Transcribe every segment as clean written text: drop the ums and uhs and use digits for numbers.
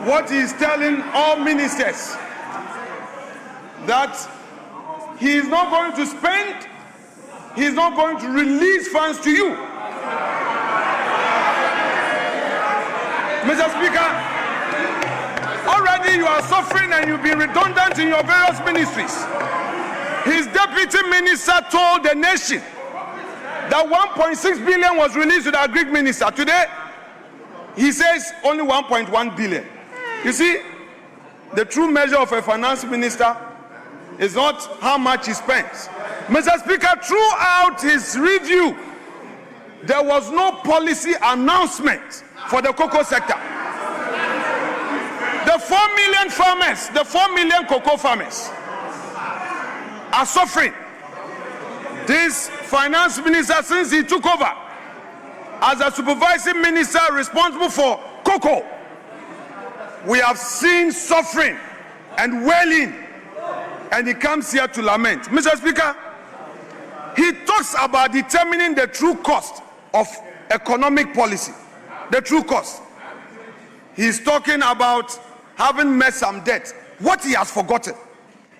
what he is telling all ministers, that he is not going to spend, he is not going to release funds to you. Mr. Speaker, already you are suffering and you've been redundant in your various ministries. His deputy minister told the nation that 1.6 billion was released to the Agric minister. Today, he says only 1.1 billion. You see, the true measure of a finance minister is not how much he spends. Mr. Speaker, throughout his review, there was no policy announcement for the cocoa sector. The 4 million farmers, the 4 million cocoa farmers are suffering. This finance minister, since he took over as a supervising minister responsible for cocoa, we have seen suffering and wailing, and he comes here to lament. Mr. Speaker, he talks about determining the true cost of economic policy. The true cost. He's talking about having met some debt. What he has forgotten,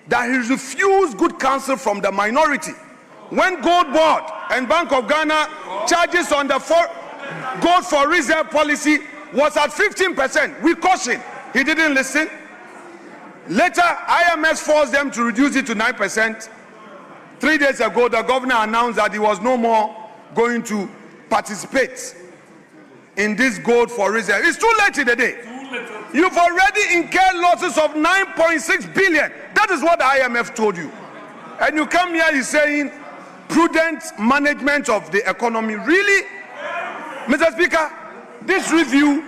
that he refused good counsel from the minority. When Gold Board and Bank of Ghana charges on the gold for reserve policy was at 15%, we cautioned. He didn't listen. Later, IMF forced them to reduce it to 9%. 3 days ago, the governor announced that he was no more going to participate in this gold for reserve. It's too late in the day. You've already incurred losses of 9.6 billion. That is what the IMF told you. And you come here, you're saying prudent management of the economy. Really? Mr. Speaker, this review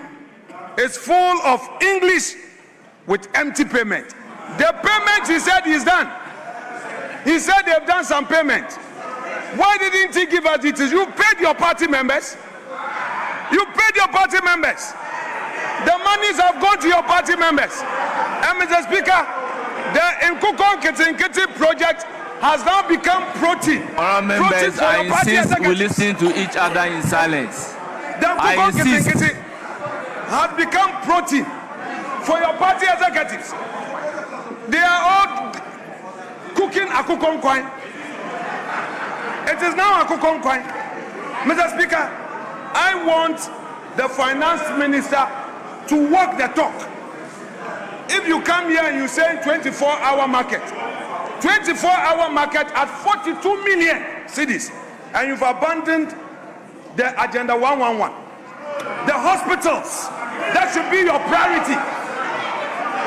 is full of English with empty payment. The payment, he said, is done. He said they've done some payment. Why didn't he give us details? You paid your party members. You paid your party members. The monies have gone to your party members. And Mr. Speaker, the Nkukon Kitinkiti project has now become protein. Our members, I insist we listen to each other in silence. The Nkukon Kitinkiti has become protein for your party executives. They are all cooking Akukon Kwine. It is now Akukon Kwine. Mr. Speaker, I want the finance minister to walk the talk. If you come here and you say 24-hour market, 24-hour market at 42 million cities, and you've abandoned the Agenda 111. The hospitals, that should be your priority.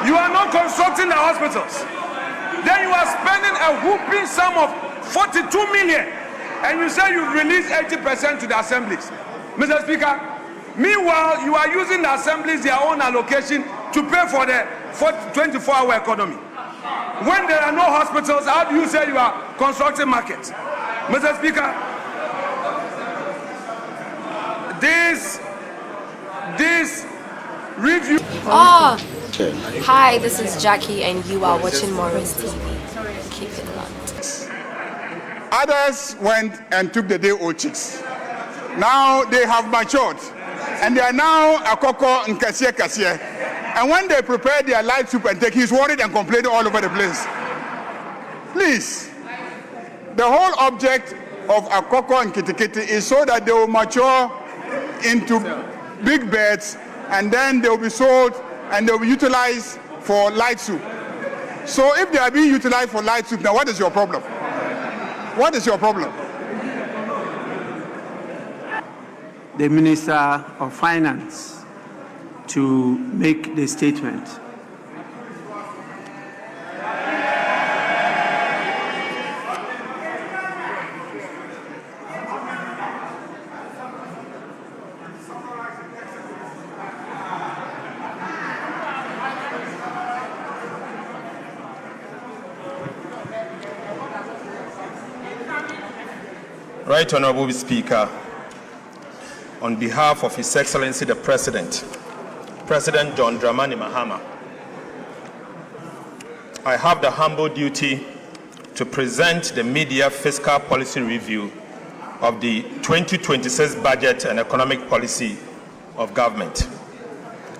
You are not constructing the hospitals. Then you are spending a whooping sum of 42 million, and you say you've released 80% to the assemblies. Mr. Speaker, meanwhile, you are using the assemblies, their own allocation, to pay for the 24-hour economy. When there are no hospitals, how do you say you are constructing markets? Mr. Speaker, this review... Hi, this is Jackie, and you are watching Morris TV. Keep it locked. Others went and took the day-old chicks. Now they have matured, and they are now Akoko and Kasia. And when they prepare their light soup and take, he's worried and complaining all over the place. Please, the whole object of Akoko and Kitikiti is so that they will mature into big birds, and then they will be sold and they will be utilized for light soup. So if they are being utilized for light soup, now what is your problem? What is your problem? The Minister of Finance to make the statement. Right Honorable Speaker, on behalf of His Excellency the President John Dramani Mahama, I have the humble duty to present the media fiscal policy review of the 2026 budget and economic policy of government.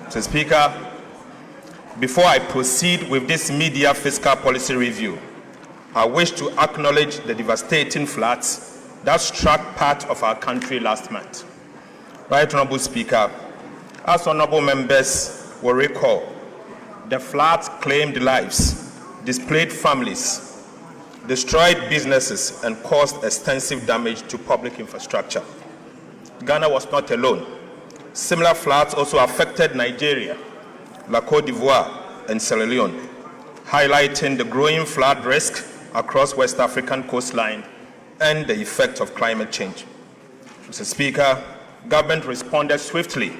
Mr. Speaker, Before I proceed with this media fiscal policy review, I wish to acknowledge the devastating floods that struck part of our country last month. Right Honorable Speaker, as honorable members will recall, the floods claimed lives, displaced families, destroyed businesses, and caused extensive damage to public infrastructure. Ghana was not alone. Similar floods also affected Nigeria, La Côte d'Ivoire, and Sierra Leone, highlighting the growing flood risk across West African coastline and the effect of climate change. Mr. Speaker, government responded swiftly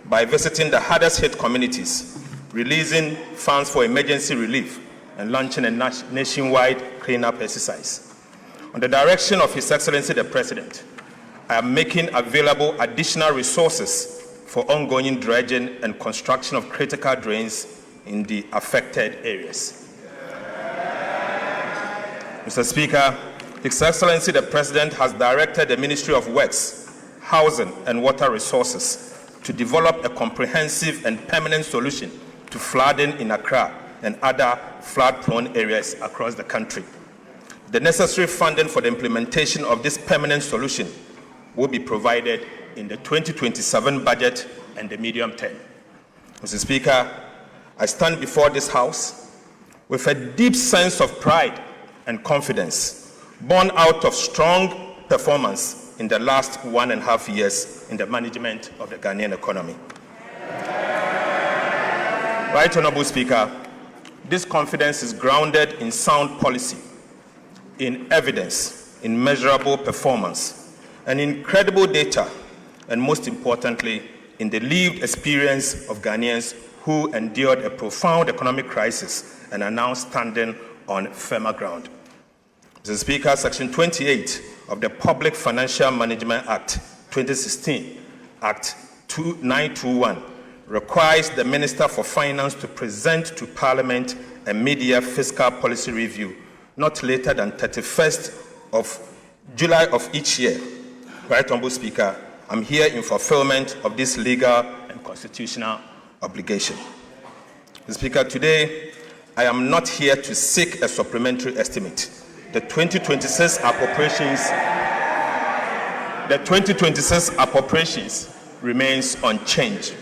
by visiting the hardest hit communities, releasing funds for emergency relief, and launching a nationwide cleanup exercise. On the direction of His Excellency the President, I am making available additional resources for ongoing dredging and construction of critical drains in the affected areas. Mr. Speaker, His Excellency the President has directed the Ministry of Works, Housing and Water Resources to develop a comprehensive and permanent solution to flooding in Accra and other flood-prone areas across the country. The necessary funding for the implementation of this permanent solution will be provided in the 2027 budget and the medium term. Mr. Speaker, I stand before this House with a deep sense of pride and confidence, born out of strong performance in the last 1.5 years in the management of the Ghanaian economy. Right Honorable Speaker, this confidence is grounded in sound policy, in evidence, in measurable performance, and in credible data, and most importantly, in the lived experience of Ghanaians who endured a profound economic crisis and are now standing on firmer ground. Mr. Speaker, Section 28 of the Public Financial Management Act 2016, Act 921, requires the Minister for Finance to present to Parliament a mid-year fiscal policy review not later than 31st of July of each year. Right Honorable Speaker, I'm here in fulfillment of this legal and constitutional obligation. Mr. Speaker, today I am not here to seek a supplementary estimate. The 2026 appropriations remains unchanged.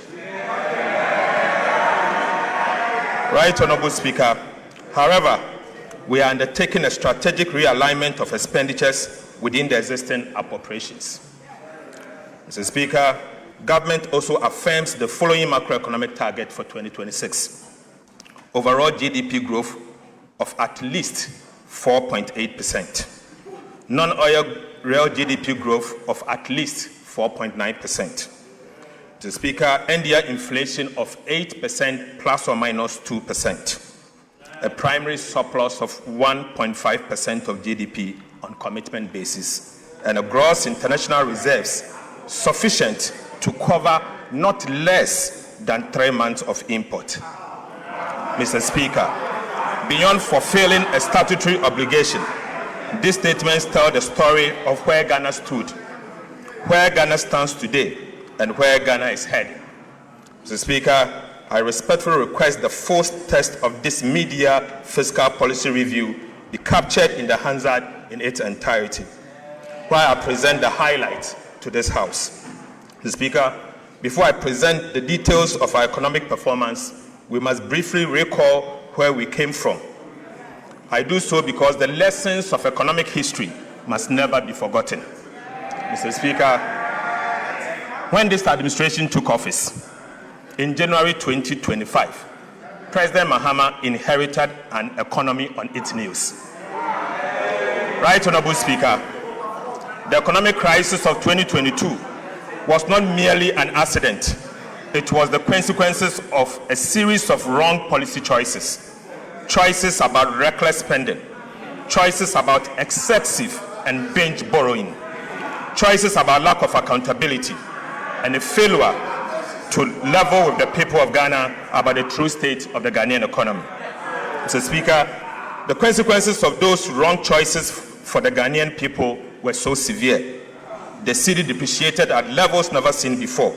Right Honorable Speaker, however, we are undertaking a strategic realignment of expenditures within the existing appropriations. Mr. Speaker, government also affirms the following macroeconomic target for 2026. Overall GDP growth of at least 4.8%. Non-oil real GDP growth of at least 4.9%. Mr. Speaker, end-year inflation of 8% plus or minus 2%. A primary surplus of 1.5% of GDP on commitment basis, and a gross international reserves sufficient to cover not less than 3 months of import. Mr. Speaker, beyond fulfilling a statutory obligation, these statements tell the story of where Ghana stood, where Ghana stands today, and where Ghana is heading. Mr. Speaker, I respectfully request the first text of this mid-year fiscal policy review be captured in the Hansard in its entirety, while I present the highlights to this House. Mr. Speaker, before I present the details of our economic performance, we must briefly recall where we came from. I do so because the lessons of economic history must never be forgotten. Mr. Speaker, when this administration took office in January 2025, President Mahama inherited an economy on its knees. Right Honorable Speaker, the economic crisis of 2022 was not merely an accident. It was the consequences of a series of wrong policy choices. Choices about reckless spending, choices about excessive and binge borrowing, choices about lack of accountability, and a failure to level with the people of Ghana about the true state of the Ghanaian economy. Mr. Speaker, the consequences of those wrong choices for the Ghanaian people were so severe. The cedi depreciated at levels never seen before,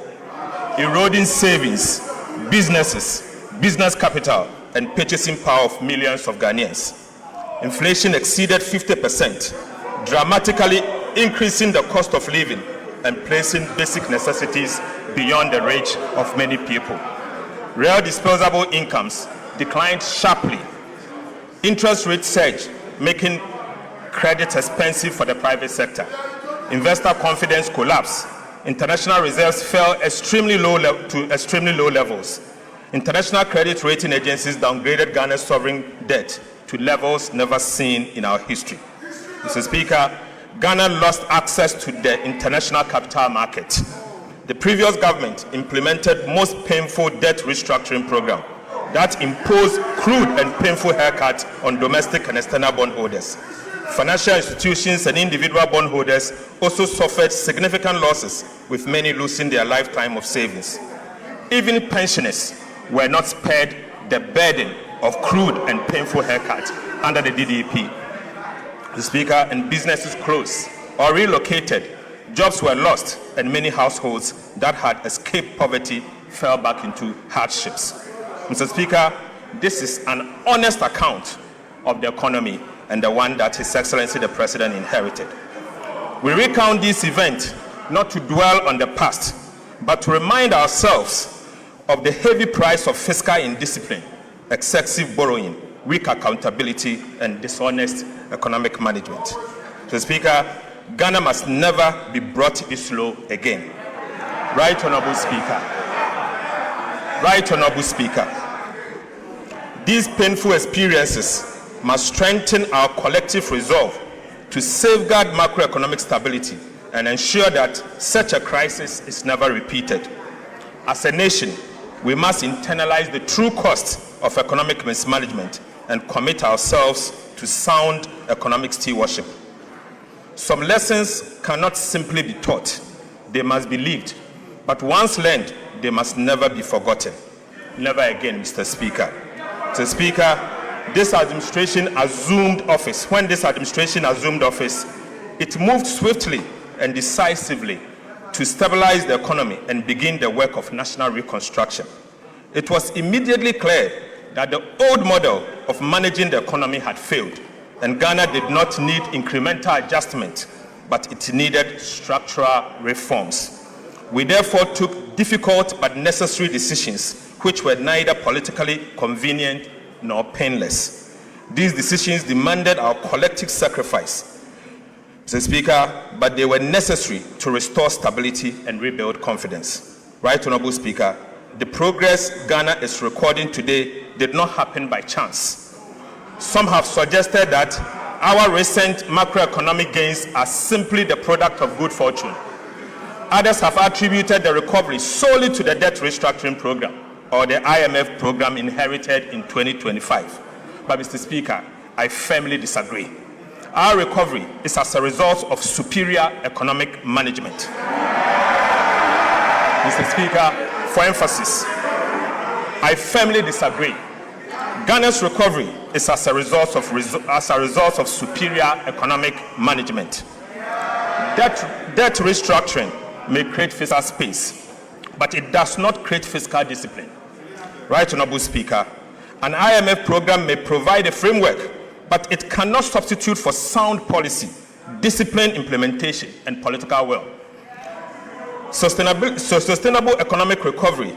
eroding savings, businesses, business capital, and purchasing power of millions of Ghanaians. Inflation exceeded 50%, dramatically increasing the cost of living and placing basic necessities beyond the reach of many people. Real disposable incomes declined sharply. Interest rates surged, making credit expensive for the private sector. Investor confidence collapsed. International reserves fell to extremely low levels. International credit rating agencies downgraded Ghana's sovereign debt to levels never seen in our history. Mr. Speaker, Ghana lost access to the international capital market. The previous government implemented most painful debt restructuring program that imposed crude and painful haircuts on domestic and external bondholders. Financial institutions and individual bondholders also suffered significant losses, with many losing their lifetime of savings. Even pensioners were not spared the burden of crude and painful haircuts under the DDP. The Speaker, and businesses closed or relocated, jobs were lost, and many households that had escaped poverty fell back into hardships. Mr. Speaker, this is an honest account of the economy and the one that His Excellency the President inherited. We recount this event not to dwell on the past, but to remind ourselves of the heavy price of fiscal indiscipline, excessive borrowing, weak accountability, and dishonest economic management. Mr. Speaker, Ghana must never be brought this low again. Right Honorable Speaker. Right Honorable Speaker. These painful experiences must strengthen our collective resolve to safeguard macroeconomic stability and ensure that such a crisis is never repeated. As a nation, we must internalize the true cost of economic mismanagement and commit ourselves to sound economic stewardship. Some lessons cannot simply be taught, they must be lived. But once learned, they must never be forgotten. Never again, Mr. Speaker. Mr. Speaker, this administration assumed office. When this administration assumed office, it moved swiftly and decisively to stabilize the economy and begin the work of national reconstruction. It was immediately clear that the old model of managing the economy had failed, and Ghana did not need incremental adjustment, but it needed structural reforms. We therefore took difficult but necessary decisions, which were neither politically convenient nor painless. These decisions demanded our collective sacrifice, Mr. Speaker, but they were necessary to restore stability and rebuild confidence. Right Honorable Speaker, the progress Ghana is recording today did not happen by chance. Some have suggested that our recent macroeconomic gains are simply the product of good fortune. Others have attributed the recovery solely to the debt restructuring program or the IMF program inherited in 2025. But Mr. Speaker, I firmly disagree. Our recovery is as a result of superior economic management. Mr. Speaker, for emphasis, I firmly disagree. Ghana's recovery is as a result of superior economic management. Debt restructuring may create fiscal space, but it does not create fiscal discipline. Right Honorable Speaker, an IMF program may provide a framework, but it cannot substitute for sound policy, disciplined implementation, and political will. Sustainable economic recovery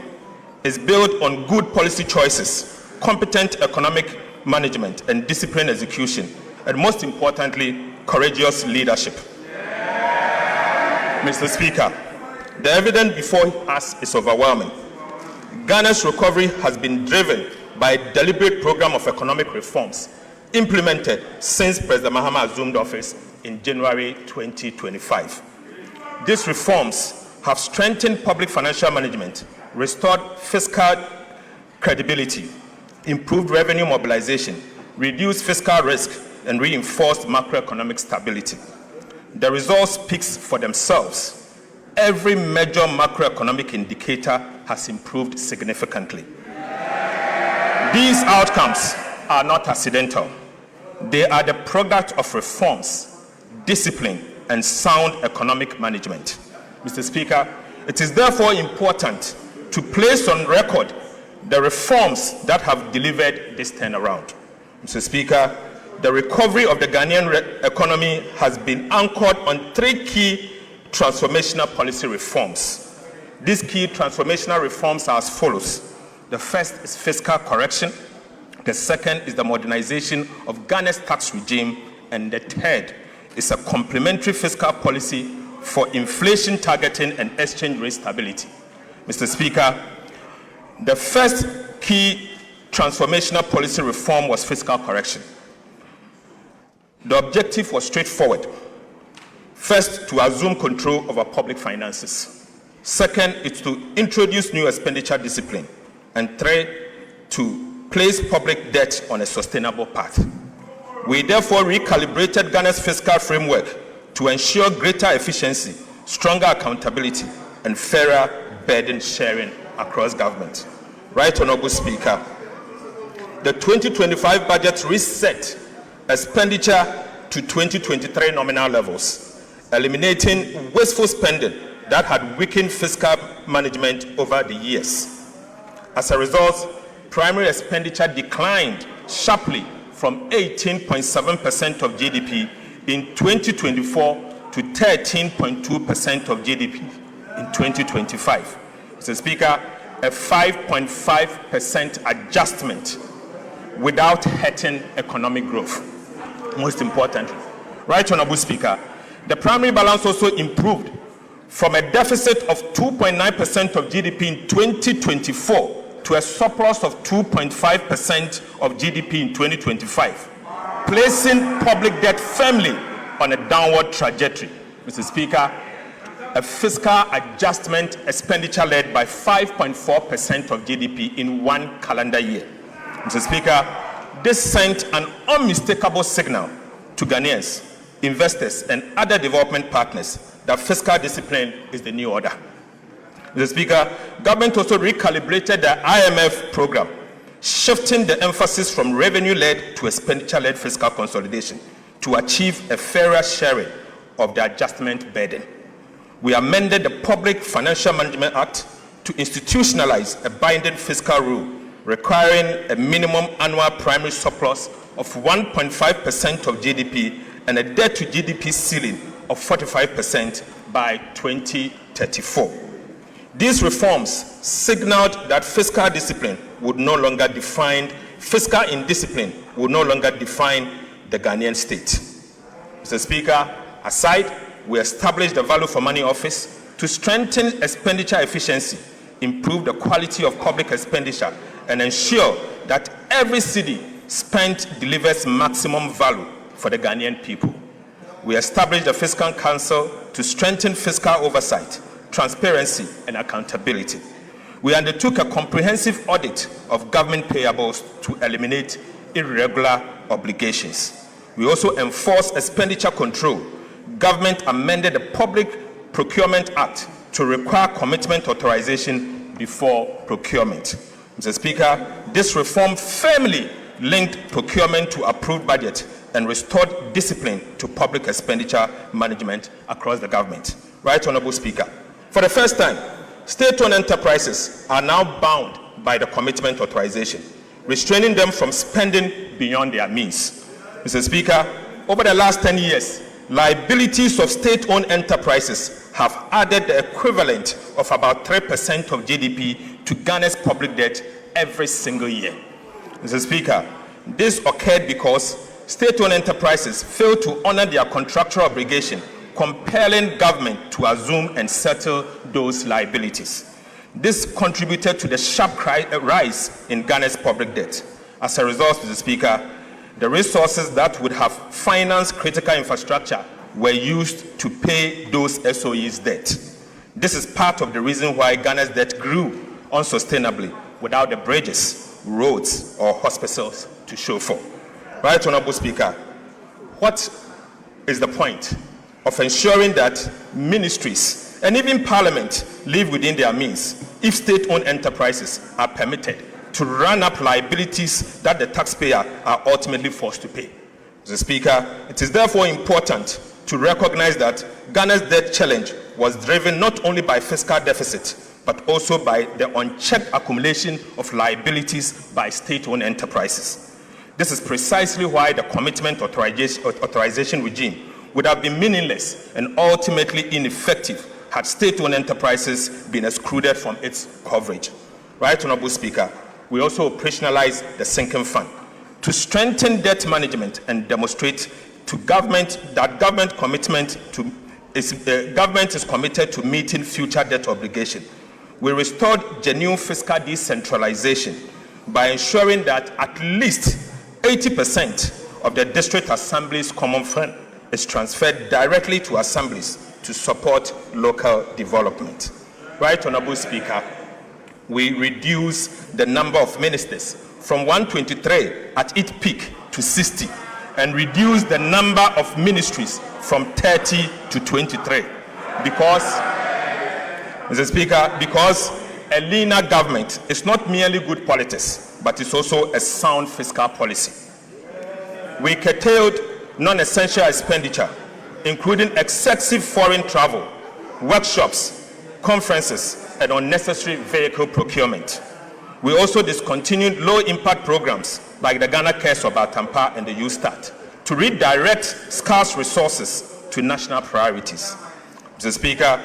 is built on good policy choices, competent economic management, and disciplined execution, and most importantly, courageous leadership. Mr. Speaker, the evidence before us is overwhelming. Ghana's recovery has been driven by a deliberate program of economic reforms implemented since President Mahama assumed office in January 2025. These reforms have strengthened public financial management, restored fiscal credibility, improved revenue mobilization, reduced fiscal risk, and reinforced macroeconomic stability. The results speak for themselves. Every major macroeconomic indicator has improved significantly. These outcomes are not accidental. They are the product of reforms, discipline, and sound economic management. Mr. Speaker, it is therefore important to place on record the reforms that have delivered this turnaround. Mr. Speaker, the recovery of the Ghanaian economy has been anchored on 3 key transformational policy reforms. These key transformational reforms are as follows. The first is fiscal correction. The second is the modernization of Ghana's tax regime. And the third is a complementary fiscal policy for inflation targeting and exchange rate stability. Mr. Speaker, the first key transformational policy reform was fiscal correction. The objective was straightforward. First, to assume control over public finances. Second, is to introduce new expenditure discipline. And third, to place public debt on a sustainable path. We therefore recalibrated Ghana's fiscal framework to ensure greater efficiency, stronger accountability, and fairer burden sharing across government. Right Honorable Speaker, the 2025 budget reset expenditure to 2023 nominal levels, eliminating wasteful spending that had weakened fiscal management over the years. As a result, primary expenditure declined sharply from 18.7% of GDP in 2024 to 13.2% of GDP in 2025. Mr. Speaker, a 5.5% adjustment without hurting economic growth. Most importantly, Right Honorable Speaker, the primary balance also improved from a deficit of 2.9% of GDP in 2024 to a surplus of 2.5% of GDP in 2025, placing public debt firmly on a downward trajectory. Mr. Speaker, a fiscal adjustment expenditure led by 5.4% of GDP in one calendar year. Mr. Speaker, this sent an unmistakable signal to Ghanaians, investors, and other development partners that fiscal discipline is the new order. Mr. Speaker, government also recalibrated the IMF program, shifting the emphasis from revenue-led to expenditure-led fiscal consolidation to achieve a fairer sharing of the adjustment burden. We amended the Public Financial Management Act to institutionalize a binding fiscal rule requiring a minimum annual primary surplus of 1.5% of GDP and a debt-to-GDP ceiling of 45% by 2034. These reforms signaled that fiscal indiscipline would no longer define the Ghanaian state. Mr. Speaker, aside, we established the Value for Money Office to strengthen expenditure efficiency, improve the quality of public expenditure, and ensure that every cedi spent delivers maximum value for the Ghanaian people. We established the Fiscal Council to strengthen fiscal oversight, transparency, and accountability. We undertook a comprehensive audit of government payables to eliminate irregular obligations. We also enforced expenditure control. Government amended the Public Procurement Act to require commitment authorization before procurement. Mr. Speaker, this reform firmly linked procurement to approved budget and restored discipline to public expenditure management across the government. Right Honorable Speaker, for the first time, state-owned enterprises are now bound by the commitment authorization, restraining them from spending beyond their means. Mr. Speaker, over the last 10 years, liabilities of state-owned enterprises have added the equivalent of about 3% of GDP to Ghana's public debt every single year. Mr. Speaker, this occurred because state-owned enterprises failed to honor their contractual obligation, compelling government to assume and settle those liabilities. This contributed to the sharp rise in Ghana's public debt. As a result, Mr. Speaker, the resources that would have financed critical infrastructure were used to pay those SOEs' debt. This is part of the reason why Ghana's debt grew unsustainably without the bridges, roads, or hospitals to show for. Right Honorable Speaker, what is the point of ensuring that ministries and even parliament live within their means if state-owned enterprises are permitted to run up liabilities that the taxpayer are ultimately forced to pay? Mr. Speaker, it is therefore important to recognize that Ghana's debt challenge was driven not only by fiscal deficit, but also by the unchecked accumulation of liabilities by state-owned enterprises. This is precisely why the commitment authorization regime would have been meaningless and ultimately ineffective had state-owned enterprises been excluded from its coverage. Right, Honorable Speaker, we also operationalized the sinking fund to strengthen debt management and demonstrate to government that government is committed to meeting future debt obligations. We restored genuine fiscal decentralization by ensuring that at least 80% of the district assembly's common fund is transferred directly to assemblies to support local development. Right, Honorable Speaker, we reduced the number of ministers from 123 at its peak to 60 and reduced the number of ministries from 30 to 23 because, Mr. Speaker, because a leaner government is not merely good politics, but it's also a sound fiscal policy. We curtailed non-essential expenditure, including excessive foreign travel, workshops, conferences, and unnecessary vehicle procurement. We also discontinued low-impact programs like the Ghana Cares of Atampa and the U-Start to redirect scarce resources to national priorities. Mr. Speaker,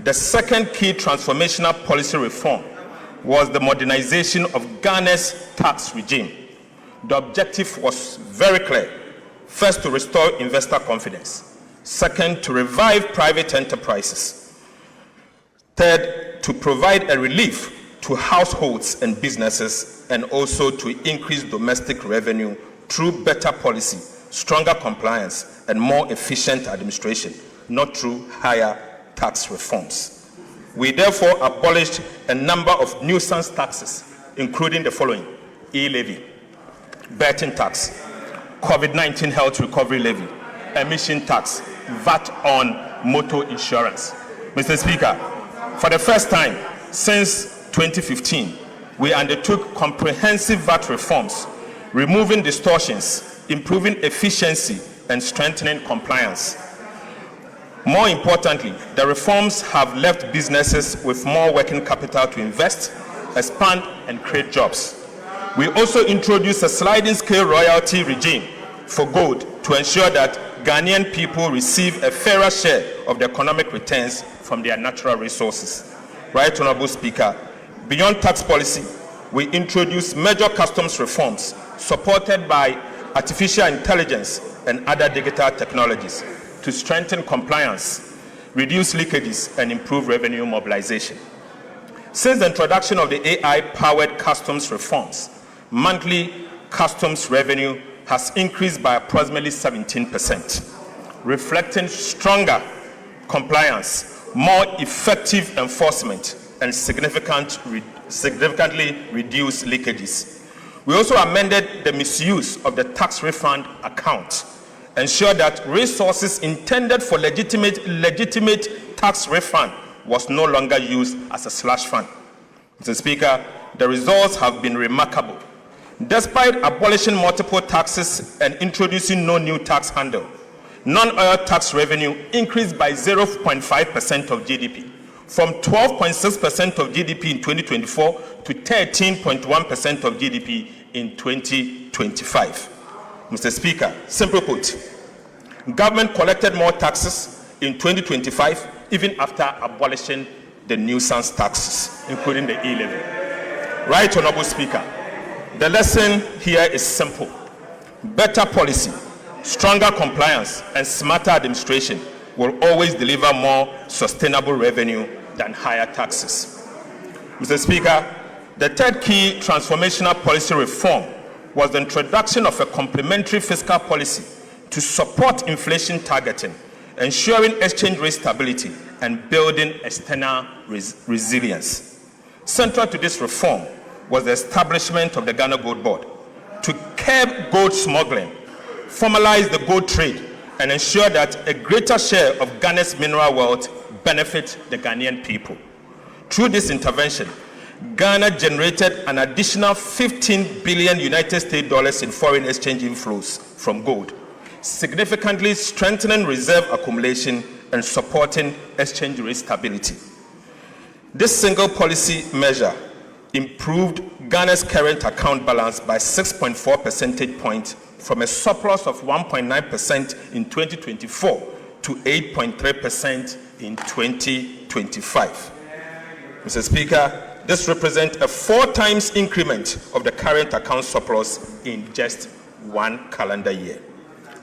the second key transformational policy reform was the modernization of Ghana's tax regime. The objective was very clear. First, to restore investor confidence. Second, to revive private enterprises. Third, to provide a relief to households and businesses, and also to increase domestic revenue through better policy, stronger compliance, and more efficient administration, not through higher tax reforms. We therefore abolished a number of nuisance taxes, including the following: e-levy, betting tax, COVID-19 health recovery levy, emission tax, VAT on motor insurance. Mr. Speaker, for the first time since 2015, we undertook comprehensive VAT reforms, removing distortions, improving efficiency, and strengthening compliance. More importantly, the reforms have left businesses with more working capital to invest, expand, and create jobs. We also introduced a sliding scale royalty regime for gold to ensure that Ghanaian people receive a fairer share of the economic returns from their natural resources. Right, Honorable Speaker, beyond tax policy, we introduced major customs reforms supported by artificial intelligence and other digital technologies to strengthen compliance, reduce leakages, and improve revenue mobilization. Since the introduction of the AI-powered customs reforms, monthly customs revenue has increased by approximately 17%, reflecting stronger compliance, more effective enforcement, and significantly reduced leakages. We also amended the misuse of the tax refund account, ensure that resources intended for legitimate tax refund was no longer used as a slush fund. Mr. Speaker, the results have been remarkable. Despite abolishing multiple taxes and introducing no new tax handle, non-oil tax revenue increased by 0.5% of GDP, from 12.6% of GDP in 2024 to 13.1% of GDP in 2025. Mr. Speaker, simply put, government collected more taxes in 2025 even after abolishing the nuisance taxes, including the e-levy. Right, Honorable Speaker, the lesson here is simple. Better policy, stronger compliance, and smarter administration will always deliver more sustainable revenue than higher taxes. Mr. Speaker, the third key transformational policy reform was the introduction of a complementary fiscal policy to support inflation targeting, ensuring exchange rate stability, and building external resilience. Central to this reform was the establishment of the Ghana Gold Board to curb gold smuggling, formalize the gold trade, and ensure that a greater share of Ghana's mineral wealth benefits the Ghanaian people. Through this intervention, Ghana generated an additional $15 billion in foreign exchange inflows from gold, significantly strengthening reserve accumulation and supporting exchange rate stability. This single policy measure improved Ghana's current account balance by 6.4 percentage points from a surplus of 1.9% in 2024 to 8.3% in 2025. Mr. Speaker, this represents a 4 times increment of the current account surplus in just 1 calendar year.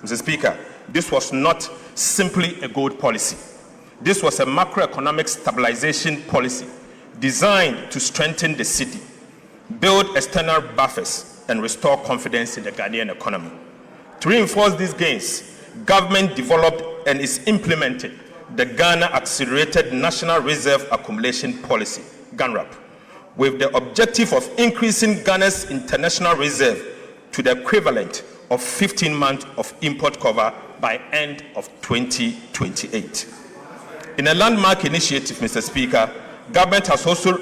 Mr. Speaker, this was not simply a gold policy. This was a macroeconomic stabilization policy designed to strengthen the city, build external buffers, and restore confidence in the Ghanaian economy. To reinforce these gains, government developed and is implementing the Ghana Accelerated National Reserve Accumulation Policy, GANRAP, with the objective of increasing Ghana's international reserve to the equivalent of 15 months of import cover by end of 2028. In a landmark initiative, Mr. Speaker, government has also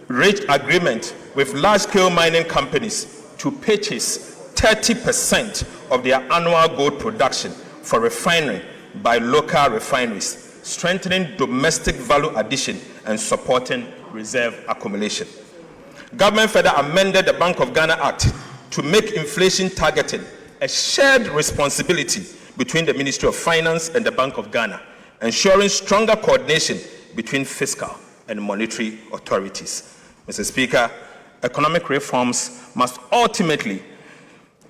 reached agreement with large-scale mining companies to purchase 30% of their annual gold production for refining by local refineries, strengthening domestic value addition and supporting reserve accumulation. Government further amended the Bank of Ghana Act to make inflation targeting a shared responsibility between the Ministry of Finance and the Bank of Ghana, ensuring stronger coordination between fiscal and monetary authorities. Mr. Speaker, economic reforms must ultimately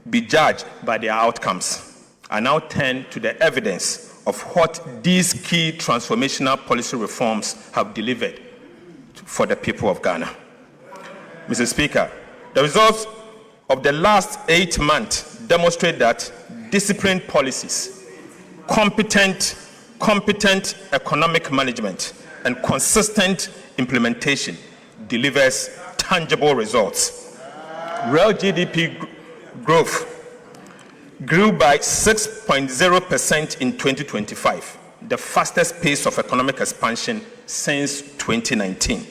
be judged by their outcomes. I now turn to the evidence of what these key transformational policy reforms have delivered for the people of Ghana. Mr. Speaker, the results of the last 8 months demonstrate that disciplined policies, competent economic management, and consistent implementation delivers tangible results. Real GDP growth grew by 6.0% in 2025, the fastest pace of economic expansion since 2019.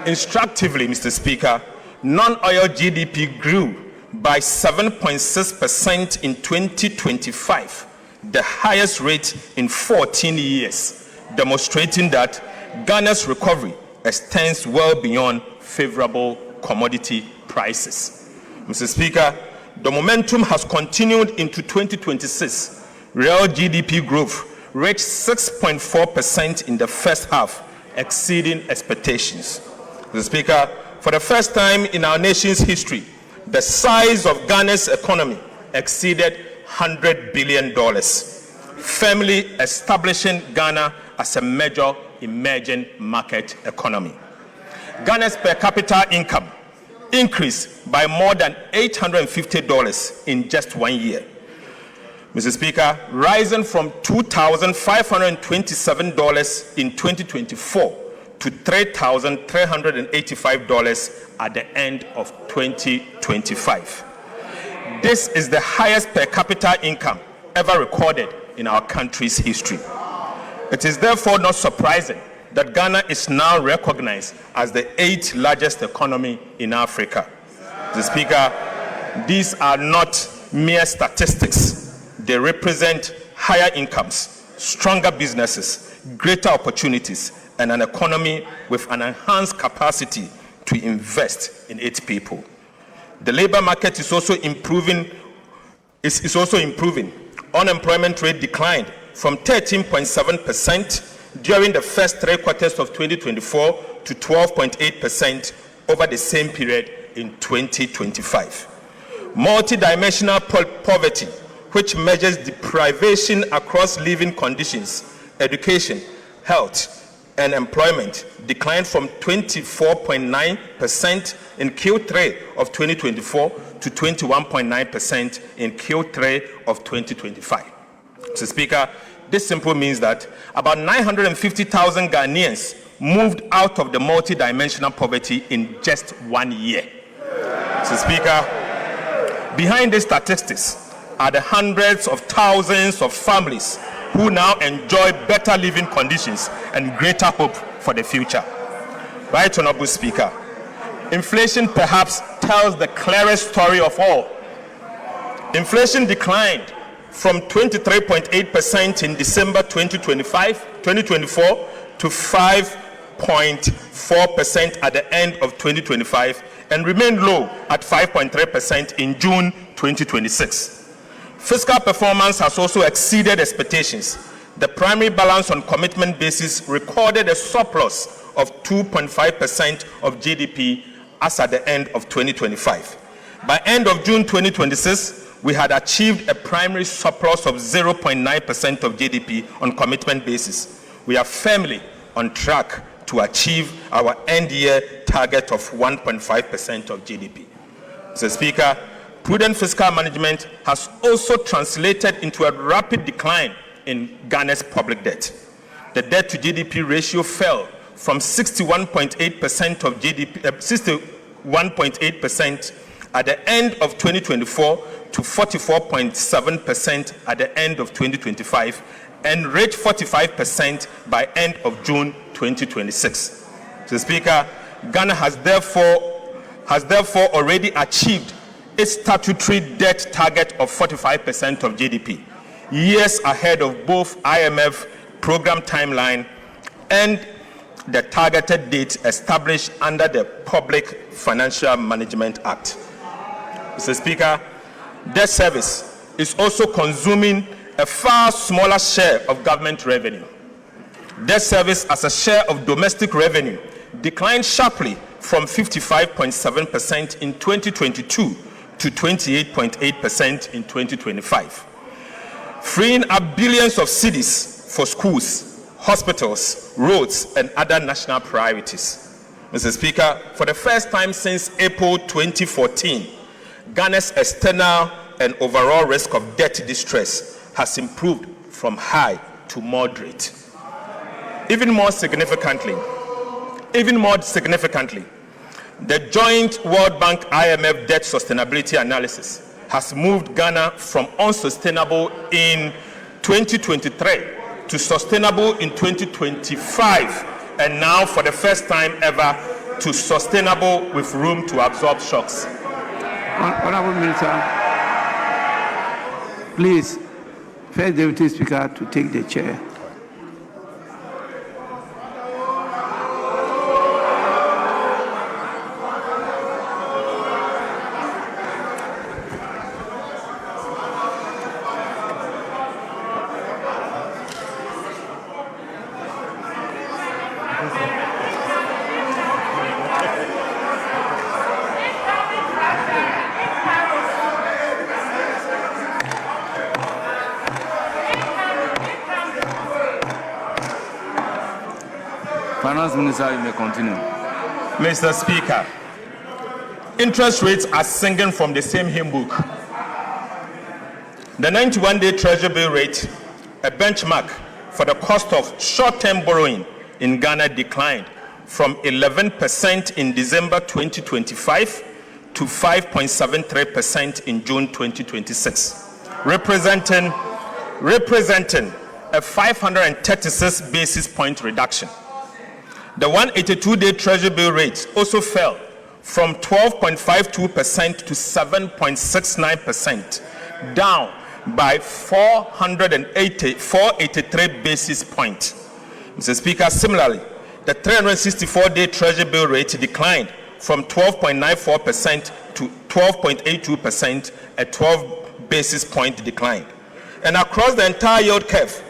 Instructively, Mr. Speaker, non-oil GDP grew by 7.6% in 2025, the highest rate in 14 years, demonstrating that Ghana's recovery extends well beyond favorable commodity prices. Mr. Speaker, the momentum has continued into 2026. Real GDP growth reached 6.4% in the first half, exceeding expectations. Mr. Speaker, for the first time in our nation's history, the size of Ghana's economy exceeded $100 billion, firmly establishing Ghana as a major emerging market economy. Ghana's per capita income increased by more than $850 in just 1 year. Mr. Speaker, rising from $2,527 in 2024 to $3,385 at the end of 2025. This is the highest per capita income ever recorded in our country's history. It is therefore not surprising that Ghana is now recognized as the 8th largest economy in Africa. Mr. Speaker, these are not mere statistics. They represent higher incomes, stronger businesses, greater opportunities, and an economy with an enhanced capacity to invest in its people. The labor market is also improving. Unemployment rate declined from 13.7% during the first 3 quarters of 2024 to 12.8% over the same period in 2025. Multidimensional poverty, which measures deprivation across living conditions, education, health, and employment, declined from 24.9% in Q3 of 2024 to 21.9% in Q3 of 2025. Mr. Speaker, this simply means that about 950,000 Ghanaians moved out of the multidimensional poverty in just 1 year. Mr. Speaker, behind these statistics are the hundreds of thousands of families who now enjoy better living conditions and greater hope for the future. Right, Honorable Speaker, inflation perhaps tells the clearest story of all. Inflation declined from 23.8% in December 2024 to 5% 4.4% at the end of 2025 and remained low at 5.3% in June 2026. Fiscal performance has also exceeded expectations. The primary balance on commitment basis recorded a surplus of 2.5% of GDP as at the end of 2025. By end of June 2026, we had achieved a primary surplus of 0.9% of GDP on commitment basis. We are firmly on track to achieve our end year target of 1.5% of GDP. Mr. Speaker, prudent fiscal management has also translated into a rapid decline in Ghana's public debt. The debt to GDP ratio fell from 61.8% of GDP, 61.8% at the end of 2024 to 44.7% at the end of 2025 and reached 45% by end of June 2026. Mr. Speaker, Ghana has therefore already achieved its statutory debt target of 45% of GDP, years ahead of both IMF program timeline and the targeted date established under the Public Financial Management Act. Mr. Speaker, debt service is also consuming a far smaller share of government revenue. Debt service as a share of domestic revenue declined sharply from 55.7% in 2022 to 28.8% in 2025, freeing up billions of cedis for schools, hospitals, roads, and other national priorities. Mr. Speaker, for the first time since April 2014, Ghana's external and overall risk of debt distress has improved from high to moderate. Even more significantly, the joint World Bank IMF debt sustainability analysis has moved Ghana from unsustainable in 2023 to sustainable in 2025, and now for the first time ever to sustainable with room to absorb shocks. Honorable Minister, please, First Deputy Speaker to take the chair. Finance Minister, you may continue. Mr. Speaker, interest rates are singing from the same hymn book. The 91-day Treasury bill rate, a benchmark for the cost of short-term borrowing in Ghana, declined from 11% in December 2025 to 5.73% in June 2026, representing a 536 basis point reduction. The 182-day Treasury bill rate also fell from 12.52% to 7.69%, down by 483 basis points. Mr. Speaker, similarly, the 364-day Treasury bill rate declined from 12.94% to 12.82%, a 12 basis point decline. And across the entire yield curve,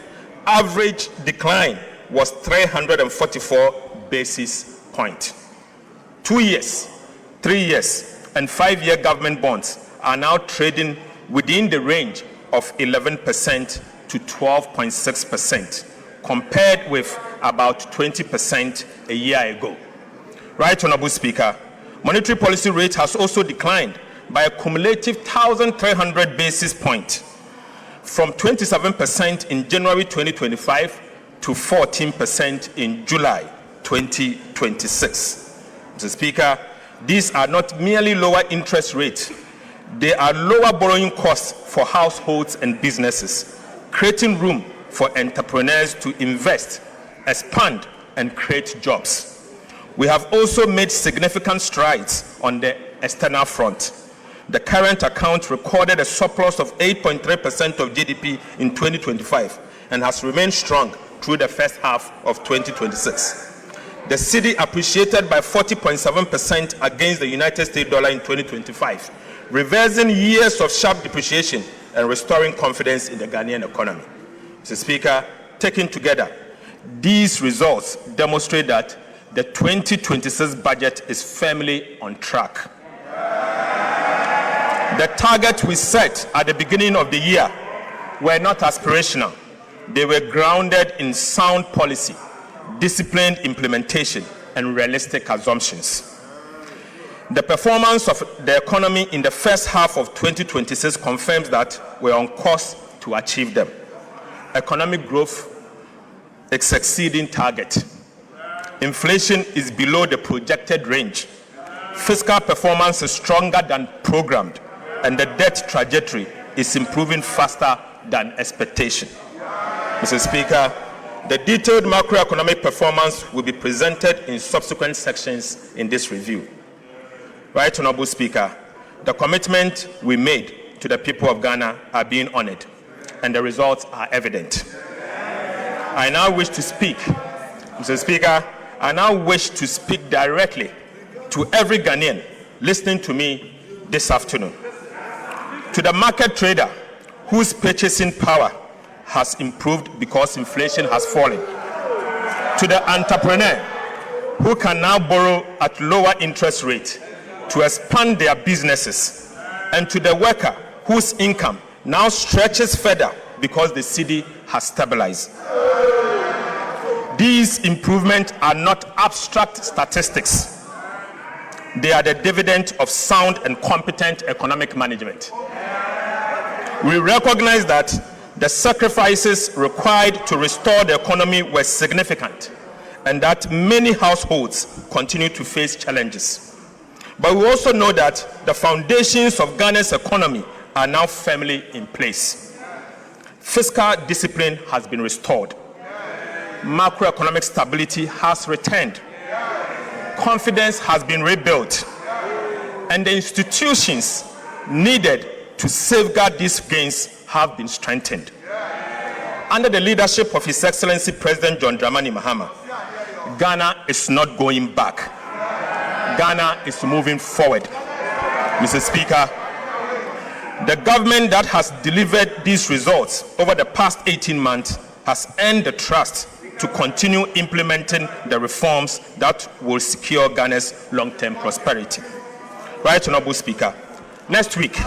average decline was 344 basis points. 2 years, 3 years, and 5-year government bonds are now trading within the range of 11% to 12.6%, compared with about 20% a year ago. Right, Honorable Speaker, monetary policy rate has also declined by a cumulative 1,300 basis points, from 27% in January 2025 to 14% in July 2026. Mr. Speaker, these are not merely lower interest rates, they are lower borrowing costs for households and businesses, creating room for entrepreneurs to invest, expand, and create jobs. We have also made significant strides on the external front. The current account recorded a surplus of 8.3% of GDP in 2025 and has remained strong through the first half of 2026. the cedi appreciated by 40.7% against the United States dollar in 2025, reversing years of sharp depreciation and restoring confidence in the Ghanaian economy. Mr. Speaker, taken together, these results demonstrate that the 2026 budget is firmly on track. The targets we set at the beginning of the year were not aspirational. They were grounded in sound policy, disciplined implementation, and realistic assumptions. The performance of the economy in the first half of 2026 confirms that we're on course to achieve them. Economic growth is exceeding target. Inflation is below the projected range. Fiscal performance is stronger than programmed, and the debt trajectory is improving faster than expectation. Mr. Speaker, the detailed macroeconomic performance will be presented in subsequent sections in this review. Right Honorable Speaker, the commitment we made to the people of Ghana are being honored, and the results are evident. I now wish to speak, Mr. Speaker, I now wish to speak directly to every Ghanaian listening to me this afternoon. To the market trader whose purchasing power has improved because inflation has fallen. To the entrepreneur who can now borrow at lower interest rate to expand their businesses. And to the worker whose income now stretches further because the cedi has stabilized. These improvements are not abstract statistics. They are the dividend of sound and competent economic management. We recognize that the sacrifices required to restore the economy were significant, and that many households continue to face challenges. But we also know that the foundations of Ghana's economy are now firmly in place. Fiscal discipline has been restored. Macroeconomic stability has returned. Confidence has been rebuilt. And the institutions needed to safeguard these gains have been strengthened. Under the leadership of His Excellency President John Dramani Mahama, Ghana is not going back. Ghana is moving forward. Mr. Speaker, the government that has delivered these results over the past 18 months has earned the trust to continue implementing the reforms that will secure Ghana's long-term prosperity. Right Honorable Speaker, next week,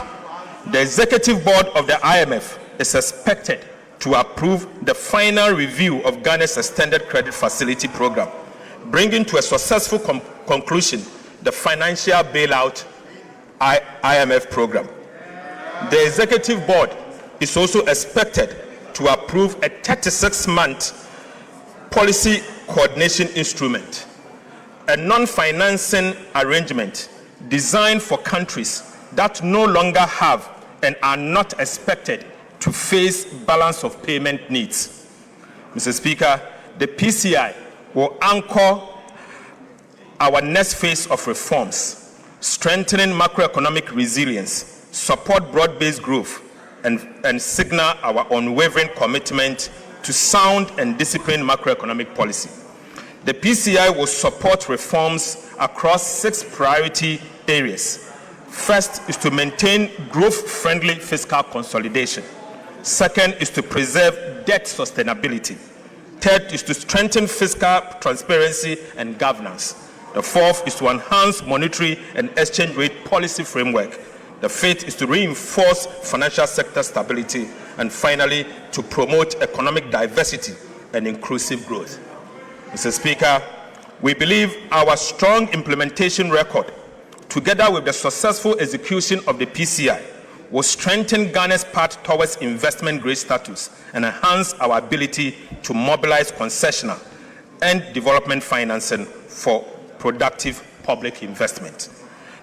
the Executive Board of the IMF is expected to approve the final review of Ghana's Extended Credit Facility Program, bringing to a successful conclusion the financial bailout IMF program. The Executive Board is also expected to approve a 36-month policy coordination instrument, a non-financing arrangement designed for countries that no longer have and are not expected to face balance of payment needs. Mr. Speaker, the PCI will anchor our next phase of reforms, strengthening macroeconomic resilience, support broad-based growth, and signal our unwavering commitment to sound and disciplined macroeconomic policy. The PCI will support reforms across 6 priority areas. First is to maintain growth-friendly fiscal consolidation. Second is to preserve debt sustainability. Third is to strengthen fiscal transparency and governance. The fourth is to enhance monetary and exchange rate policy framework. The fifth is to reinforce financial sector stability. And finally, to promote economic diversity and inclusive growth. Mr. Speaker, we believe our strong implementation record, together with the successful execution of the PCI, will strengthen Ghana's path towards investment-grade status and enhance our ability to mobilize concessional and development financing for productive public investment.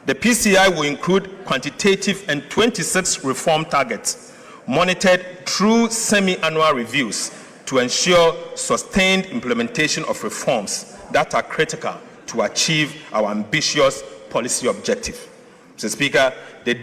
The PCI will include quantitative and 26 reform targets, monitored through semi-annual reviews to ensure sustained implementation of reforms that are critical to achieve our ambitious policy objective. Mr. Speaker, the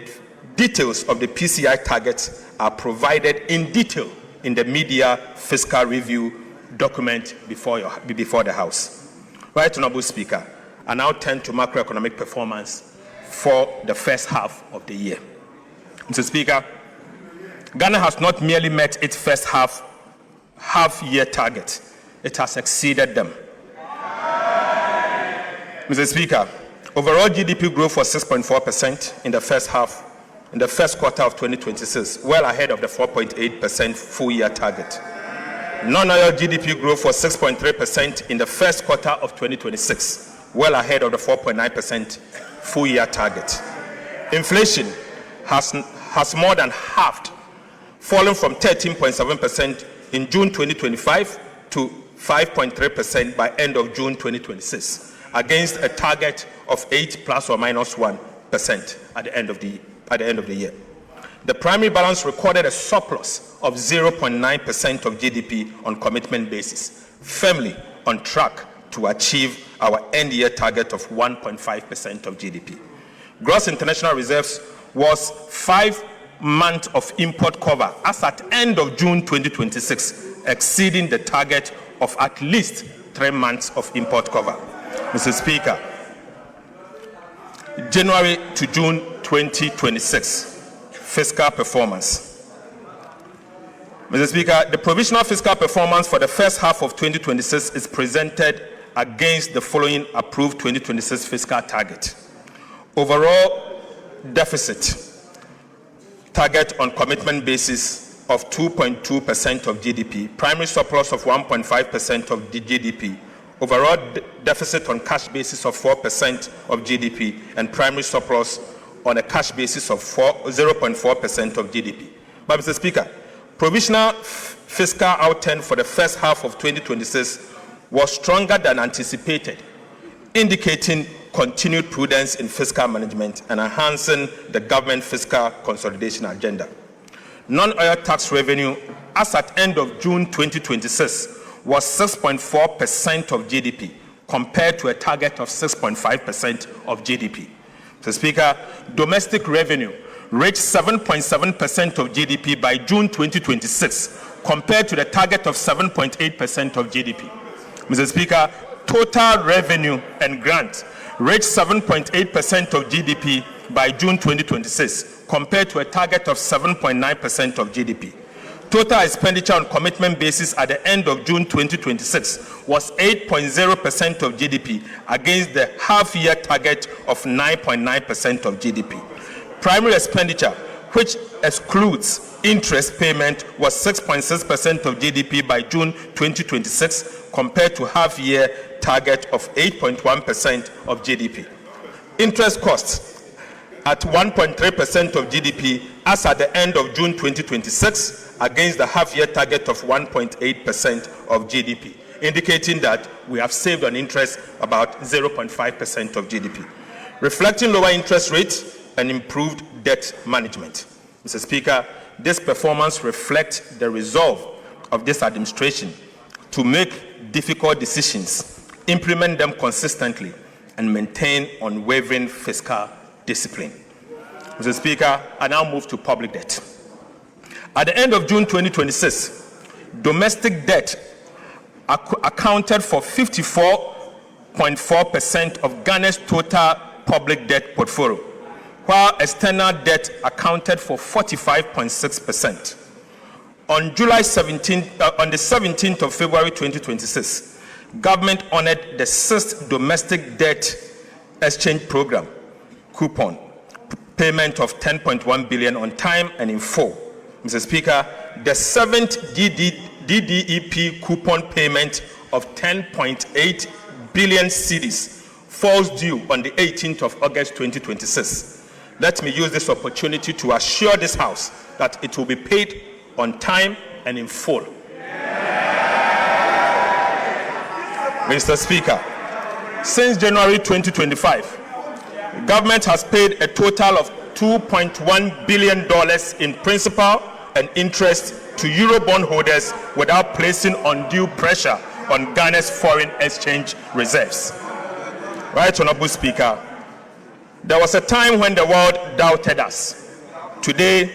details of the PCI targets are provided in detail in the media fiscal review document before the House. Right, Honorable Speaker, I now turn to macroeconomic performance for the first half of the year. Mr. Speaker, Ghana has not merely met its first half-year target, it has exceeded them. Mr. Speaker, overall GDP growth was 6.4% in the first quarter of 2026, well ahead of the 4.8% full-year target. Non-oil GDP growth was 6.3% in the first quarter of 2026, well ahead of the 4.9% full-year target. Inflation has more than halved, falling from 13.7% in June 2025 to 5.3% by end of June 2026, against a target of 8 plus or minus 1% at the end of the year. The primary balance recorded a surplus of 0.9% of GDP on commitment basis, firmly on track to achieve our end-year target of 1.5% of GDP. Gross international reserves was 5 months of import cover as at end of June 2026, exceeding the target of at least 3 months of import cover. Mr. Speaker, January to June 2026, fiscal performance. Mr. Speaker, the provisional fiscal performance for the first half of 2026 is presented against the following approved 2026 fiscal target. Overall deficit target on commitment basis of 2.2% of GDP, primary surplus of 1.5% of the GDP, overall deficit on cash basis of 4% of GDP, and primary surplus on a cash basis of 0.4% of GDP. But Mr. Speaker, provisional fiscal outturn for the first half of 2026 was stronger than anticipated, indicating continued prudence in fiscal management and enhancing the government fiscal consolidation agenda. Non-oil tax revenue as at end of June 2026 was 6.4% of GDP, compared to a target of 6.5% of GDP. Mr. Speaker, domestic revenue reached 7.7% of GDP by June 2026, compared to the target of 7.8% of GDP. Mr. Speaker, total revenue and grants reached 7.8% of GDP by June 2026, compared to a target of 7.9% of GDP. Total expenditure on commitment basis at the end of June 2026 was 8.0% of GDP against the half-year target of 9.9% of GDP. Primary expenditure, which excludes interest payment, was 6.6% of GDP by June 2026 compared to half-year target of 8.1% of GDP. Interest costs at 1.3% of GDP as at the end of June 2026 against the half-year target of 1.8% of GDP, indicating that we have saved on interest about 0.5% of GDP, reflecting lower interest rates and improved debt management. Mr. Speaker, this performance reflects the resolve of this administration to make difficult decisions, implement them consistently, and maintain unwavering fiscal discipline. Mr. Speaker, I now move to public debt. At the end of June 2026, domestic debt accounted for 54.4% of Ghana's total public debt portfolio, while external debt accounted for 45.6%. On the 17th of February 2026, government honored the 6th domestic debt exchange program coupon payment of 10.1 billion on time and in full. Mr. Speaker, the 7th DDEP coupon payment of 10.8 billion cedis falls due on the 18th of August 2026. Let me use this opportunity to assure this House that it will be paid on time and in full. Mr. Speaker, since January 2025, government has paid a total of $2.1 billion in principal and interest to Eurobond holders without placing undue pressure on Ghana's foreign exchange reserves. Right, Honorable Speaker, there was a time when the world doubted us. Today,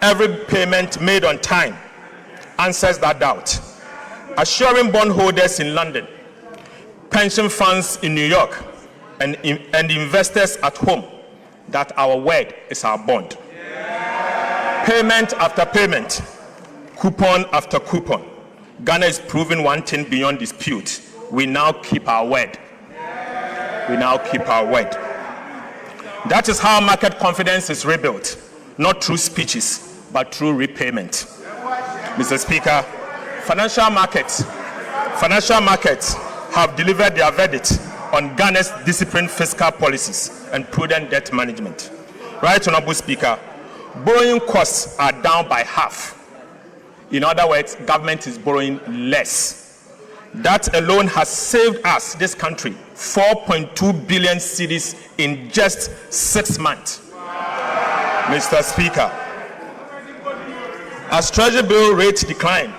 every payment made on time answers that doubt, assuring bondholders in London pension funds in New York, and investors at home that our word is our bond. Payment after payment, coupon after coupon, Ghana is proving one thing beyond dispute. We now keep our word. We now keep our word. That is how market confidence is rebuilt, not through speeches, but through repayment. Mr. Speaker, financial markets have delivered their verdict on Ghana's disciplined fiscal policies and prudent debt management. Right, Honorable Speaker, borrowing costs are down by half. In other words, government is borrowing less. That alone has saved us, this country, 4.2 billion cedis in just 6 months. Mr. Speaker, as Treasury bill rates decline,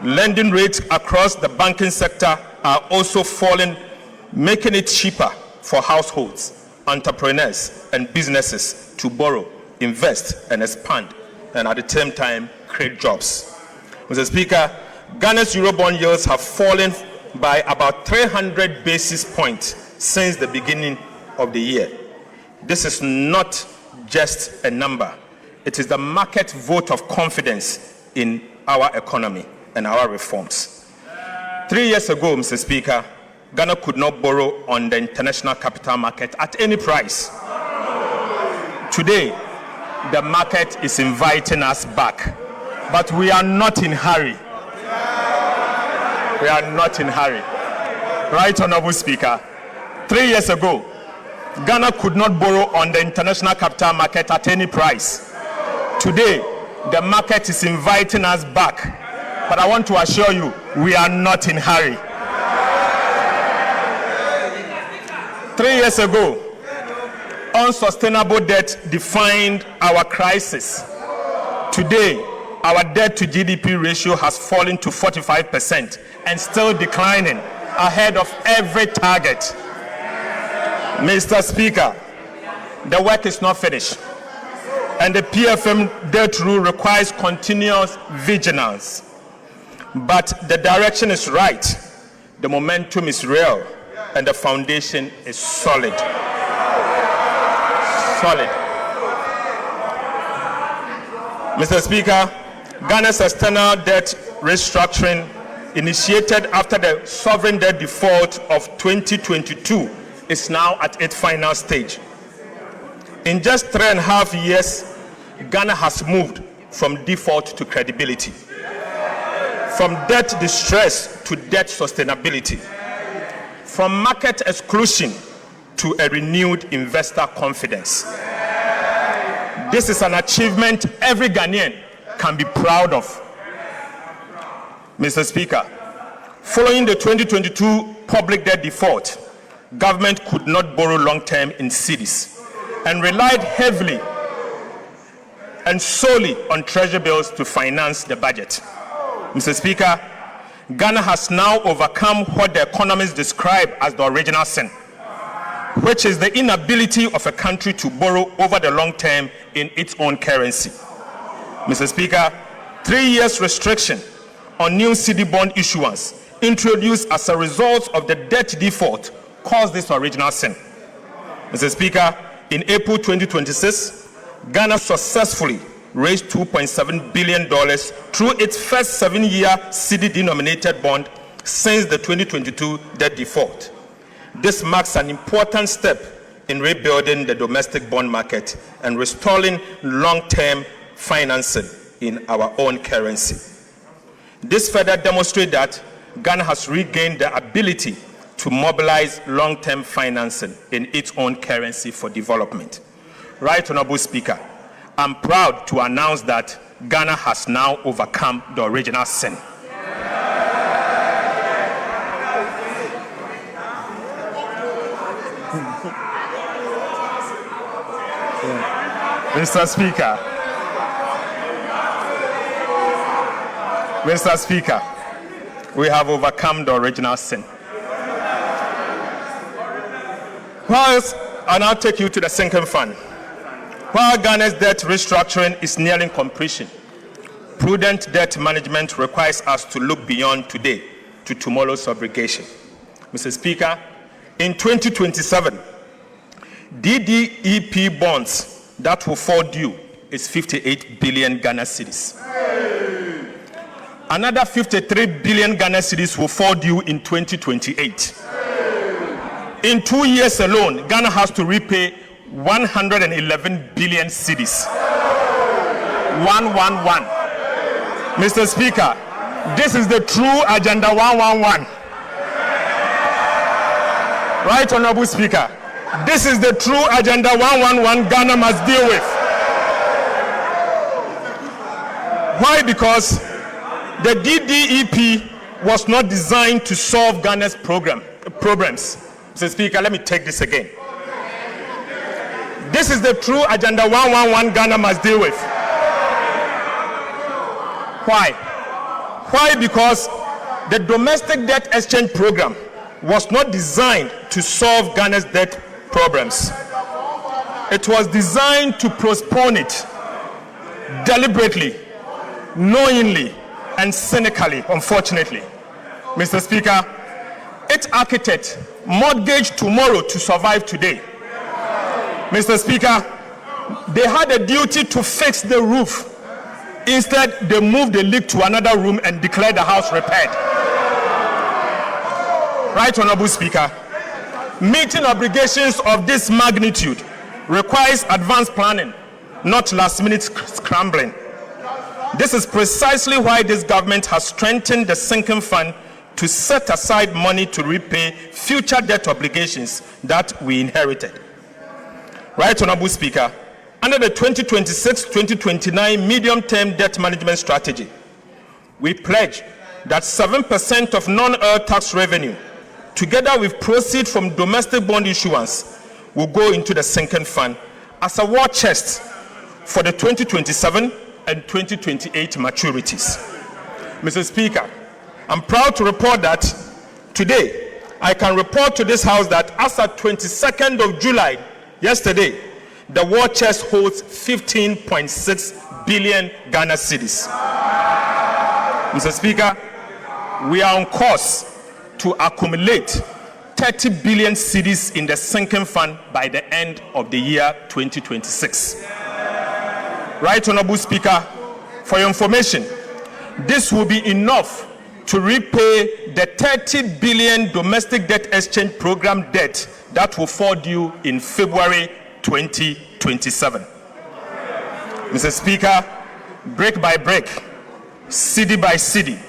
lending rates across the banking sector are also falling, making it cheaper for households, entrepreneurs, and businesses to borrow, invest, and expand, and at the same time, create jobs. Mr. Speaker, Ghana's Eurobond yields have fallen by about 300 basis points since the beginning of the year. This is not just a number. It is the market vote of confidence in our economy and our reforms. 3 years ago, Mr. Speaker, Ghana could not borrow on the international capital market at any price. Today, the market is inviting us back, but we are not in a hurry. We are not in a hurry. Right, Honorable Speaker, 3 years ago, Ghana could not borrow on the international capital market at any price. Today, the market is inviting us back, but I want to assure you, we are not in a hurry. 3 years ago, unsustainable debt defined our crisis. Today, our debt to GDP ratio has fallen to 45% and still declining, ahead of every target. Mr. Speaker, the work is not finished, and the PFM debt rule requires continuous vigilance. But the direction is right, the momentum is real, and the foundation is solid. Mr. Speaker, Ghana's external debt restructuring, initiated after the sovereign debt default of 2022, is now at its final stage. In just 3.5 years, Ghana has moved from default to credibility, from debt distress to debt sustainability, from market exclusion to a renewed investor confidence. This is an achievement every Ghanaian can be proud of. Mr. Speaker, following the 2022 public debt default, government could not borrow long-term in cedis and relied heavily and solely on treasury bills to finance the budget. Mr. Speaker, Ghana has now overcome what the economists describe as the original sin, which is the inability of a country to borrow over the long term in its own currency. Mr. Speaker, 3 years restriction on new cedi bond issuance introduced as a result of the debt default caused this original sin. Mr. Speaker, in April 2026, Ghana successfully raised $2.7 billion through its first 7-year cedi-denominated bond since the 2022 debt default. This marks an important step in rebuilding the domestic bond market and restoring long-term financing in our own currency. This further demonstrates that Ghana has regained the ability to mobilize long-term financing in its own currency for development. Right, Honorable Speaker, I'm proud to announce that Ghana has now overcome the original sin. Mr. Speaker, we have overcome the original sin. Whilst I'll now take you to the sinking fund. While Ghana's debt restructuring is nearing completion, prudent debt management requires us to look beyond today to tomorrow's obligation. Mr. Speaker, in 2027, DDEP bonds that will fall due is 58 billion Ghana cedis. Another 53 billion Ghana cedis will fall due in 2028. In 2 years alone, Ghana has to repay 111 billion cedis. 111. Mr. Speaker, this is the true Agenda 111. Right, Honorable Speaker? This is the true Agenda 111 Ghana must deal with. Why? Because the DDEP was not designed to solve Ghana's problems. Mr. Speaker, let me take this again. This is the true Agenda 111 Ghana must deal with. Why? Why? Because the domestic debt exchange program was not designed to solve Ghana's debt problems. It was designed to postpone it deliberately, knowingly, and cynically, unfortunately. Mr. Speaker, its architect mortgaged tomorrow to survive today. Mr. Speaker, they had a duty to fix the roof. Instead, they moved the leak to another room and declared the house repaired. Right, Honorable Speaker? Meeting obligations of this magnitude requires advanced planning, not last-minute scrambling. This is precisely why this government has strengthened the sinking fund to set aside money to repay future debt obligations that we inherited. Right, Honorable Speaker, under the 2026-2029 medium-term debt management strategy, we pledge that 7% of non-oil tax revenue, together with proceeds from domestic bond issuance, will go into the sinking fund as a war chest for the 2027 and 2028 maturities. Mr. Speaker, I'm proud to report that today I can report to this House that as at 22nd of July, yesterday, the war chest holds 15.6 billion Ghana cedis. Mr. Speaker, we are on course to accumulate 30 billion cedis in the sinking fund by the end of the year 2026. Right, Honorable Speaker, for your information, this will be enough to repay the 30 billion domestic debt exchange program debt that will fall due in February 2027. Mr. Speaker, brick by brick, city by city,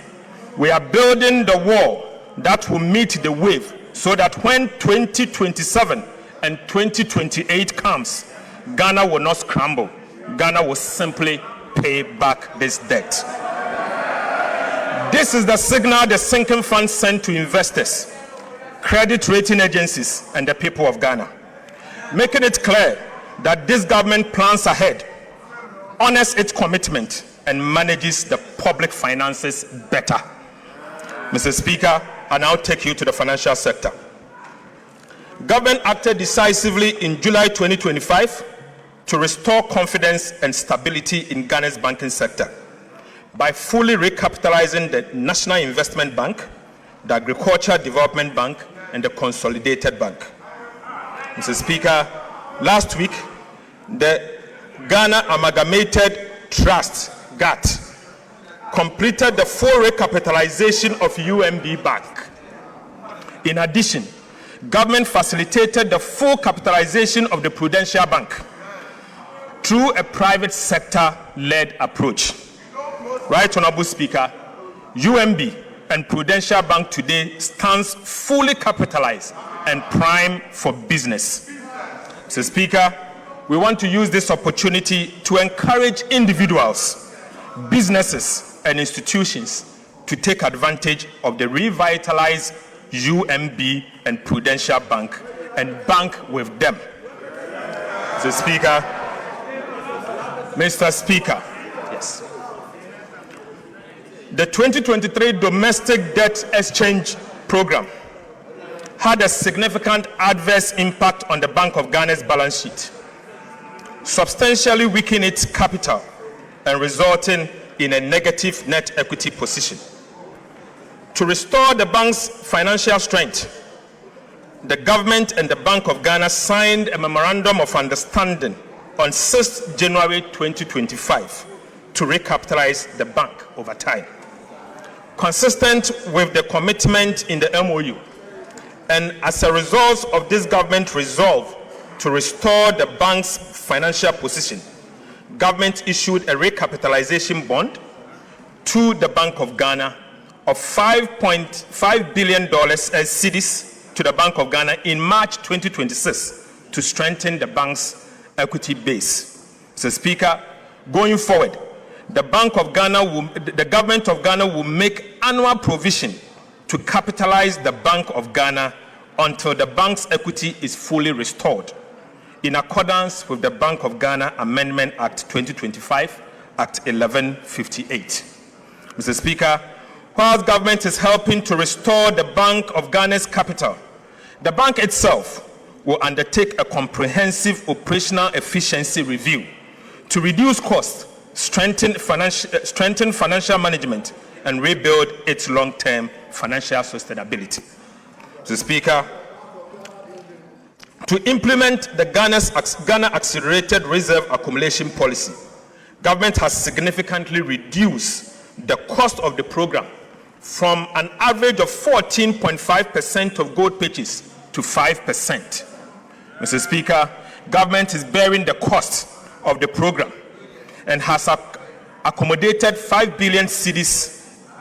we are building the wall that will meet the wave so that when 2027 and 2028 comes, Ghana will not scramble. Ghana will simply pay back this debt. This is the signal the sinking fund sent to investors, credit rating agencies, and the people of Ghana, making it clear that this government plans ahead, honors its commitment, and manages the public finances better. Mr. Speaker, I now take you to the financial sector. Government acted decisively in July 2025 to restore confidence and stability in Ghana's banking sector by fully recapitalizing the National Investment Bank, the Agricultural Development Bank, and the Consolidated Bank. Mr. Speaker, last week, the Ghana Amalgamated Trust, GATT, completed the full recapitalization of UMB Bank. In addition, government facilitated the full capitalization of the Prudential Bank through a private sector-led approach. Right, Honorable Speaker, UMB and Prudential Bank today stands fully capitalized and primed for business. Mr. Speaker, we want to use this opportunity to encourage individuals, businesses, and institutions to take advantage of the revitalized UMB and Prudential Bank and bank with them. Mr. Speaker, yes. The 2023 domestic debt exchange program had a significant adverse impact on the Bank of Ghana's balance sheet, substantially weakening its capital and resulting in a negative net equity position. To restore the bank's financial strength, the government and the Bank of Ghana signed a memorandum of understanding on 6th January 2025 to recapitalize the bank over time. Consistent with the commitment in the MOU, and as a result of this government resolve to restore the bank's financial position, government issued a recapitalization bond to the Bank of Ghana of $5.5 billion as cedis to the Bank of Ghana in March 2026 to strengthen the bank's equity base. Mr. Speaker, going forward, the government of Ghana will make annual provision to capitalize the Bank of Ghana until the bank's equity is fully restored, in accordance with the Bank of Ghana Amendment Act 2025, Act 1158. Mr. Speaker, whilst government is helping to restore the Bank of Ghana's capital, the bank itself will undertake a comprehensive operational efficiency review to reduce costs, strengthen financial management, and rebuild its long-term financial sustainability. Mr. Speaker, to implement the Ghana Accelerated Reserve Accumulation Policy, government has significantly reduced the cost of the program from an average of 14.5% of gold purchase to 5%. Mr. Speaker, government is bearing the cost of the program and has accommodated 5 billion cedis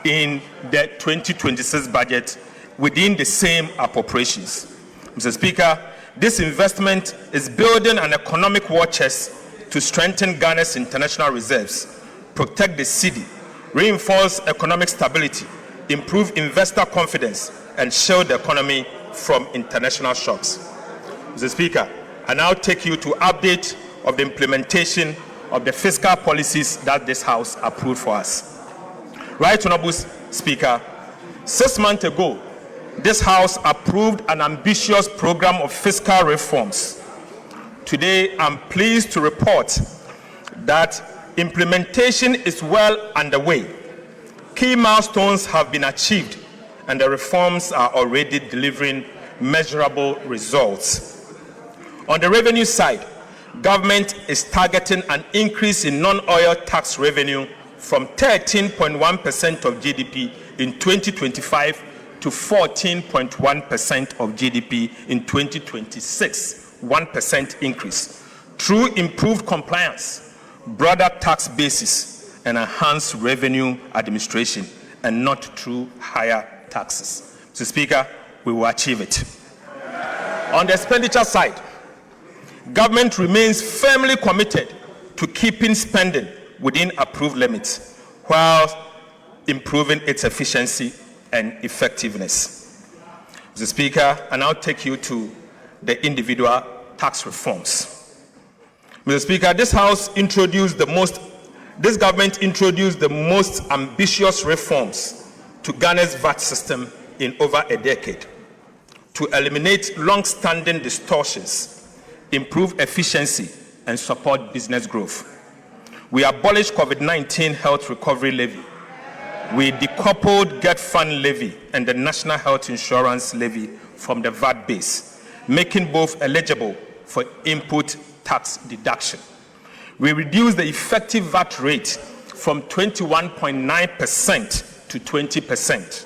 in the 2026 budget within the same appropriations. Mr. Speaker, this investment is building an economic war chest to strengthen Ghana's international reserves, protect the cedi, reinforce economic stability, improve investor confidence, and shield the economy from international shocks. Mr. Speaker, I now take you to update of the implementation of the fiscal policies that this House approved for us. Right Honorable Speaker, 6 months ago, this House approved an ambitious program of fiscal reforms. Today, I'm pleased to report that implementation is well underway. Key milestones have been achieved, and the reforms are already delivering measurable results. On the revenue side, government is targeting an increase in non-oil tax revenue from 13.1% of GDP in 2025 to 14.1% of GDP in 2026, 1% increase, through improved compliance, broader tax basis, and enhanced revenue administration, and not through higher taxes. Mr. Speaker, we will achieve it. On the expenditure side, government remains firmly committed to keeping spending within approved limits while improving its efficiency and effectiveness. Mr. Speaker, I now take you to the individual tax reforms. Mr. Speaker, this government introduced the most ambitious reforms to Ghana's VAT system in over a decade to eliminate long-standing distortions, improve efficiency, and support business growth. We abolished COVID-19 health recovery levy. We decoupled Get Fund levy and the National Health Insurance levy from the VAT base, making both eligible for input tax deduction. We reduced the effective VAT rate from 21.9% to 20%.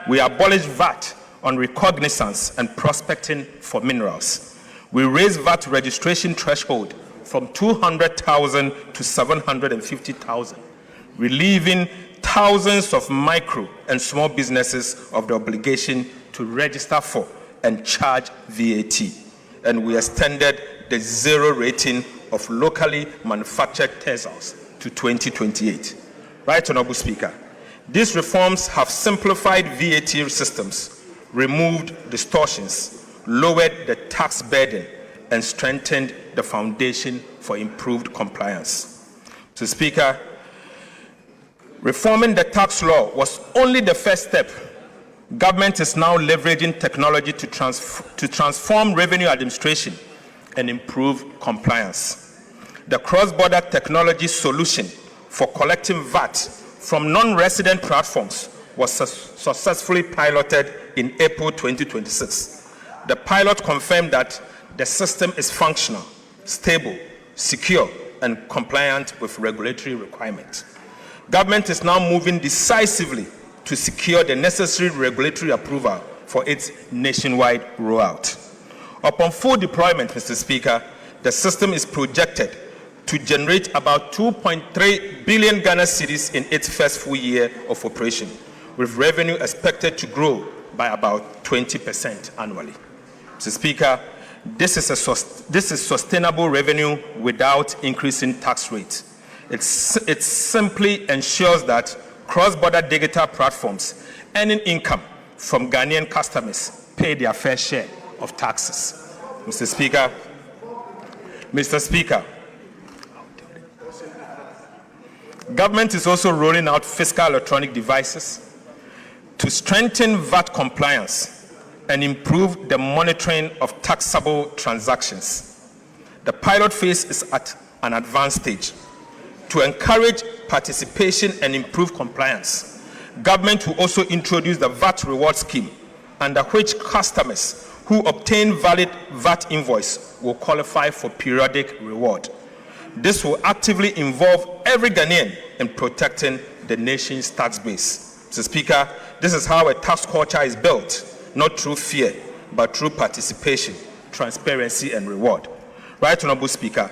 We abolished VAT on recognizance and prospecting for minerals. We raised VAT registration threshold from 200,000 to 750,000, relieving thousands of micro and small businesses of the obligation to register for and charge VAT. And we extended the zero rating of locally manufactured textiles to 2028. Right Honorable Speaker, these reforms have simplified VAT systems, removed distortions, lowered the tax burden, and strengthened the foundation for improved compliance. Mr. Speaker, reforming the tax law was only the first step. Government is now leveraging technology to transform revenue administration and improve compliance. The cross-border technology solution for collecting VAT from non-resident platforms was successfully piloted in April 2026. the pilot confirmed that the system is functional, stable, secure, and compliant with regulatory requirements. Government is now moving decisively to secure the necessary regulatory approval for its nationwide rollout. Upon full deployment, Mr. Speaker, the system is projected to generate about 2.3 billion Ghana cedis in its first full year of operation, with revenue expected to grow by about 20% annually. Mr. Speaker, this is sustainable revenue without increasing tax rates. It simply ensures that cross-border digital platforms earning income from Ghanaian customers pay their fair share of taxes. Mr. Speaker, government is also rolling out fiscal electronic devices to strengthen VAT compliance and improve the monitoring of taxable transactions. The pilot phase is at an advanced stage. To encourage participation and improve compliance, government will also introduce the VAT reward scheme, under which customers who obtain valid VAT invoice will qualify for periodic reward. This will actively involve every Ghanaian in protecting the nation's tax base. Mr. Speaker, this is how a tax culture is built, not through fear, but through participation, transparency, and reward. Right, Honorable Speaker,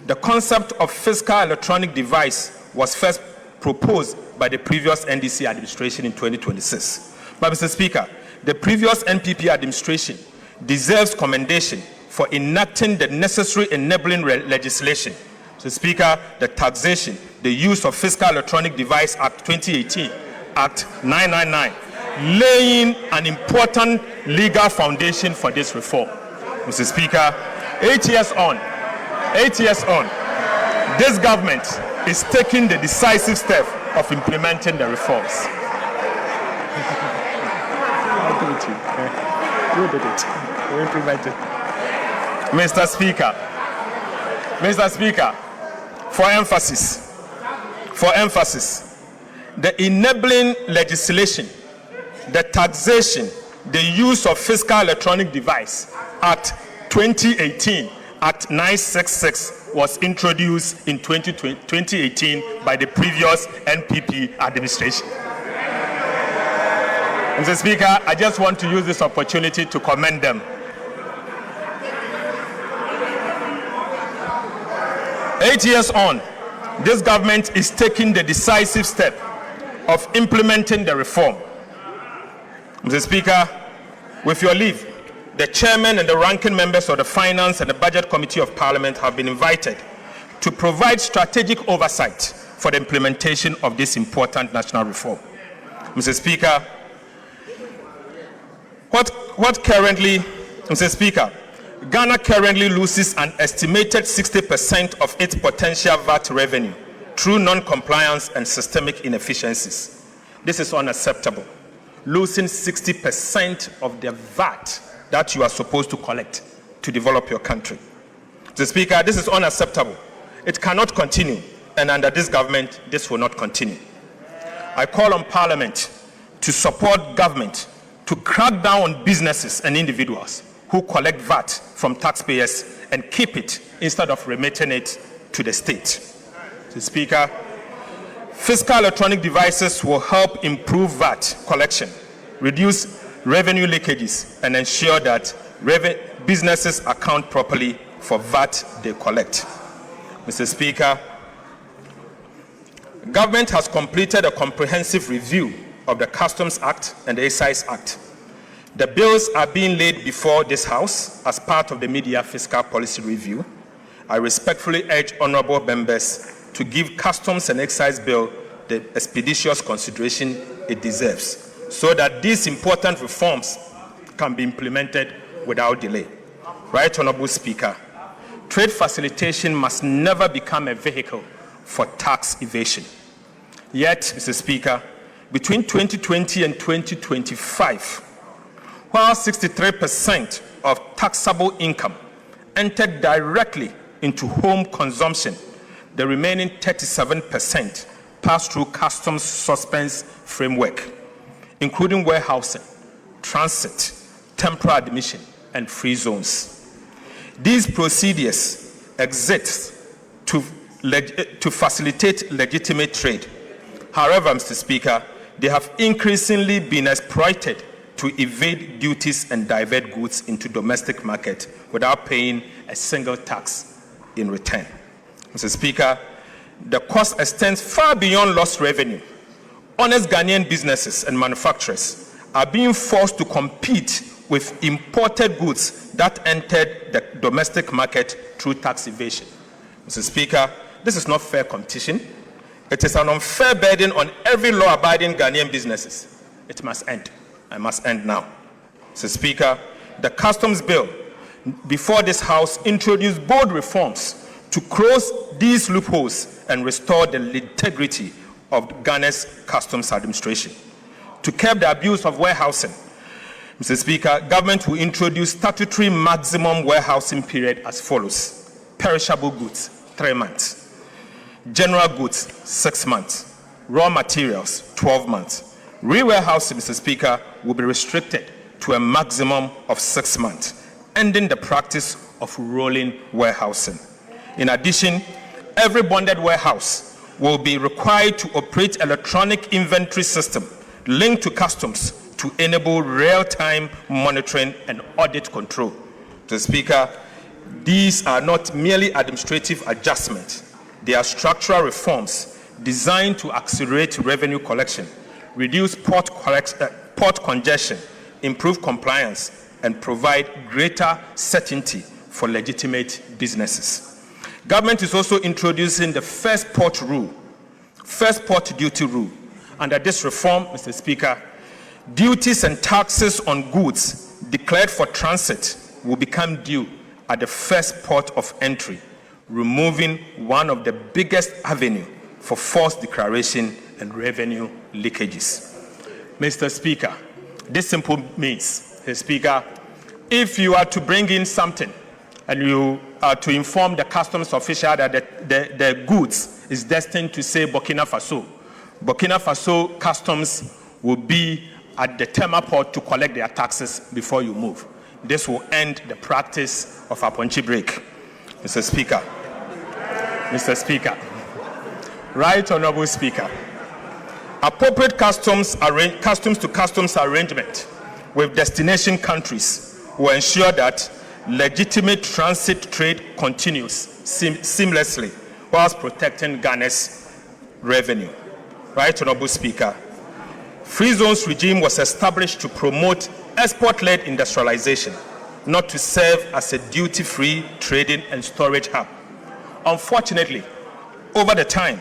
the concept of fiscal electronic device was first proposed by the previous NDC administration in 2026. But, Mr. Speaker, the previous NPP administration deserves commendation for enacting the necessary enabling legislation. Mr. Speaker, the taxation, the use of Fiscal Electronic Device Act 2018, Act 999, laying an important legal foundation for this reform. Mr. Speaker, 8 years on, this government is taking the decisive step of implementing the reforms. You did it. We implemented. Mr. Speaker, for emphasis, the enabling legislation, the taxation, the use of Fiscal Electronic Device Act 2018, Act 966, was introduced in 2018 by the previous NPP administration. Mr. Speaker, I just want to use this opportunity to commend them. 8 years on, this government is taking the decisive step of implementing the reform. Mr. Speaker, with your leave, the chairman and the ranking members of the Finance and the Budget Committee of Parliament have been invited to provide strategic oversight for the implementation of this important national reform. Mr. Speaker, Mr. Speaker, Ghana currently loses an estimated 60% of its potential VAT revenue through non-compliance and systemic inefficiencies. This is unacceptable. Losing 60% of the VAT that you are supposed to collect to develop your country. Mr. Speaker, this is unacceptable. It cannot continue, and under this government, this will not continue. I call on Parliament to support government to crack down on businesses and individuals who collect VAT from taxpayers and keep it instead of remitting it to the state. Mr. Speaker, fiscal electronic devices will help improve VAT collection, reduce revenue leakages, and ensure that businesses account properly for VAT they collect. Mr. Speaker, government has completed a comprehensive review of the Customs Act and the Excise Act. The bills are being laid before this House as part of the mid-year fiscal policy review. I respectfully urge honorable members to give Customs and Excise Bill the expeditious consideration it deserves, so that these important reforms can be implemented without delay. Right, Honorable Speaker, trade facilitation must never become a vehicle for tax evasion. Yet, Mr. Speaker, between 2020 and 2025, while 63% of taxable income entered directly into home consumption, the remaining 37% passed through customs suspense framework, including warehousing, transit, temporary admission, and free zones. These procedures exist to facilitate legitimate trade. However, Mr. Speaker, they have increasingly been exploited to evade duties and divert goods into domestic market without paying a single tax in return. Mr. Speaker, the cost extends far beyond lost revenue. Honest Ghanaian businesses and manufacturers are being forced to compete with imported goods that entered the domestic market through tax evasion. Mr. Speaker, this is not fair competition. It is an unfair burden on every law-abiding Ghanaian businesses. It must end. I must end now. Mr. Speaker, the customs bill before this House introduced bold reforms to close these loopholes and restore the integrity of Ghana's customs administration. To curb the abuse of warehousing, Mr. Speaker, government will introduce statutory maximum warehousing period as follows. Perishable goods, 3 months. General goods, 6 months. Raw materials, 12 months. Re-warehousing, Mr. Speaker, will be restricted to a maximum of 6 months, ending the practice of rolling warehousing. In addition, every bonded warehouse will be required to operate electronic inventory system linked to customs to enable real-time monitoring and audit control. Mr. Speaker, these are not merely administrative adjustments. They are structural reforms designed to accelerate revenue collection, reduce port congestion, improve compliance, and provide greater certainty for legitimate businesses. Government is also introducing the first port duty rule. Under this reform, Mr. Speaker, duties and taxes on goods declared for transit will become due at the first port of entry, removing one of the biggest avenues for false declaration and revenue leakages. Mr. Speaker, this simply means, Mr. Speaker, if you are to bring in something and you are to inform the customs official that the goods is destined to say Burkina Faso customs will be at the Tema port to collect their taxes before you move. This will end the practice of Aponchi break. Mr. Speaker, Right Honorable Speaker, appropriate customs to customs arrangement with destination countries will ensure that legitimate transit trade continues seamlessly whilst protecting Ghana's revenue. Right Honorable Speaker, Free Zones regime was established to promote export-led industrialization, not to serve as a duty-free trading and storage hub. Unfortunately, over the time,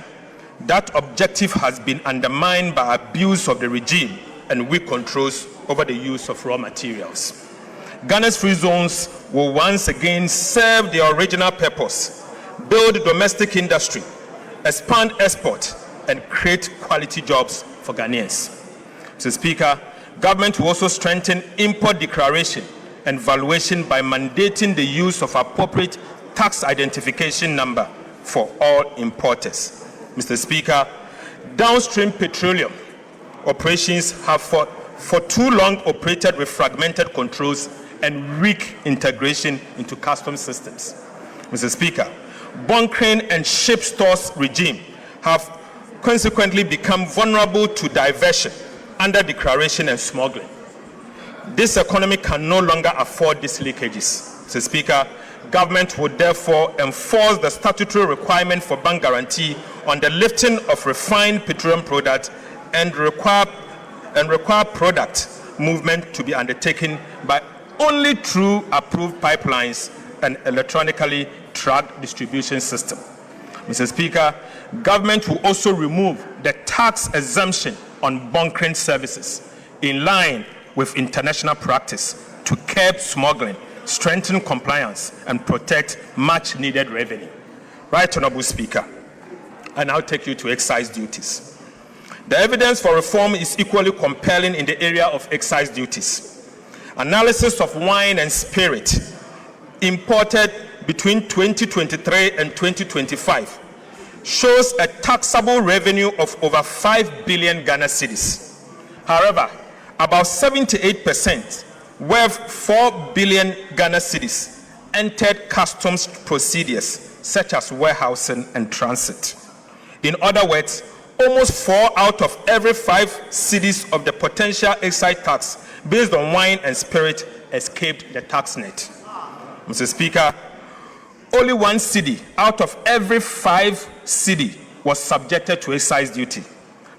that objective has been undermined by abuse of the regime and weak controls over the use of raw materials. Ghana's free zones will once again serve their original purpose, build domestic industry, expand export, and create quality jobs for Ghanaians. Mr. Speaker, government will also strengthen import declaration and valuation by mandating the use of appropriate tax identification number for all importers. Mr. Speaker, downstream petroleum operations have for too long operated with fragmented controls and weak integration into customs systems. Mr. Speaker, bunkering and ship stores regime have consequently become vulnerable to diversion, under declaration and smuggling. This economy can no longer afford these leakages. Mr. Speaker, government would therefore enforce the statutory requirement for bank guarantee on the lifting of refined petroleum products and require product movement to be undertaken by only through approved pipelines and electronically tracked distribution system. Mr. Speaker, government will also remove the tax exemption on bunkering services in line with international practice to curb smuggling, strengthen compliance, and protect much needed revenue. Right Honorable Speaker, I now take you to excise duties. The evidence for reform is equally compelling in the area of excise duties. Analysis of wine and spirit imported between 2023 and 2025 shows a taxable revenue of over 5 billion Ghana cedis. However, about 78% worth 4 billion Ghana cedis entered customs procedures such as warehousing and transit. In other words, almost 4 out of every 5 cedis of the potential excise tax based on wine and spirit escaped the tax net. Mr. Speaker, only 1 cedi out of every 5 cedi was subjected to excise duty.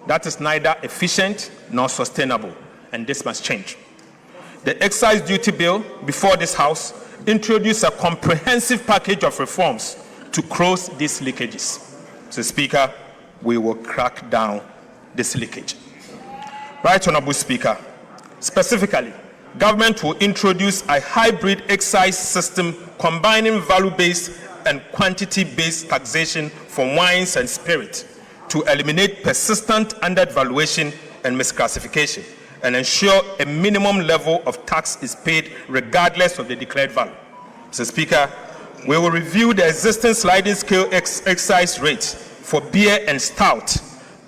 That is neither efficient nor sustainable, and this must change. The excise duty bill before this House introduced a comprehensive package of reforms to close these leakages. Mr. Speaker, we will crack down this leakage. Right Honorable Speaker, specifically, government will introduce a hybrid excise system combining value-based and quantity-based taxation for wines and spirit to eliminate persistent undervaluation and misclassification and ensure a minimum level of tax is paid regardless of the declared value. Mr. Speaker, we will review the existing sliding scale excise rates for beer and stout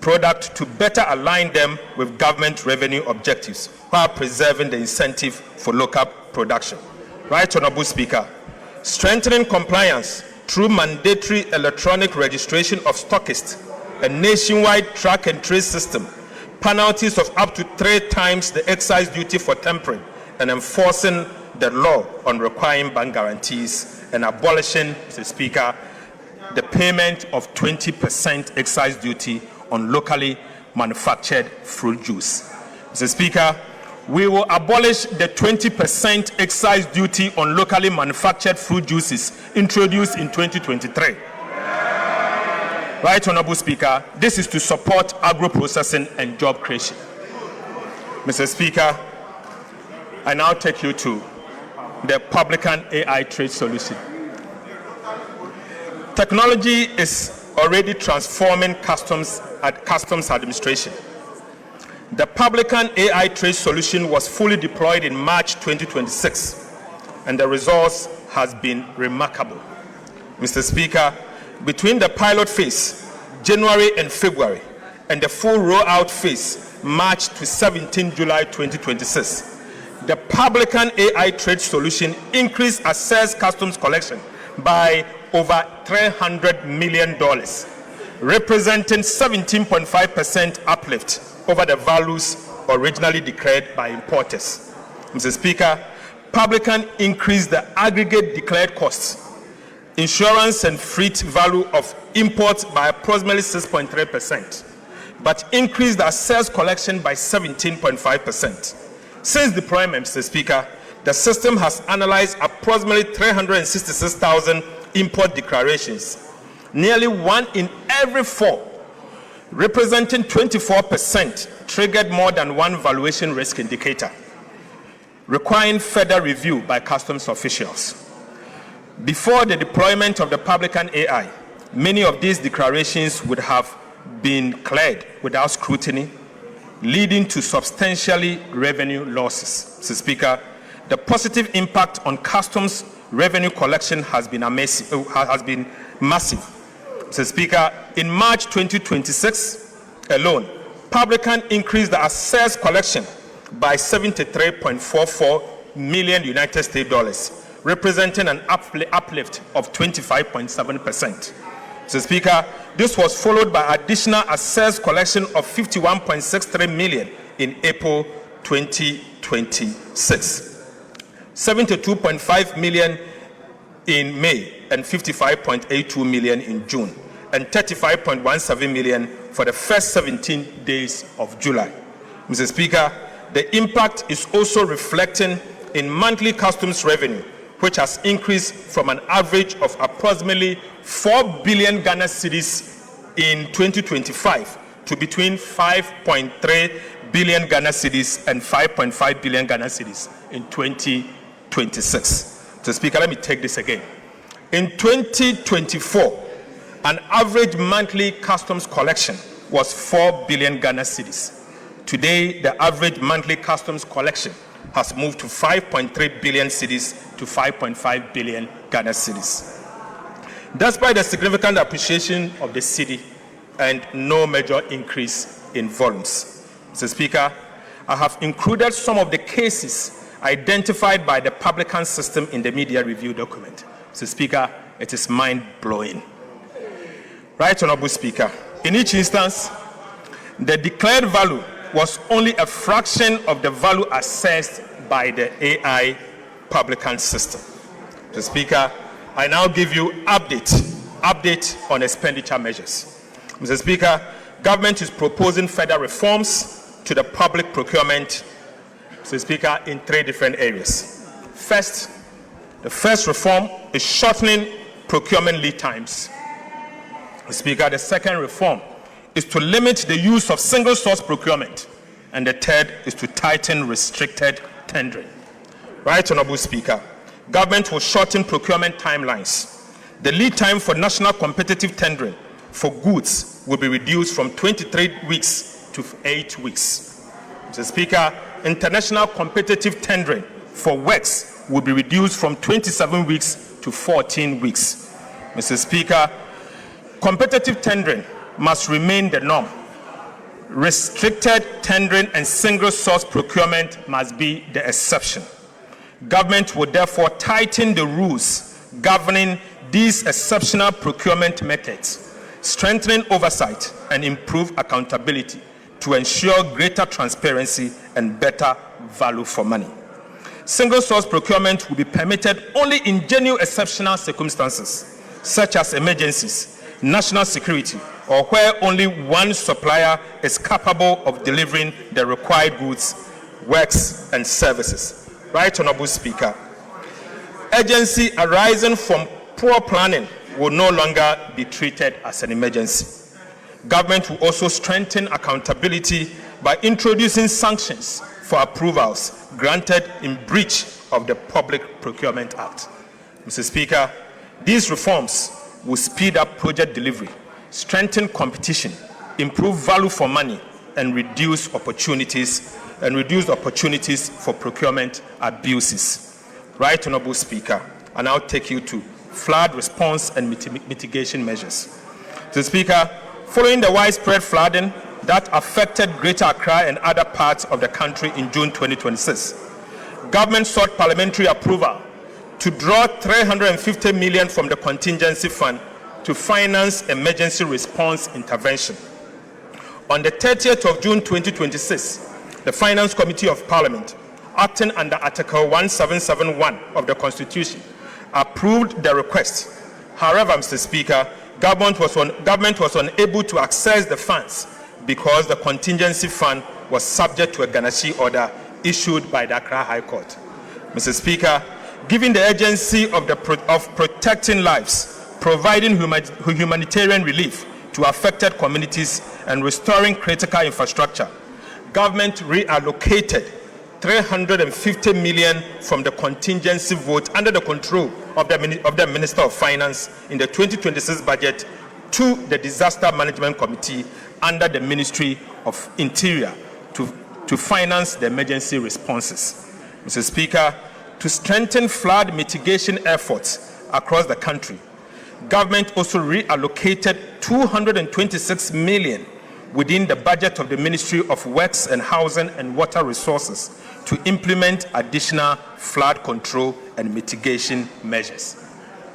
product to better align them with government revenue objectives while preserving the incentive for local production. Right Honorable Speaker, strengthening compliance through mandatory electronic registration of stockists, a nationwide track and trace system, penalties of up to 3 times the excise duty for tampering, and enforcing the law on requiring bank guarantees, and abolishing, Mr. Speaker, the payment of 20% excise duty on locally manufactured fruit juice. Mr. Speaker, we will abolish the 20% excise duty on locally manufactured fruit juices introduced in 2023. Right Honorable Speaker, this is to support agro-processing and job creation. Mr. Speaker, I now take you to the Publican AI trade solution. Technology is already transforming customs administration. The Publican AI trade solution was fully deployed in March 2026, and the results has been remarkable. Mr. Speaker, between the pilot phase, January and February, and the full rollout phase, March to 17 July 2026, the Publican AI trade solution increased assessed customs collection by over $300 million, representing 17.5% uplift over the values originally declared by importers. Mr. Speaker, Publican increased the aggregate declared costs, insurance and freight value of imports by approximately 6.3%, but increased the sales collection by 17.5%. Since deployment, Mr. Speaker, the system has analyzed approximately 366,000 import declarations, nearly 1 in every 4, representing 24%, triggered more than 1 valuation risk indicator, requiring further review by customs officials. Before the deployment of the Publican AI, many of these declarations would have been cleared without scrutiny, leading to substantially revenue losses. Mr. Speaker, the positive impact on customs revenue collection has been massive. Mr. Speaker, in March 2026 alone, Publican increased the assessed collection by 73.44 million United States dollars, representing an uplift of 25.7%. Mr. Speaker, this was followed by additional assessed collection of 51.63 million in April 2026, 72.5 million in May, and 55.82 million in June, and 35.17 million for the first 17 days of July. Mr. Speaker, the impact is also reflecting in monthly customs revenue, which has increased from an average of approximately 4 billion Ghana cedis in 2025 to between 5.3 billion Ghana cedis and 5.5 billion Ghana cedis in 2026. So, Speaker, let me take this again. In 2024, an average monthly customs collection was 4 billion Ghana cedis. Today, the average monthly customs collection has moved to 5.3 billion cedis to 5.5 billion Ghana cedis. Despite the significant appreciation of the cedi and no major increase in volumes. Mr. Speaker, I have included some of the cases identified by the publican system in the media review document. Mr. Speaker, it is mind-blowing. Right Honorable Speaker, in each instance, the declared value was only a fraction of the value assessed by the AI publican system. Mr. Speaker, I now give you update on expenditure measures. Mr. Speaker, government is proposing further reforms to the public procurement, Mr. Speaker, in 3 different areas. First, the first reform is shortening procurement lead times. Mr. Speaker, the second reform is to limit the use of single source procurement. And the third is to tighten restricted tendering. Right Honorable Speaker, government will shorten procurement timelines. The lead time for national competitive tendering for goods will be reduced from 23 weeks to 8 weeks. Mr. Speaker, international competitive tendering for works will be reduced from 27 weeks to 14 weeks. Mr. Speaker, competitive tendering must remain the norm. Restricted tendering and single source procurement must be the exception. Government will therefore tighten the rules governing these exceptional procurement methods, strengthening oversight and improve accountability to ensure greater transparency and better value for money. Single source procurement will be permitted only in genuine exceptional circumstances, such as emergencies, national security, or where only one supplier is capable of delivering the required goods, works, and services. Right Honorable Speaker, urgency arising from poor planning will no longer be treated as an emergency. Government will also strengthen accountability by introducing sanctions for approvals granted in breach of the Public Procurement Act. Mr. Speaker, these reforms will speed up project delivery, strengthen competition, improve value for money, and reduce opportunities for procurement abuses. Right Honorable Speaker, I now take you to flood response and mitigation measures. Mr. Speaker, following the widespread flooding that affected Greater Accra and other parts of the country in June 2026, government sought parliamentary approval to draw 350 million from the contingency fund to finance emergency response intervention. On the 30th of June 2026, the Finance Committee of Parliament, acting under Article 1771 of the Constitution, approved the request. However, Mr. Speaker, government was unable to access the funds because the contingency fund was subject to a Ganashi order issued by the Accra High Court. Mr. Speaker, given the urgency of protecting lives, providing humanitarian relief to affected communities, and restoring critical infrastructure, government reallocated 350 million from the contingency vote under the control of the Minister of Finance in the 2026 budget to the Disaster Management Committee under the Ministry of Interior to finance the emergency responses. Mr. Speaker, to strengthen flood mitigation efforts across the country, government also reallocated 226 million within the budget of the Ministry of Works and Housing and Water Resources to implement additional flood control and mitigation measures.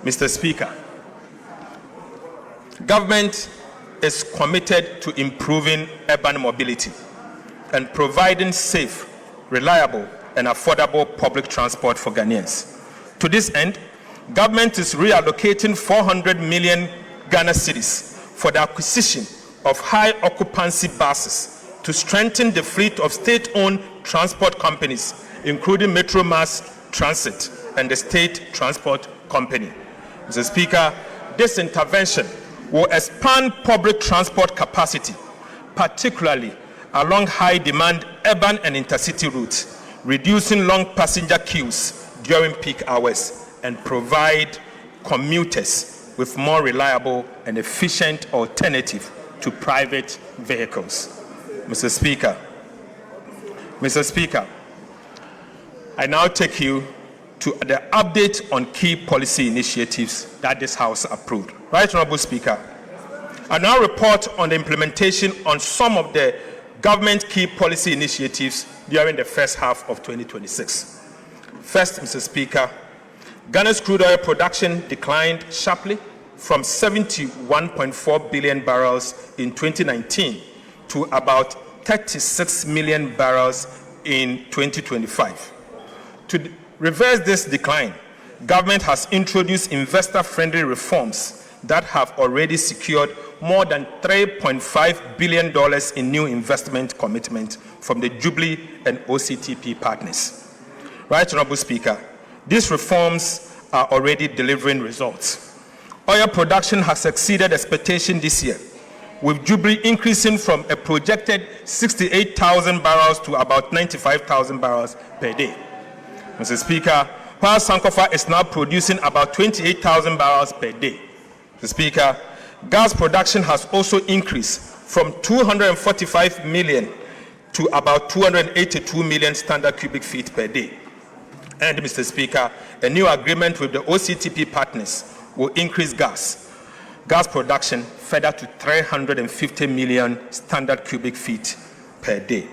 Mr. Speaker, government is committed to improving urban mobility and providing safe, reliable, and affordable public transport for Ghanaians. To this end, government is reallocating 400 million Ghana cedis for the acquisition of high occupancy buses to strengthen the fleet of state-owned transport companies, including Metro Mass Transit and the State Transport Company. Mr. Speaker, this intervention will expand public transport capacity, particularly along high-demand urban and intercity routes, reducing long passenger queues during peak hours, and provide commuters with more reliable and efficient alternative to private vehicles. Mr. Speaker, I now take you to the update on key policy initiatives that this House approved. Right Honorable Speaker, I now report on the implementation on some of the government key policy initiatives during the first half of 2026. First, Mr. Speaker, Ghana's crude oil production declined sharply from 71.4 billion barrels in 2019 to about 36 million barrels in 2025. To reverse this decline, government has introduced investor-friendly reforms that have already secured more than $3.5 billion in new investment commitment from the Jubilee and OCTP partners. Right, Honorable Speaker, these reforms are already delivering results. Oil production has exceeded expectation this year, with Jubilee increasing from a projected 68,000 barrels to about 95,000 barrels per day. Mr. Speaker, while Sankofa is now producing about 28,000 barrels per day. Mr. Speaker, gas production has also increased from 245 million to about 282 million standard cubic feet per day. And, Mr. Speaker, a new agreement with the OCTP partners will increase gas production further to 350 million standard cubic feet per day.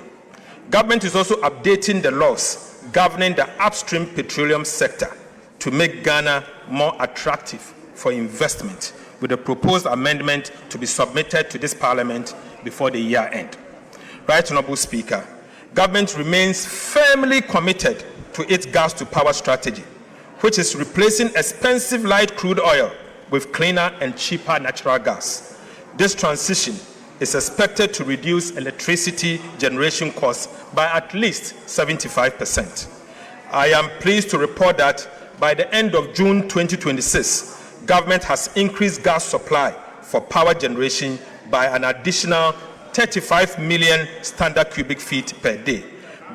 Government is also updating the laws governing the upstream petroleum sector to make Ghana more attractive for investment, with a proposed amendment to be submitted to this Parliament before the year end. Right, Honorable Speaker, government remains firmly committed to its gas-to-power strategy, which is replacing expensive light crude oil with cleaner and cheaper natural gas. This transition is expected to reduce electricity generation costs by at least 75%. I am pleased to report that by the end of June 2026, government has increased gas supply for power generation by an additional 35 million standard cubic feet per day,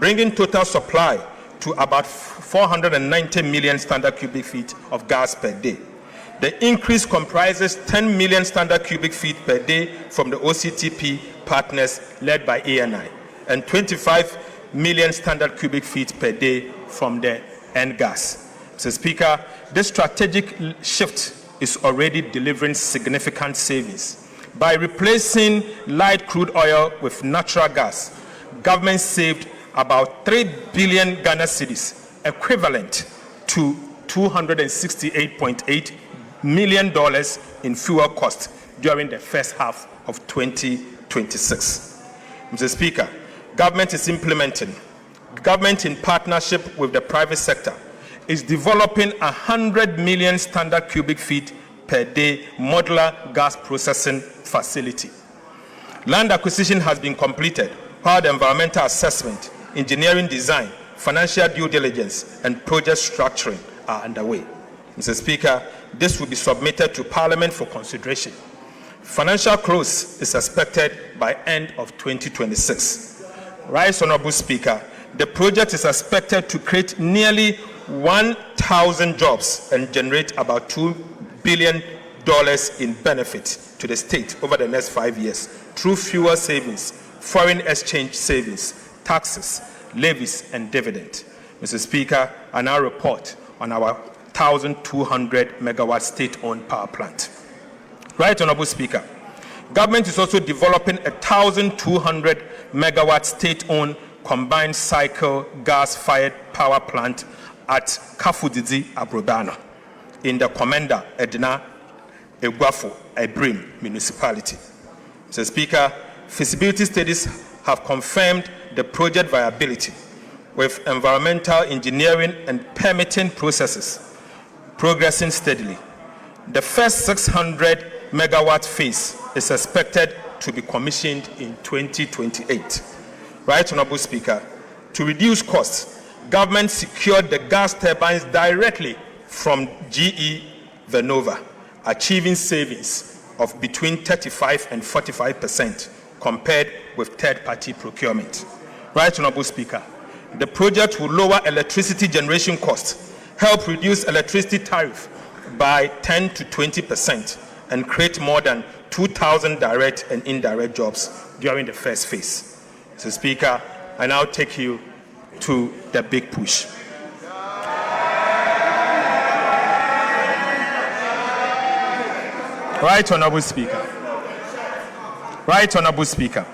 bringing total supply to about 490 million standard cubic feet of gas per day. The increase comprises 10 million standard cubic feet per day from the OCTP partners led by ANI, and 25 million standard cubic feet per day from the N-gas. Mr. Speaker, this strategic shift is already delivering significant savings. By replacing light crude oil with natural gas, government saved about 3 billion Ghana cedis, equivalent to $268.8 million in fuel costs during the first half of 2026. Mr. Speaker, government in partnership with the private sector, is developing 100 million standard cubic feet per day modular gas processing facility. Land acquisition has been completed, while the environmental assessment, engineering design, financial due diligence, and project structuring are underway. Mr. Speaker, this will be submitted to Parliament for consideration. Financial close is expected by end of 2026. Right, Honorable Speaker, the project is expected to create nearly 1,000 jobs and generate about $2 billion in benefit to the state over the next 5 years through fuel savings, foreign exchange savings, taxes, levies, and dividend. Mr. Speaker, I now report on our 1,200 megawatt state-owned power plant. Right, Honorable Speaker, government is also developing a 1,200 megawatt state-owned combined cycle gas-fired power plant at Kafudidi Abrobano in the Commander Edna Egwafo Ebrim municipality. Mr. Speaker, feasibility studies have confirmed the project viability, with environmental engineering and permitting processes progressing steadily. The first 600 megawatt phase is expected to be commissioned in 2028. Right, Honorable Speaker, to reduce costs, government secured the gas turbines directly from GE Vernova, achieving savings of between 35 and 45% compared with third-party procurement. Right, Honorable Speaker, the project will lower electricity generation costs, help reduce electricity tariff by 10 to 20%, and create more than 2,000 direct and indirect jobs during the first phase. Mr. Speaker, I now take you to the big push. Right, Honorable Speaker. Right, Honorable Speaker.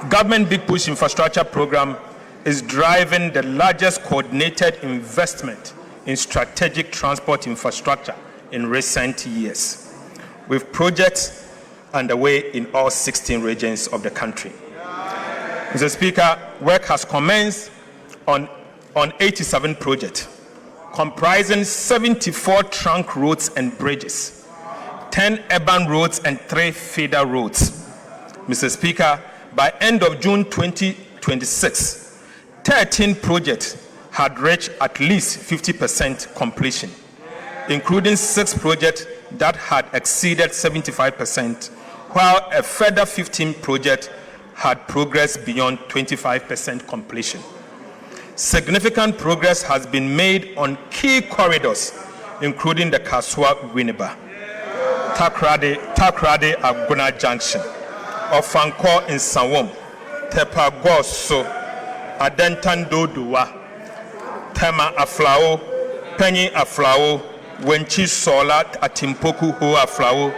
Government Big Push Infrastructure Program is driving the largest coordinated investment in strategic transport infrastructure in recent years, with projects underway in all 16 regions of the country. Mr. Speaker, work has commenced on 87 projects, comprising 74 trunk roads and bridges, 10 urban roads and 3 feeder roads. Mr. Speaker, by end of June 2026, 13 projects had reached at least 50% completion, including 6 projects that had exceeded 75%, while a further 15 projects had progressed beyond 25% completion. Significant progress has been made on key corridors, including the Kaswa-Winneba, Takrade-Aguna Junction, Ofanko in Sawom, Tepa-Goso, Adentan-Dodowa, Tema Aflao, Penny Aflao, Wenchi Sola Atimpoku Ho Aflao,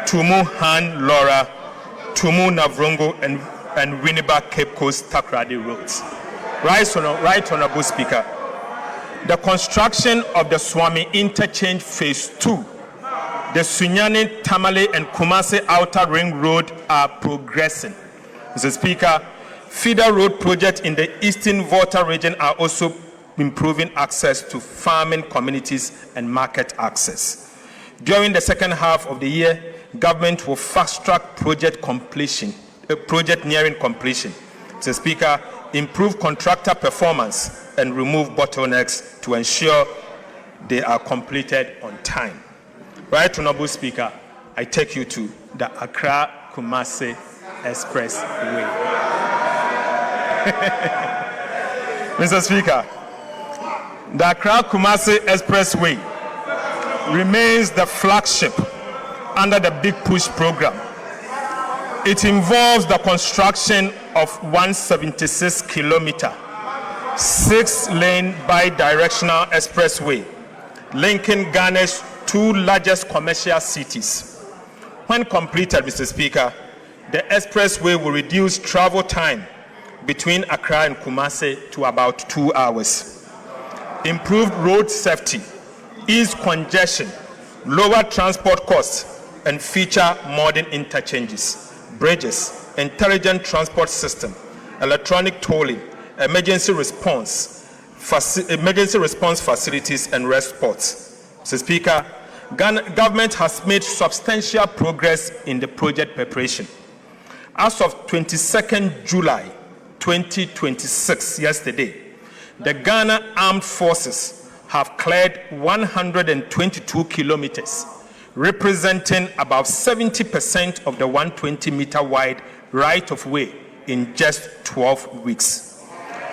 Tumu Han Laura, Tumu Navrongo, and Winneba Cape Coast Takrade roads. Right Honorable Speaker, the construction of the Swami Interchange Phase 2, the Sunyani, Tamale, and Kumasi Outer Ring Road are progressing. Mr. Speaker, feeder road projects in the Eastern Volta region are also improving access to farming communities and market access. During the second half of the year, government will fast-track project nearing completion. Mr. Speaker, improve contractor performance and remove bottlenecks to ensure they are completed on time. Right Honorable Speaker, I take you to the Accra-Kumasi Expressway. Mr. Speaker, the Accra-Kumasi Expressway remains the flagship under the Big Push program. It involves the construction of 176-kilometer, 6-lane bi-directional expressway linking Ghana's 2 largest commercial cities. When completed, Mr. Speaker, the expressway will reduce travel time between Accra and Kumasi to about 2 hours. Improved road safety, ease congestion, lower transport costs, and feature modern interchanges, bridges, intelligent transport system, electronic tolling, emergency response facilities, and rest spots. Mr. Speaker, government has made substantial progress in the project preparation. As of 22nd July 2026, yesterday, the Ghana Armed Forces have cleared 122 kilometers, representing about 70% of the 120-meter wide right-of-way in just 12 weeks.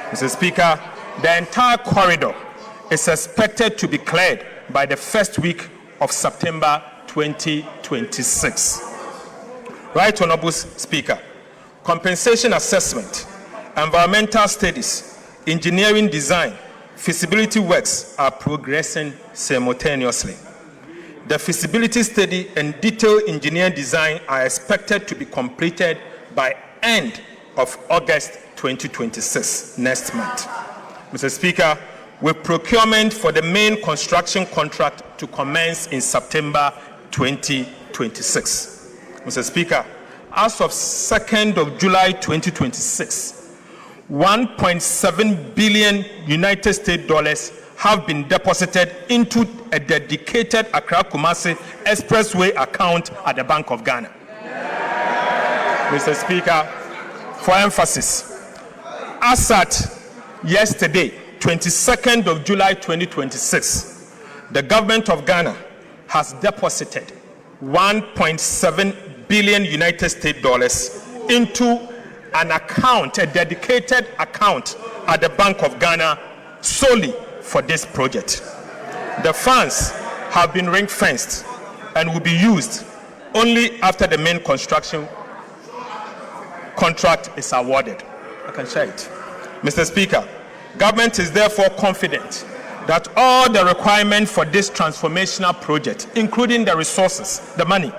Mr. Speaker, the entire corridor is expected to be cleared by the first week of September 2026. Right Honorable Speaker, compensation assessment, environmental studies, engineering design, feasibility works are progressing simultaneously. The feasibility study and detailed engineering design are expected to be completed by end of August 2026, next month. Mr. Speaker, with procurement for the main construction contract to commence in September 2026. Mr. Speaker, as of 2nd of July 2026, $1.7 billion United States dollars have been deposited into a dedicated Accra-Kumasi Expressway account at the Bank of Ghana. Mr. Speaker, for emphasis, as at yesterday, 22nd of July 2026, the government of Ghana has deposited $1.7 billion United States dollars into an account, a dedicated account at the Bank of Ghana solely for this project. The funds have been ring-fenced and will be used only after the main construction contract is awarded. I can share it. Mr. Speaker, government is therefore confident that all the requirements for this transformational project, including the resources, the money,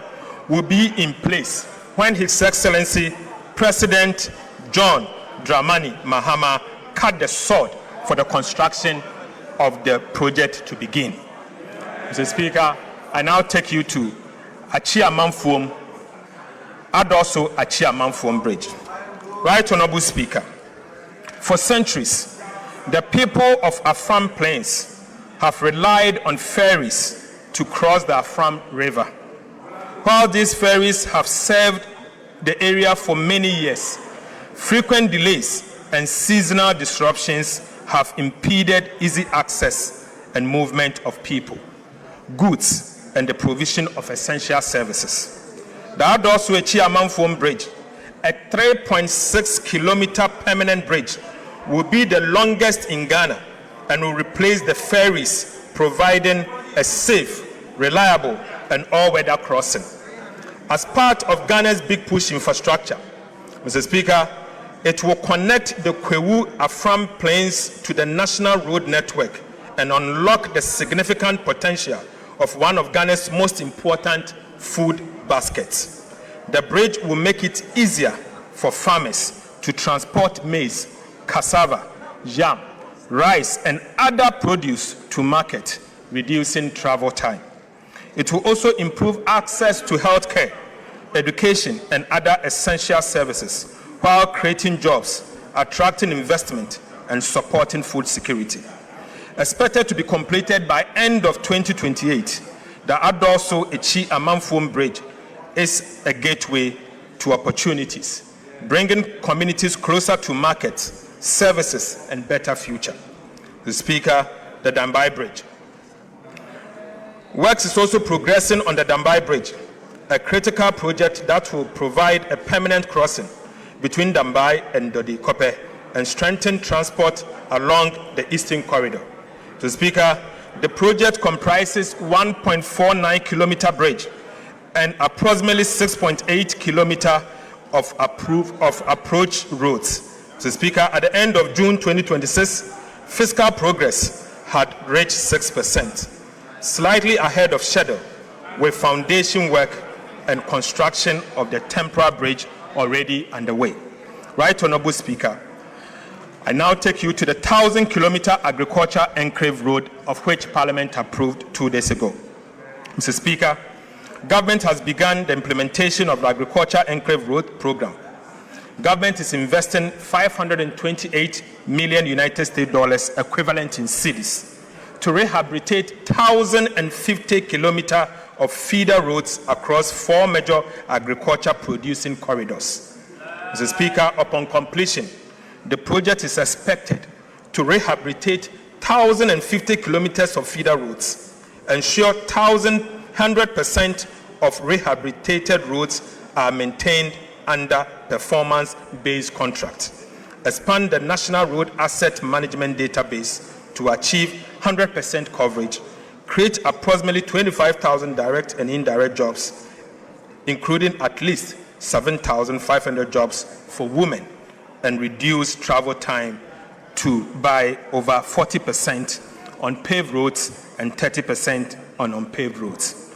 will be in place when His Excellency President John Dramani Mahama cut the sod for the construction of the project to begin. Mr. Speaker, I now take you to Achi-Amanfoum, and also Achi-Amanfoum Bridge. Right Honorable Speaker, for centuries, the people of Afram Plains have relied on ferries to cross the Afram River. While these ferries have served the area for many years, frequent delays and seasonal disruptions have impeded easy access and movement of people, goods, and the provision of essential services. The Adosu Achi-Amanfoum Bridge, a 3.6-kilometer permanent bridge, will be the longest in Ghana and will replace the ferries, providing a safe, reliable, and all-weather crossing. As part of Ghana's big push infrastructure, Mr. Speaker, it will connect the Kwewu-Afram Plains to the national road network and unlock the significant potential of one of Ghana's most important food baskets. The bridge will make it easier for farmers to transport maize, cassava, yam, rice, and other produce to market, reducing travel time. It will also improve access to healthcare, education, and other essential services, while creating jobs, attracting investment, and supporting food security. Expected to be completed by end of 2028, the Adosu Achi-Amanfoum Bridge is a gateway to opportunities, bringing communities closer to markets, services, and better future. The Speaker, the Dambai Bridge. Works is also progressing on the Dambai Bridge, a critical project that will provide a permanent crossing between Dambai and Dodi-Kope and strengthen transport along the Eastern Corridor. The Speaker, the project comprises 1.49-kilometer bridge and approximately 6.8 kilometer of approach roads. The Speaker, at the end of June 2026, fiscal progress had reached 6%, slightly ahead of schedule, with foundation work and construction of the temporary bridge already underway. Right Honorable Speaker, I now take you to the 1,000-kilometer agriculture enclave road, of which Parliament approved 2 days ago. Mr. Speaker, government has begun the implementation of the agriculture enclave road program. Government is investing $528 million United States dollars, equivalent in cedis, to rehabilitate 1,050 kilometers of feeder roads across 4 major agriculture producing corridors. Mr. Speaker, upon completion, the project is expected to rehabilitate 1,050 kilometers of feeder roads, ensure 100% of rehabilitated roads are maintained under performance-based contract, expand the National Road Asset Management Database to achieve 100% coverage, create approximately 25,000 direct and indirect jobs, including at least 7,500 jobs for women, and reduce travel time by over 40% on paved roads and 30% on unpaved roads.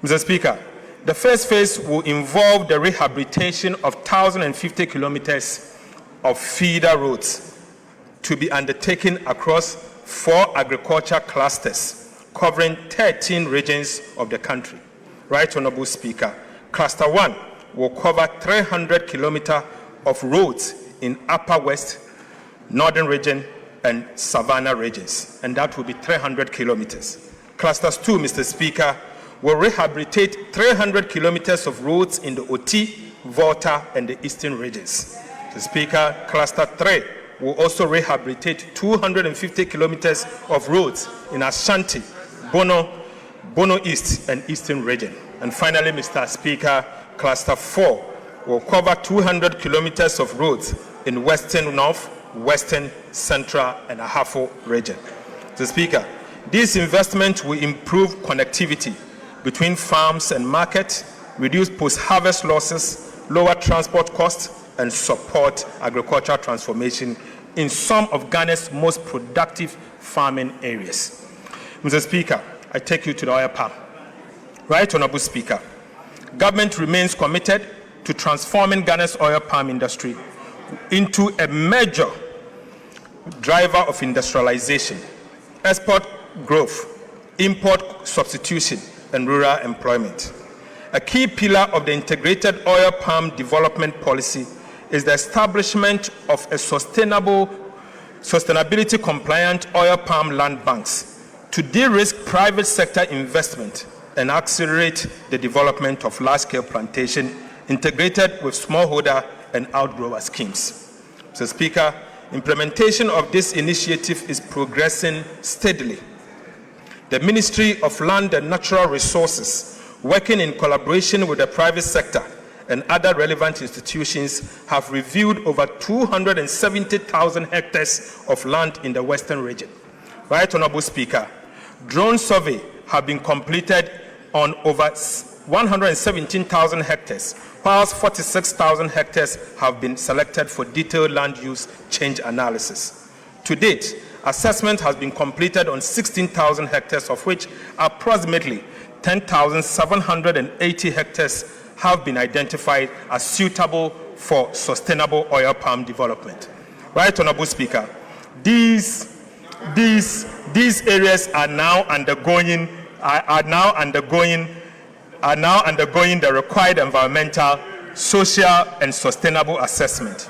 Mr. Speaker, the first phase will involve the rehabilitation of 1,050 kilometers of feeder roads to be undertaken across 4 agriculture clusters covering 13 regions of the country. Right Honorable Speaker, Cluster 1 will cover 300 kilometers of roads in Upper West, Northern Region, and Savannah regions, and that will be 300 kilometers. Clusters 2, Mr. Speaker, will rehabilitate 300 kilometers of roads in the Oti, Volta, and the Eastern regions. Mr. Speaker, Cluster 3 will also rehabilitate 250 kilometers of roads in Ashanti, Bono East, and Eastern region. And finally, Mr. Speaker, Cluster 4 will cover 200 kilometers of roads in Western North, Western, Central, and Ahafo region. Mr. Speaker, these investments will improve connectivity between farms and markets, reduce post-harvest losses, lower transport costs, and support agricultural transformation in some of Ghana's most productive farming areas. Mr. Speaker, I take you to the oil palm. Right Honorable Speaker, government remains committed to transforming Ghana's oil palm industry into a major driver of industrialization, export growth, import substitution, and rural employment. A key pillar of the integrated oil palm development policy is the establishment of a sustainability compliant oil palm land banks to de-risk private sector investment and accelerate the development of large-scale plantation integrated with smallholder and outgrower schemes. Mr. Speaker, implementation of this initiative is progressing steadily. The Ministry of Land and Natural Resources, working in collaboration with the private sector and other relevant institutions, have reviewed over 270,000 hectares of land in the Western region. Right, Honorable Speaker, drone survey have been completed on over 117,000 hectares, whilst 46,000 hectares have been selected for detailed land use change analysis. To date, assessment has been completed on 16,000 hectares, of which approximately 10,780 hectares have been identified as suitable for sustainable oil palm development. Right, Honorable Speaker, these areas are now undergoing the required environmental, social, and sustainable assessment,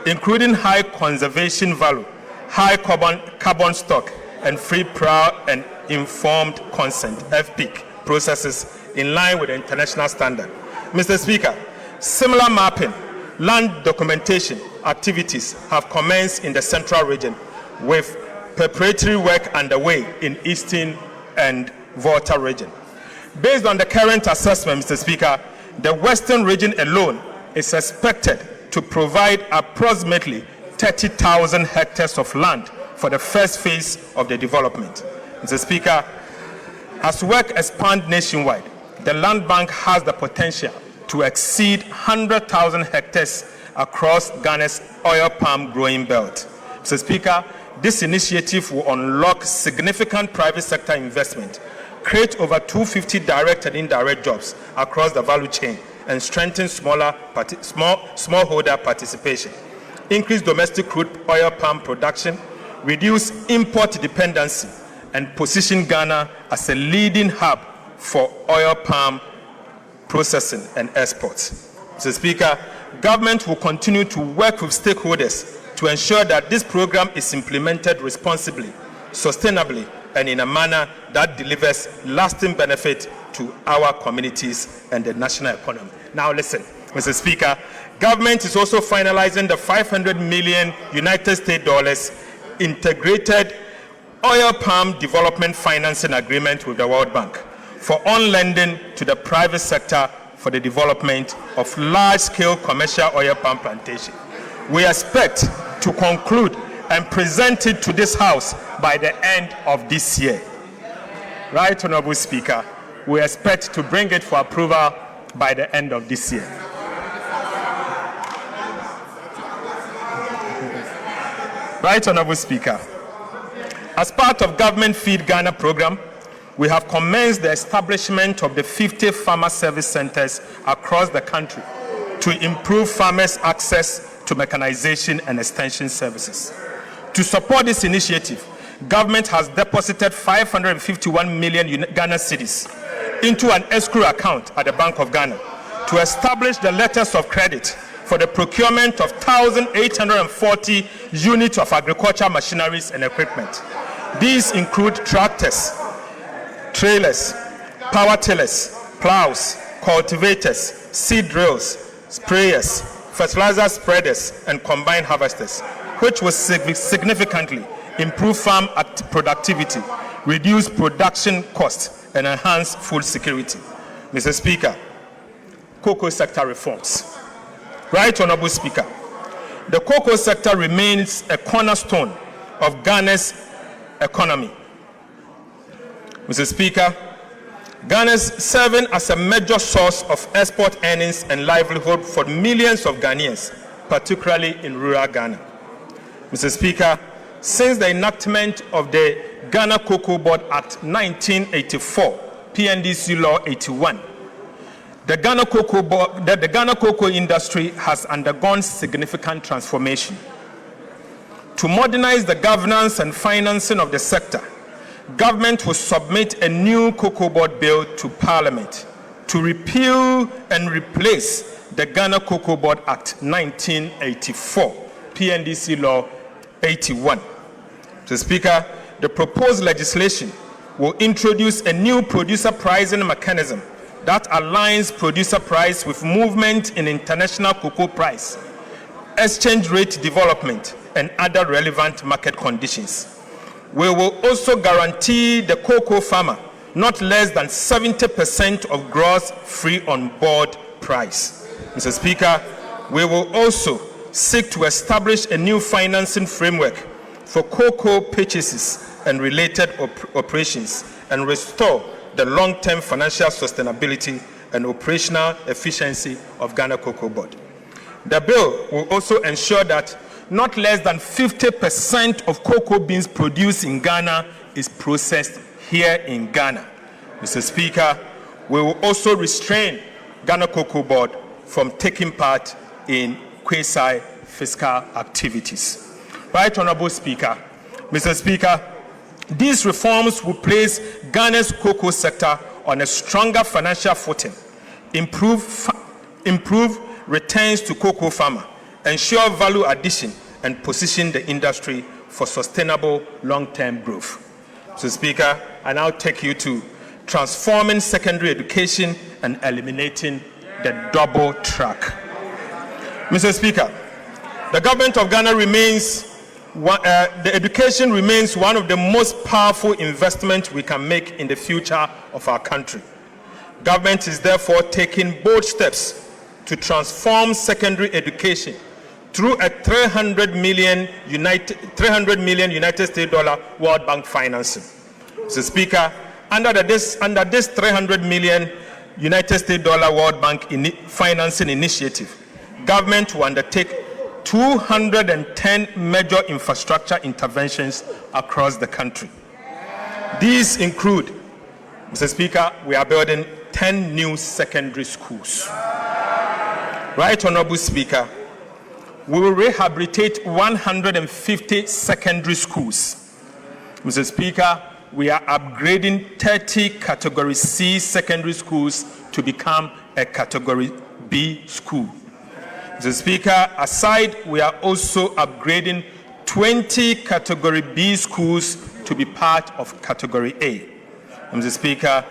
including high conservation value, high carbon stock, and free, prior, and informed consent (FPIC) processes in line with the international standard. Mr. Speaker, similar mapping, land documentation activities have commenced in the Central region, with preparatory work underway in Eastern and Volta region. Based on the current assessment, Mr. Speaker, the Western region alone is expected to provide approximately 30,000 hectares of land for the first phase of the development. Mr. Speaker, as work expands nationwide, the land bank has the potential to exceed 100,000 hectares across Ghana's oil palm growing belt. Mr. Speaker, this initiative will unlock significant private sector investment, create over 250 direct and indirect jobs across the value chain, and strengthen smallholder participation, increase domestic crude oil palm production, reduce import dependency, and position Ghana as a leading hub for oil palm processing and exports. Mr. Speaker, government will continue to work with stakeholders to ensure that this program is implemented responsibly, sustainably, and in a manner that delivers lasting benefit to our communities and the national economy. Now listen, Mr. Speaker, government is also finalizing the $500 million United States dollars integrated oil palm development financing agreement with the World Bank for on-lending to the private sector for the development of large-scale commercial oil palm plantation. We expect to conclude and present it to this House by the end of this year. Right, Honorable Speaker, we expect to bring it for approval by the end of this year. Right, Honorable Speaker, as part of Government Feed Ghana program, we have commenced the establishment of the 50 farmer service centers across the country to improve farmers' access to mechanization and extension services. To support this initiative, government has deposited 551 million Ghana cedis into an escrow account at the Bank of Ghana to establish the letters of credit for the procurement of 1,840 units of agricultural machineries and equipment. These include tractors, trailers, power tillers, plows, cultivators, seed drills, sprayers, fertilizer spreaders, and combine harvesters, which will significantly improve farm productivity, reduce production costs, and enhance food security. Mr. Speaker, cocoa sector reforms. Right, Honorable Speaker, the cocoa sector remains a cornerstone of Ghana's economy. Mr. Speaker, Ghana is serving as a major source of export earnings and livelihood for millions of Ghanaians, particularly in rural Ghana. Mr. Speaker, since the enactment of the Ghana Cocoa Board Act 1984, PNDC Law 81, the Ghana cocoa industry has undergone significant transformation. To modernize the governance and financing of the sector, government will submit a new Cocoa Board bill to Parliament to repeal and replace the Ghana Cocoa Board Act 1984, PNDC Law 81. Mr. Speaker, the proposed legislation will introduce a new producer pricing mechanism that aligns producer price with movement in international cocoa price, exchange rate development, and other relevant market conditions. We will also guarantee the cocoa farmer not less than 70% of gross free on board price. Mr. Speaker, we will also seek to establish a new financing framework for cocoa purchases and related operations and restore the long-term financial sustainability and operational efficiency of Ghana Cocoa Board. The bill will also ensure that not less than 50% of cocoa beans produced in Ghana is processed here in Ghana. Mr. Speaker, we will also restrain Ghana Cocoa Board from taking part in quasi-fiscal activities. Right Honorable Speaker, Mr. Speaker, these reforms will place Ghana's cocoa sector on a stronger financial footing, improve returns to cocoa farmer, ensure value addition, and position the industry for sustainable long-term growth. Mr. Speaker, I now take you to transforming secondary education and eliminating the double track. Mr. Speaker, the government of Ghana the education remains one of the most powerful investments we can make in the future of our country. Government is therefore taking bold steps to transform secondary education through a $300 million United States dollar World Bank financing. Mr. Speaker, under this $300 million United States dollar World Bank financing initiative, government will undertake 210 major infrastructure interventions across the country. These include, Mr. Speaker, we are building 10 new secondary schools. Right Honorable Speaker, we will rehabilitate 150 secondary schools. Mr. Speaker, we are upgrading 30 Category C secondary schools to become a Category B school. Mr. Speaker, aside, we are also upgrading 20 Category B schools to be part of Category A. Mr. Speaker,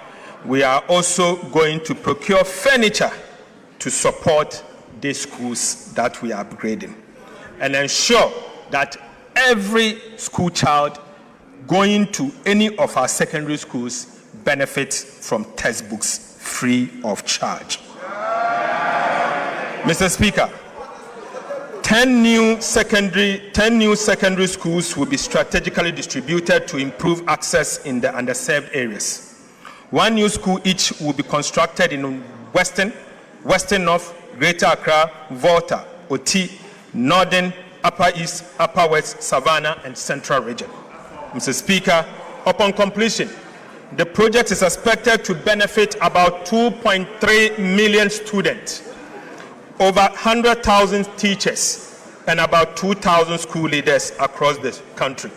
we are also going to procure furniture to support these schools that we are upgrading and ensure that every school child going to any of our secondary schools benefits from textbooks free of charge. Mr. Speaker, 10 new secondary schools will be strategically distributed to improve access in the underserved areas. One new school each will be constructed in Western North, Greater Accra, Volta, Oti, Northern, Upper East, Upper West, Savannah, and Central Region. Mr. Speaker, upon completion, the project is expected to benefit about 2.3 million students, over 100,000 teachers, and about 2,000 school leaders across the country.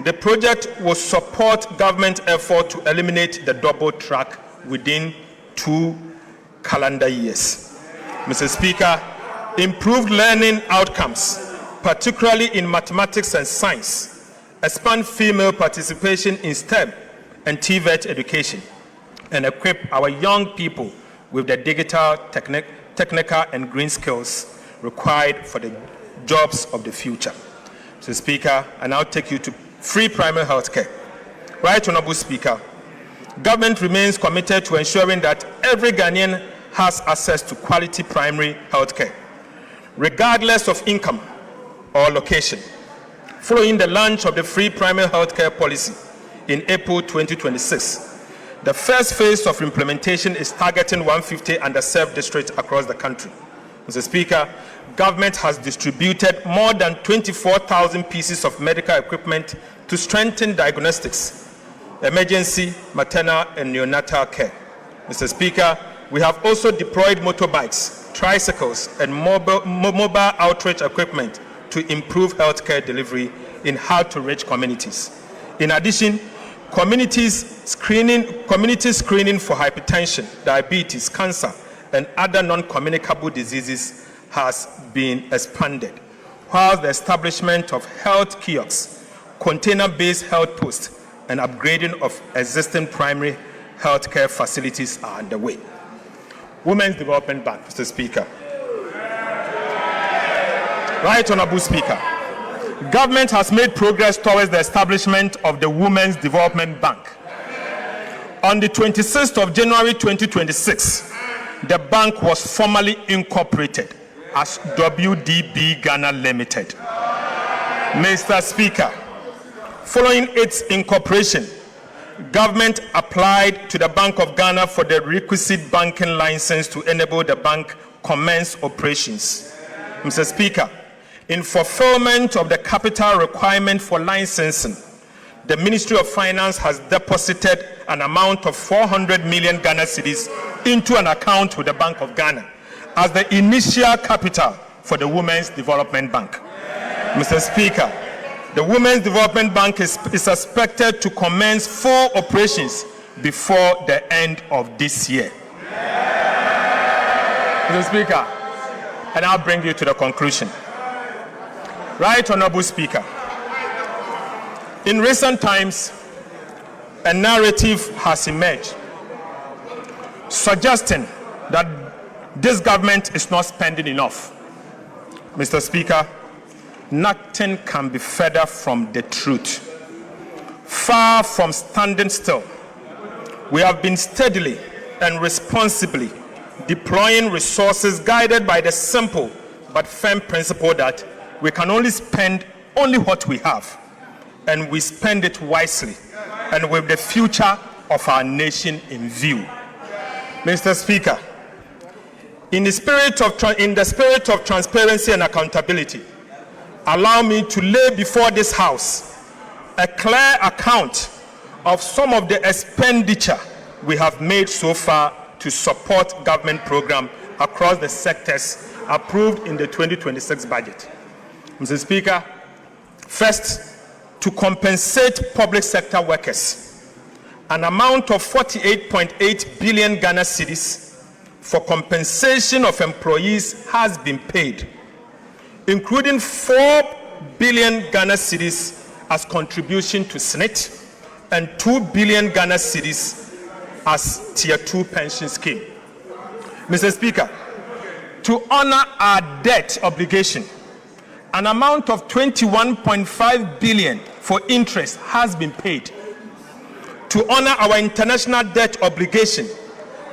The project will support government effort to eliminate the double track within 2 calendar years. Mr. Speaker, improved learning outcomes, particularly in mathematics and science, expand female participation in STEM and TVET education, and equip our young people with the digital, technical, and green skills required for the jobs of the future. Mr. Speaker, I now take you to free primary health care. Right Honorable Speaker, government remains committed to ensuring that every Ghanaian has access to quality primary health care, regardless of income or location. Following the launch of the free primary health care policy in April 2026, the first phase of implementation is targeting 150 underserved districts across the country. Mr. Speaker, government has distributed more than 24,000 pieces of medical equipment to strengthen diagnostics, emergency, maternal, and neonatal care. Mr. Speaker, we have also deployed motorbikes, tricycles, and mobile outreach equipment to to improve healthcare delivery in hard-to-reach communities. In addition, community screening for hypertension, diabetes, cancer, and other non-communicable diseases has been expanded, while the establishment of health kiosks, container-based health posts, and upgrading of existing primary healthcare facilities are underway. Women's Development Bank, Mr. Speaker. Right Honorable Speaker, government has made progress towards the establishment of the Women's Development Bank. On the 26th of January 2026, the bank was formally incorporated as WDB Ghana Limited. Mr. Speaker, following its incorporation, government applied to the Bank of Ghana for the requisite banking license to enable the bank commence operations. Mr. Speaker, in fulfillment of the capital requirement for licensing, the Ministry of Finance has deposited an amount of 400 million Ghana cedis into an account with the Bank of Ghana as the initial capital for the Women's Development Bank. Mr. Speaker, the Women's Development Bank is expected to commence full operations before the end of this year. Mr. Speaker, and I'll bring you to the conclusion. Right Honorable Speaker, in recent times, a narrative has emerged suggesting that this government is not spending enough. Mr. Speaker, nothing can be further from the truth. Far from standing still, we have been steadily and responsibly deploying resources guided by the simple but firm principle that we can only spend only what we have, and we spend it wisely and with the future of our nation in view. Mr. Speaker, in the spirit of transparency and accountability, allow me to lay before this House a clear account of some of the expenditure we have made so far to support government programs across the sectors approved in the 2026 budget. Mr. Speaker, first, to compensate public sector workers, an amount of 48.8 billion Ghana cedis for compensation of employees has been paid, including 4 billion Ghana cedis as contribution to SNIT and 2 billion Ghana cedis as Tier 2 pension scheme. Mr. Speaker, to honor our debt obligation, an amount of 21.5 billion for interest has been paid. To honor our international debt obligation,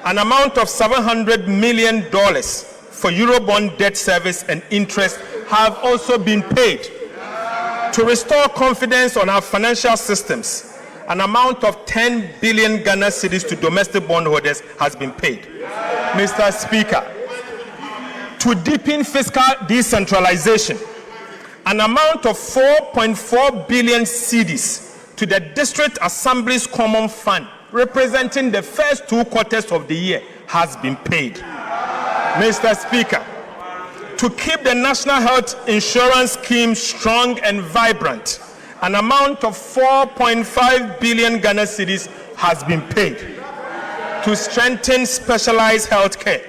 an amount of $700 million for Eurobond debt service and interest have also been paid. To restore confidence on our financial systems, an amount of 10 billion Ghana cedis to domestic bondholders has been paid. Mr. Speaker, to deepen fiscal decentralization, an amount of 4.4 billion cedis to the District Assembly's Common Fund, representing the first 2 quarters of the year, has been paid. Mr. Speaker, to keep the National Health Insurance Scheme strong and vibrant, an amount of 4.5 billion Ghana cedis has been paid. To strengthen specialized health care,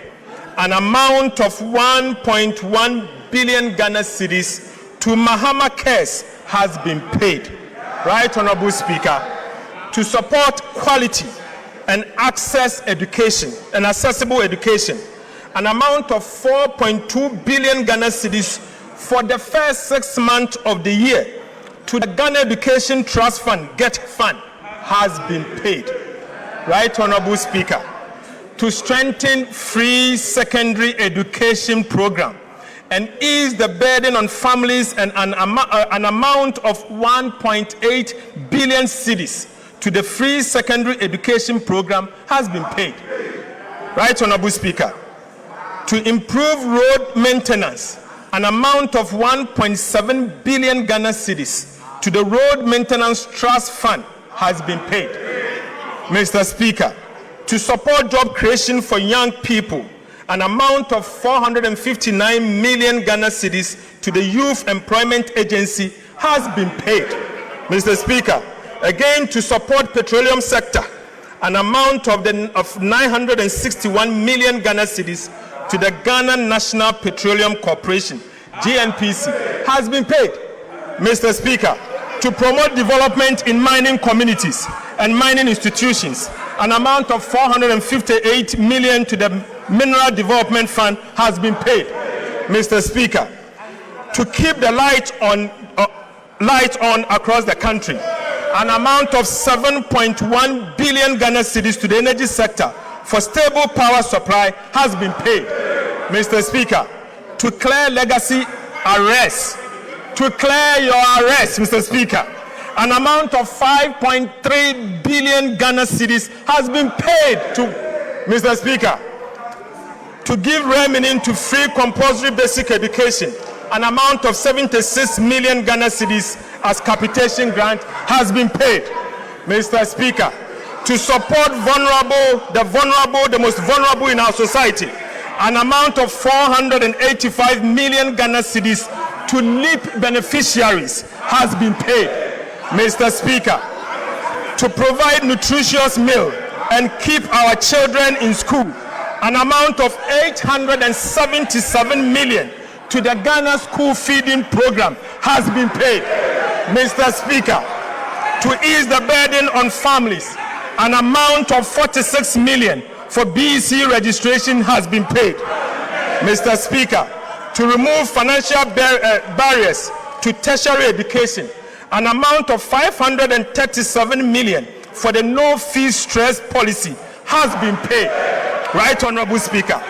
an amount of 1.1 billion Ghana cedis to Mahama Cares has been paid. Right Honorable Speaker, to support quality and access education and accessible education, an amount of 4.2 billion Ghana cedis for the first 6 months of the year to the Ghana Education Trust Fund, GET Fund, has been paid. Right Honorable Speaker, to strengthen free secondary education program and ease the burden on families, and an amount of 1.8 billion cedis to the free secondary education program has been paid. Right Honorable Speaker, to improve road maintenance, an amount of 1.7 billion Ghana cedis to the Road Maintenance Trust Fund has been paid. Mr. Speaker, to support job creation for young people, an amount of 459 million Ghana cedis to the Youth Employment Agency has been paid. Mr. Speaker, again to support petroleum sector, an amount of 961 million Ghana cedis to the Ghana National Petroleum Corporation, GNPC, has been paid. Mr. Speaker, to promote development in mining communities and mining institutions, an amount of 458 million to the Mineral Development Fund has been paid. Mr. Speaker, to keep the light on across the country, an amount of 7.1 billion Ghana cedis to the energy sector for stable power supply has been paid. Mr. Speaker, to clear legacy arrests, to clear your arrests, Mr. Speaker, an amount of 5.3 billion Ghana cedis has been paid to, Mr. Speaker, to give remaining to free compulsory basic education, an amount of 76 million Ghana cedis as capitation grant has been paid. Mr. Speaker, to support the most vulnerable in our society, an amount of 485 million Ghana cedis to LEAP beneficiaries has been paid. Mr. Speaker, to provide nutritious meal and keep our children in school, an amount of 877 million to the Ghana School Feeding Program has been paid. Mr. Speaker, to ease the burden on families, an amount of 46 million for BEC registration has been paid. Mr. Speaker, to remove financial barriers to tertiary education, an amount of 537 million for the no-fee stress policy has been paid. Right, Honorable Speaker,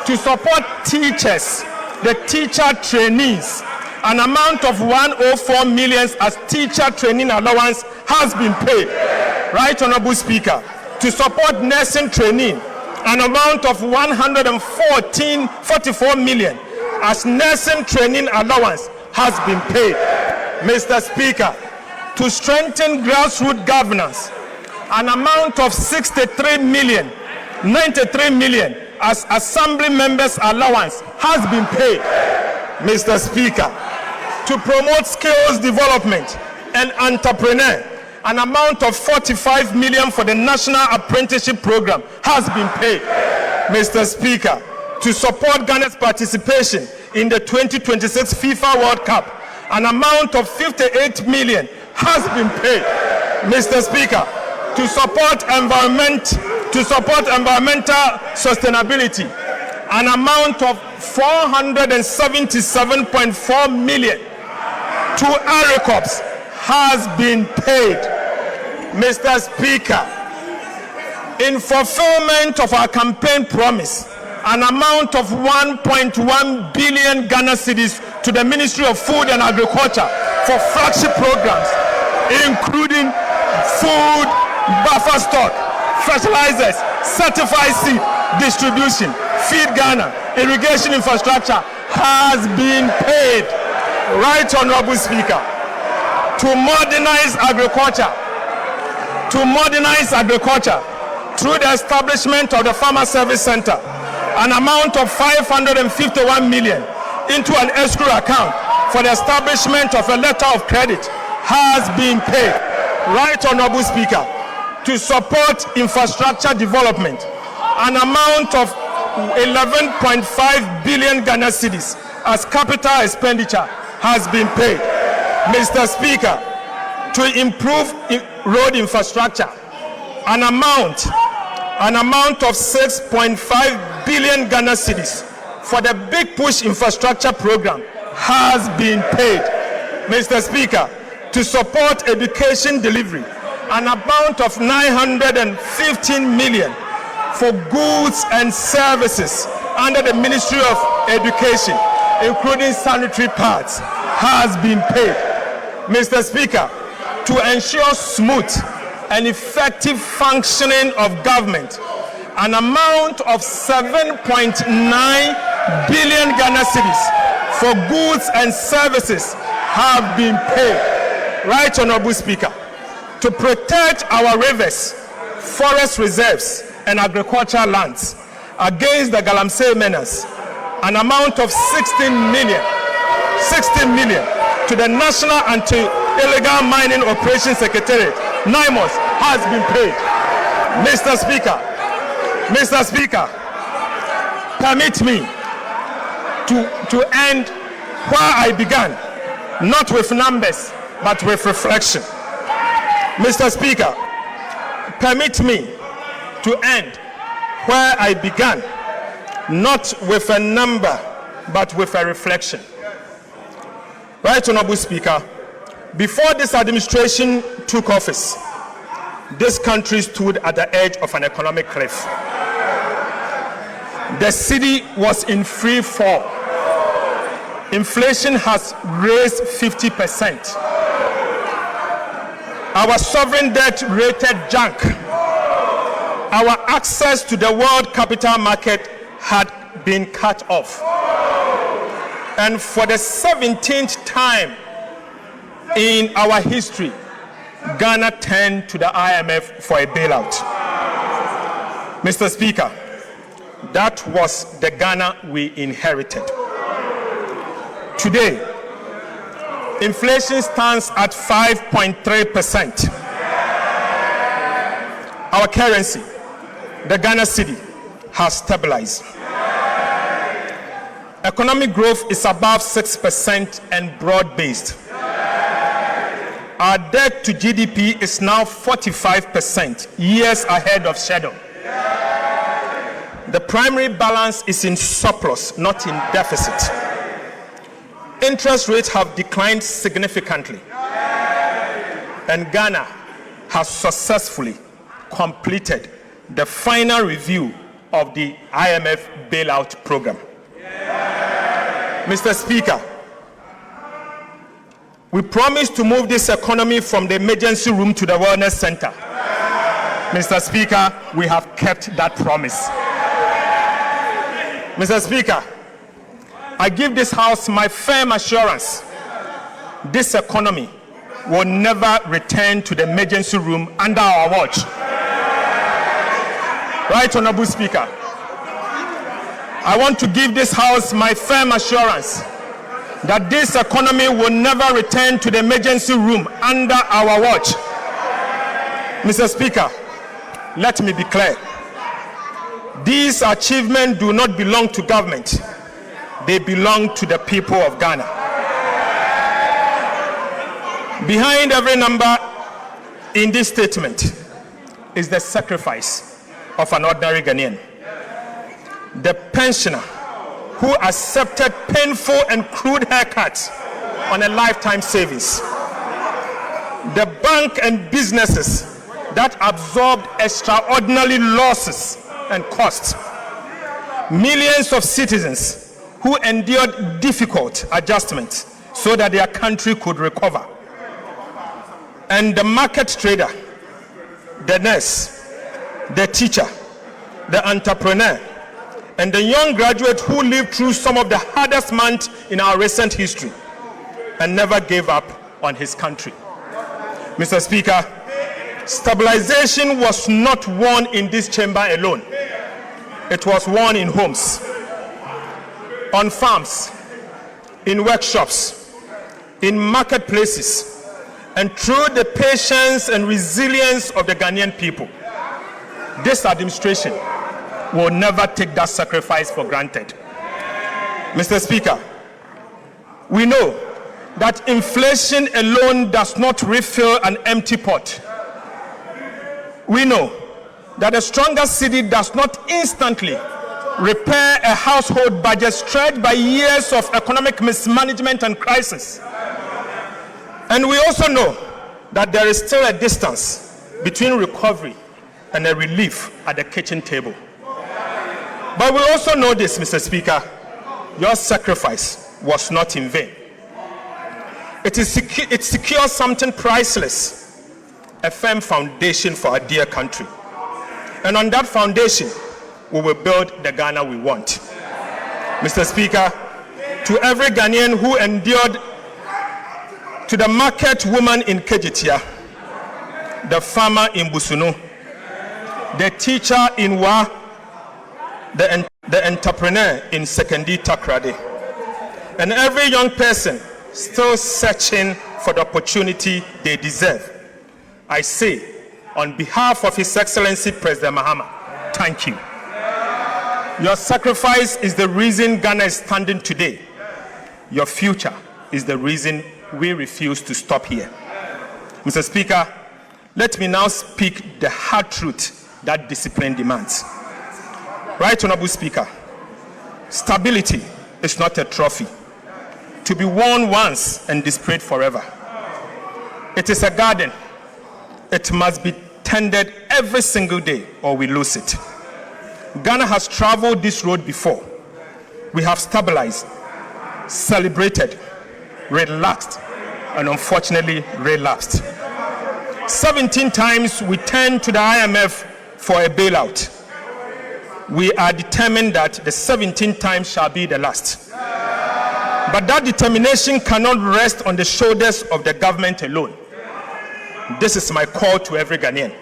to support teachers, the teacher trainees, an amount of 104 million as teacher training allowance has been paid. Right, Honorable Speaker, to support nursing training, an amount of 144 million as nursing training allowance has been paid. Mr. Speaker, to strengthen grassroots governance, an amount of 93 million as assembly members allowance has been paid. Mr. Speaker, to promote skills development and entrepreneur, an amount of 45 million for the National Apprenticeship Program has been paid. Mr. Speaker, to support Ghana's participation in the 2026 FIFA World Cup, an amount of 58 million has been paid. Mr. Speaker, to support environmental sustainability, an amount of 477.4 million to ARICOPS has been paid. Mr. Speaker, in fulfillment of our campaign promise, an amount of 1.1 billion Ghana cedis to the Ministry of Food and Agriculture for flagship programs, including food, buffer stock, fertilizers, certified seed distribution, Feed Ghana, irrigation infrastructure has been paid. Right, Honorable Speaker, to modernize agriculture through the establishment of the Farmer Service Center, an amount of 551 million into an escrow account for the establishment of a letter of credit has been paid. Right, Honorable Speaker, to support infrastructure development, an amount of 11.5 billion Ghana cedis as capital expenditure has been paid. Mr. Speaker, to improve road infrastructure, an amount of 6.5 billion Ghana cedis for the Big Push infrastructure program has been paid. Mr. Speaker, to support education delivery, an amount of 915 million for goods and services under the Ministry of Education, including sanitary pads, has been paid. Mr. Speaker, to ensure smooth and effective functioning of government, an amount of 7.9 billion Ghana cedis for goods and services have been paid. Right, Honorable Speaker, to protect our rivers, forest reserves, and agricultural lands, against the Galamsey menace an amount of 16 million to the National Anti-Illegal Mining Operations Secretariat, NIMOS, has been paid. Mr. Speaker, permit me to end where I began, not with numbers, but with reflection. Mr. Speaker, permit me to end where I began, not with a number, but with a reflection. Right, Honorable Speaker, before this administration took office, this country stood at the edge of an economic cliff. The city was in free fall. Inflation has raised 50%. Our sovereign debt rated junk. Our access to the world capital market had been cut off. And for the 17th time in our history, Ghana turned to the IMF for a bailout. Mr. Speaker, that was the Ghana we inherited. Today, inflation stands at 5.3%. Our currency, the Ghana cedi, has stabilized. Economic growth is above 6% and broad-based. Our debt to GDP is now 45%, years ahead of schedule. The primary balance is in surplus, not in deficit. Interest rates have declined significantly, and Ghana has successfully completed the final review of the IMF bailout program. Mr. Speaker, we promised to move this economy from the emergency room to the wellness center. Mr. Speaker, we have kept that promise. Mr. Speaker, I give this House my firm assurance this economy will never return to the emergency room under our watch. Right, Honorable Speaker? I want to give this House my firm assurance that this economy will never return to the emergency room under our watch. Mr. Speaker, let me be clear. These achievements do not belong to government. They belong to the people of Ghana. Behind every number in this statement is the sacrifice of an ordinary Ghanaian. The pensioner who accepted painful and crude haircuts on a lifetime savings. The bank and businesses that absorbed extraordinary losses and costs. Millions of citizens who endured difficult adjustments so that their country could recover. And the market trader, the nurse, the teacher, the entrepreneur, and the young graduate who lived through some of the hardest months in our recent history and never gave up on his country. Mr. Speaker, stabilization was not won in this chamber alone. It was won in homes, on farms, in workshops, in marketplaces, and through the patience and resilience of the Ghanaian people. This administration will never take that sacrifice for granted. Mr. Speaker, we know that inflation alone does not refill an empty pot. We know that a stronger cedi does not instantly repair a household budget stretched by years of economic mismanagement and crisis. And we also know that there is still a distance between recovery and a relief at the kitchen table. But we also know this, Mr. Speaker, your sacrifice was not in vain. It secures something priceless, a firm foundation for our dear country. And on that foundation, we will build the Ghana we want. Mr. Speaker, to every Ghanaian who endured, to the market woman in Kejitia, the farmer in Busunu, the teacher in Wa, the entrepreneur in Sekondi Takrade, and every young person still searching for the opportunity they deserve. I say, on behalf of His Excellency President Mahama, thank you. Your sacrifice is the reason Ghana is standing today. Your future is the reason we refuse to stop here. Mr. Speaker, let me now speak the hard truth that discipline demands. Right Honorable Speaker, stability is not a trophy to be worn once and displayed forever. It is a garden. It must be tended every single day or we lose it. Ghana has traveled this road before. We have stabilized, celebrated, relaxed, and unfortunately relapsed. 17 times we turned to the IMF for a bailout. We are determined that the 17th time shall be the last. But that determination cannot rest on the shoulders of the government alone. This is my call to every Ghanaian.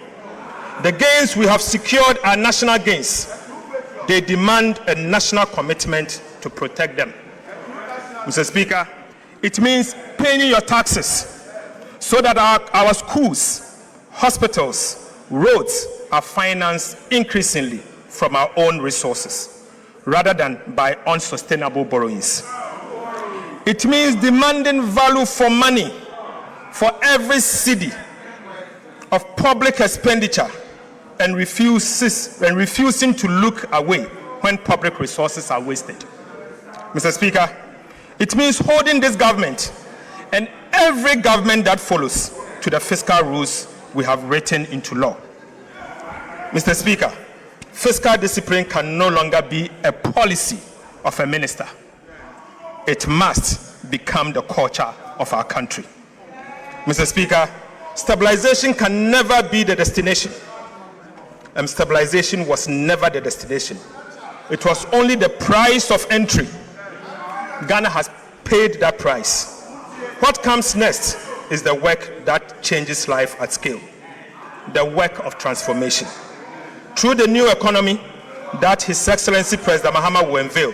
The gains we have secured are national gains. They demand a national commitment to protect them. Mr. Speaker, it means paying your taxes so that our schools, hospitals, roads are financed increasingly from our own resources rather than by unsustainable borrowings. It means demanding value for money for every cedi of public expenditure and refusing to look away when public resources are wasted. Mr. Speaker, it means holding this government and every government that follows to the fiscal rules we have written into law. Mr. Speaker, fiscal discipline can no longer be a policy of a minister. It must become the culture of our country. Mr. Speaker, stabilization can never be the destination. Stabilization was never the destination. It was only the price of entry. Ghana has paid that price. What comes next is the work that changes life at scale, the work of transformation. Through the new economy that His Excellency President Mahama will unveil,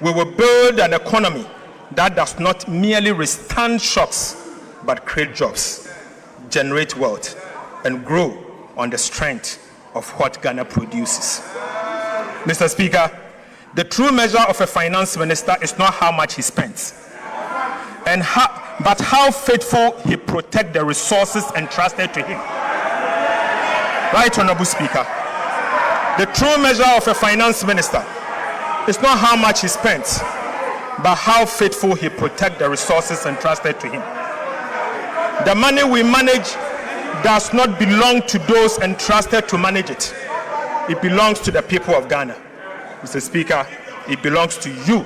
we will build an economy that does not merely withstand shocks, but create jobs, generate wealth, and grow on the strength of what Ghana produces. Mr. Speaker, the true measure of a finance minister is not how much he spends, but how faithful he protects the resources entrusted to him. Right, Honorable Speaker, the true measure of a finance minister is not how much he spends, but how faithful he protects the resources entrusted to him. The money we manage does not belong to those entrusted to manage it. It belongs to the people of Ghana. Mr. Speaker, it belongs to you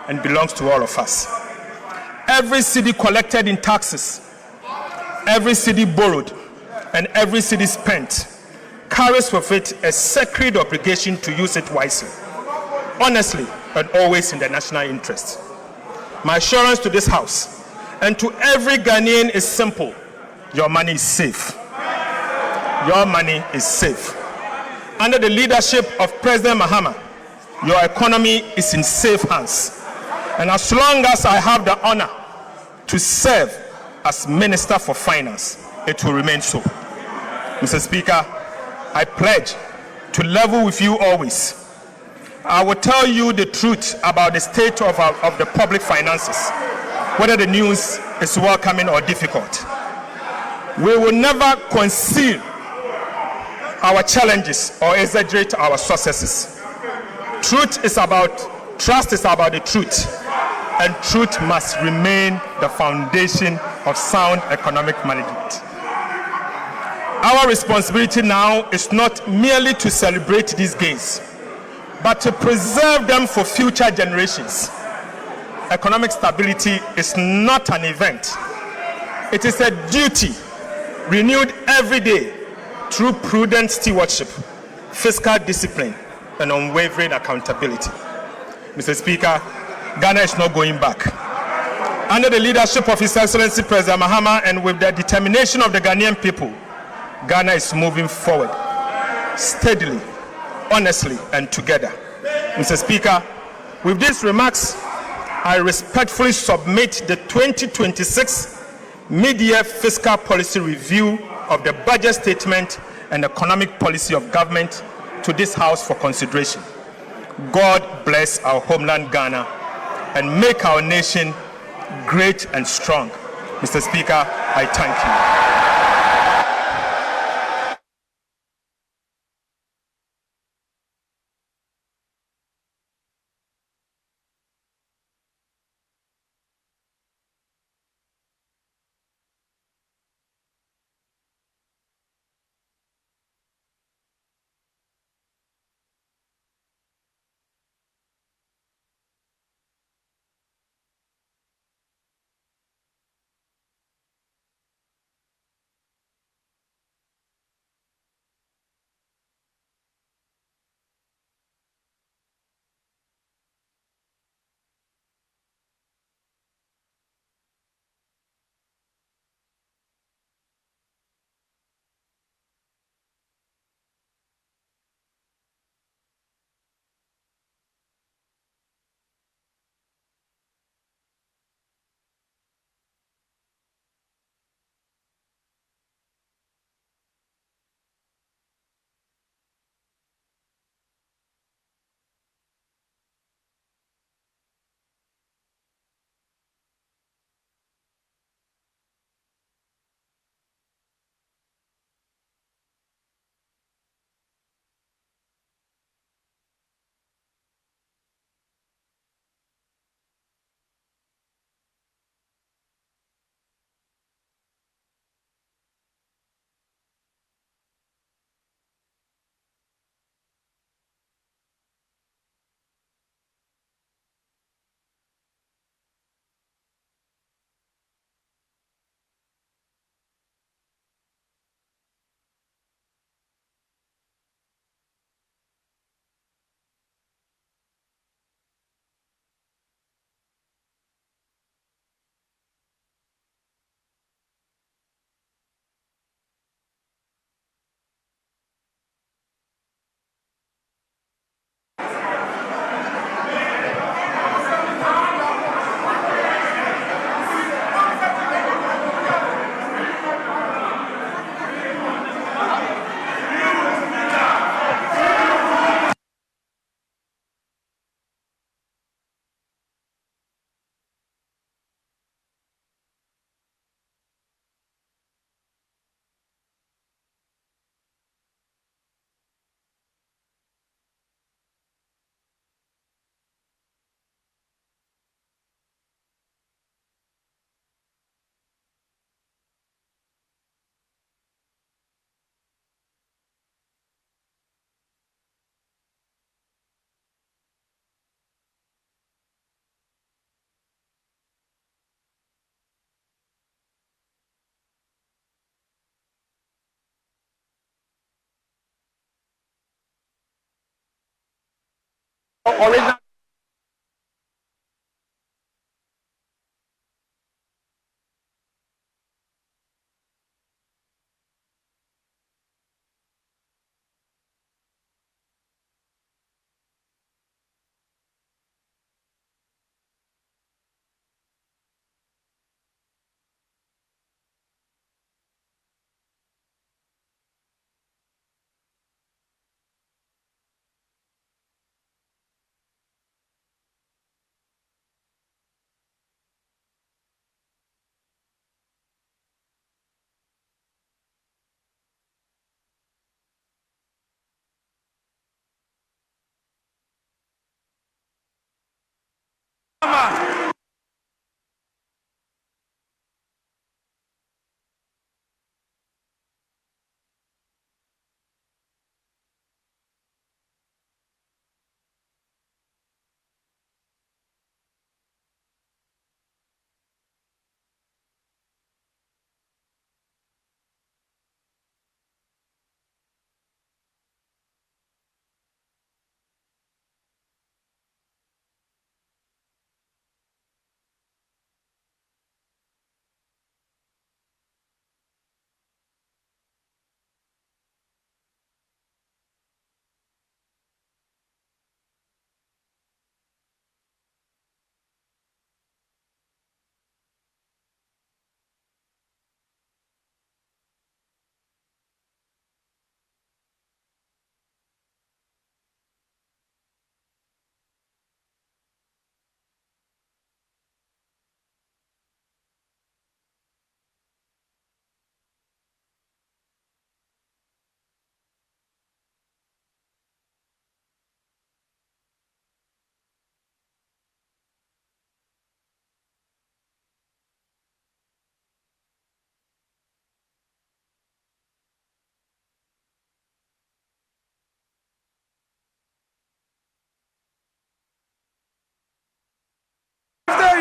and belongs to all of us. Every cedi collected in taxes, every cedi borrowed, and every cedi spent carries with it a sacred obligation to use it wisely, honestly, and always in the national interest. My assurance to this House and to every Ghanaian is simple: your money is safe. Your money is safe. Under the leadership of President Mahama, your economy is in safe hands. And as long as I have the honor to serve as Minister for Finance, it will remain so. Mr. Speaker, I pledge to level with you always. I will tell you the truth about the state of the public finances, whether the news is welcoming or difficult. We will never conceal our challenges or exaggerate our successes. Trust is about the truth, and truth must remain the foundation of sound economic management. Our responsibility now is not merely to celebrate these gains, but to preserve them for future generations. Economic stability is not an event. It is a duty renewed every day through prudent stewardship, fiscal discipline, and unwavering accountability. Mr. Speaker, Ghana is not going back. Under the leadership of His Excellency President Mahama and with the determination of the Ghanaian people, Ghana is moving forward steadily, honestly and together. Mr. Speaker, with these remarks, I respectfully submit the 2026 mid-year fiscal policy review of the budget statement and economic policy of government to this House for consideration. God bless our homeland Ghana and make our nation great and strong. Mr. Speaker, I thank you.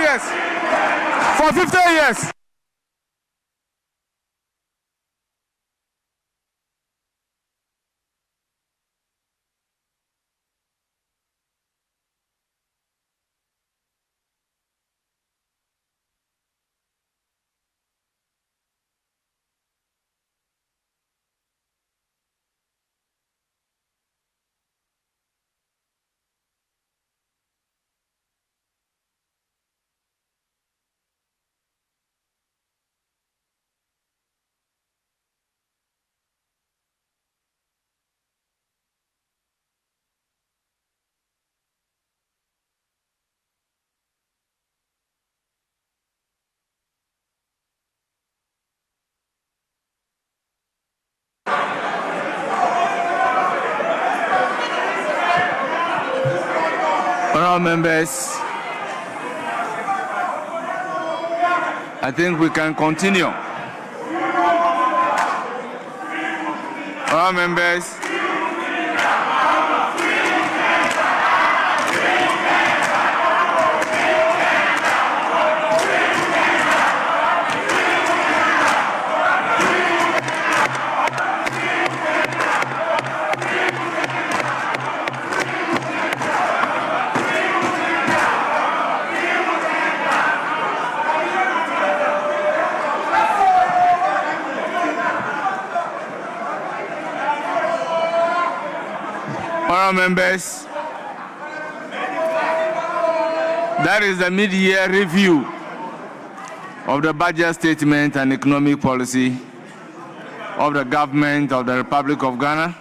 years. For 50 years. Honourable members, I think we can continue. Honourable members. Members, that is the mid-year review of the budget statement and economic policy of the government of the Republic of Ghana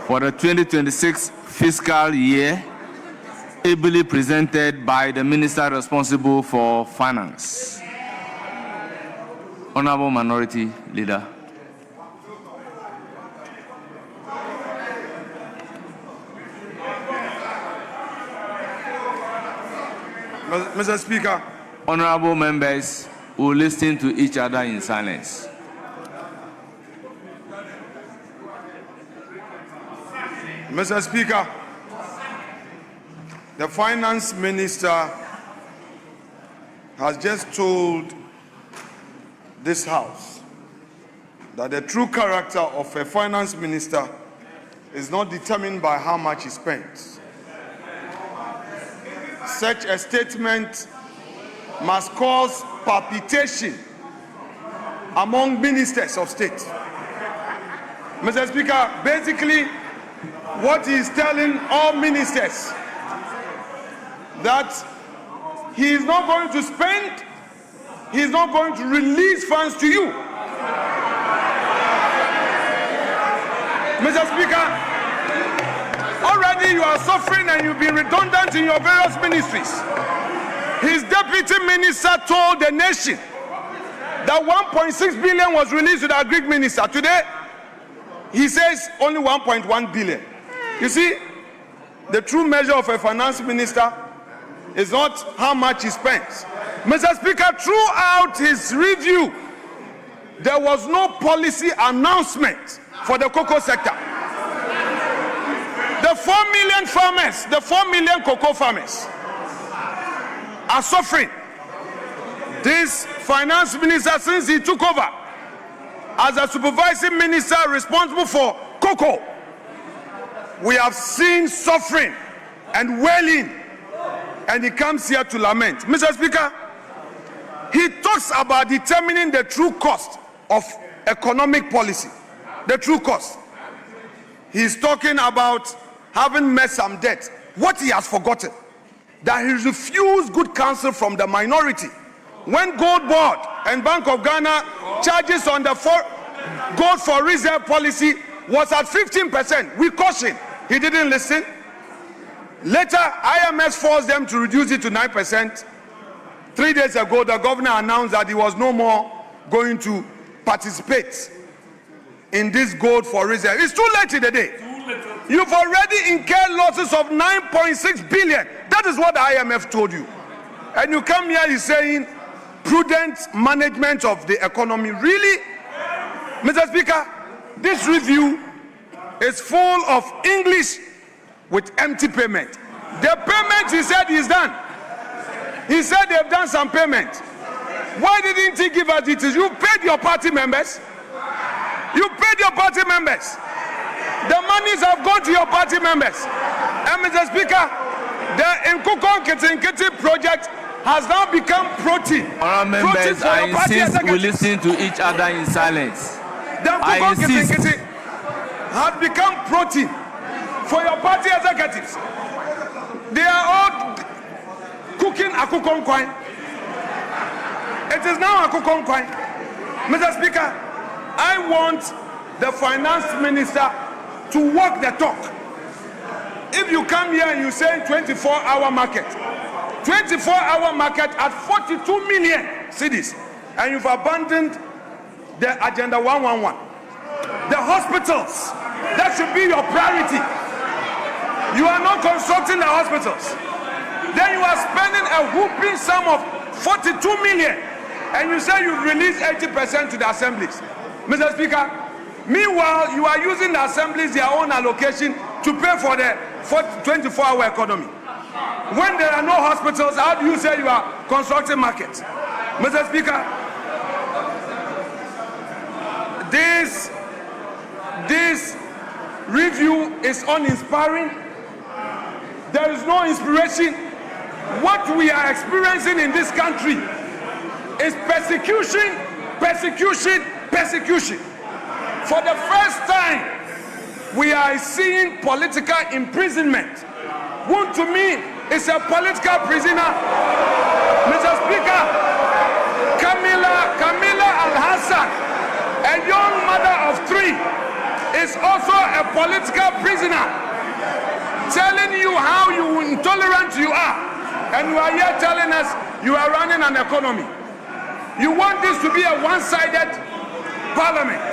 for the 2026 fiscal year, ably presented by the Minister responsible for finance. Honourable Minority Leader. Mr. Speaker. Honourable members will listen to each other in silence. Mr. Speaker, the Finance Minister has just told this House that the true character of a Finance Minister is not determined by how much he spends. Such a statement must cause palpitation among ministers of state. Mr. Speaker, basically, what he is telling all ministers that he is not going to spend, he is not going to release funds to you. Mr. Speaker, already you are suffering and you've been redundant in your various ministries. His deputy minister told the nation that 1.6 billion was released to the Agric minister. Today, he says only 1.1 billion. You see, the true measure of a finance minister is not how much he spends. Mr. Speaker, throughout his review, there was no policy announcement for the cocoa sector. The 4 million farmers, the 4 million cocoa farmers are suffering. This finance minister, since he took over as a supervising minister responsible for cocoa, we have seen suffering and wailing, and he comes here to lament. Mr. Speaker, he talks about determining the true cost of economic policy. The true cost. He's talking about having met some debt. What he has forgotten, that he refused good counsel from the minority. When Gold Board and Bank of Ghana charges on the gold for reserve policy was at 15%, we cautioned. He didn't listen. Later, IMF forced them to reduce it to 9%. 3 days ago, the governor announced that he was no more going to participate in this gold for reserve. It's too late in the day. You've already incurred losses of 9.6 billion. That is what the IMF told you. And you come here, you're saying prudent management of the economy. Really? Mr. Speaker, this review is full of English with empty payment. The payment, he said, is done. He said they've done some payment. Why didn't he give us details? You paid your party members. You paid your party members. The monies have gone to your party members. And Mr. Speaker, the Nkukon Kitinkiti project has now become protein. Honourable members, I insist we listen to each other in silence. The Nkukon Kitinkiti has become protein for your party executives. They are all cooking Akukon Kwai. It is now Akukon Kwai. Mr. Speaker, I want the finance minister to walk the talk. If you come here and you say 24-hour market, 24-hour market at 42 million cedis, and you've abandoned the Agenda 111. The hospitals, that should be your priority. You are not constructing the hospitals. Then you are spending a whooping sum of 42 million, and you say you release 80% to the assemblies. Mr. Speaker, meanwhile, you are using the assemblies, their own allocation, to pay for the 24-hour economy. When there are no hospitals, how do you say you are constructing markets? Mr. Speaker, this review is uninspiring. There is no inspiration. What we are experiencing in this country is persecution, persecution, persecution. For the first time, we are seeing political imprisonment. One to me is a political prisoner. Mr. Speaker, Camilla Al-Hassan, a young mother of 3, is also a political prisoner, telling you how intolerant you are, and you are here telling us you are running an economy. You want this to be a one-sided parliament.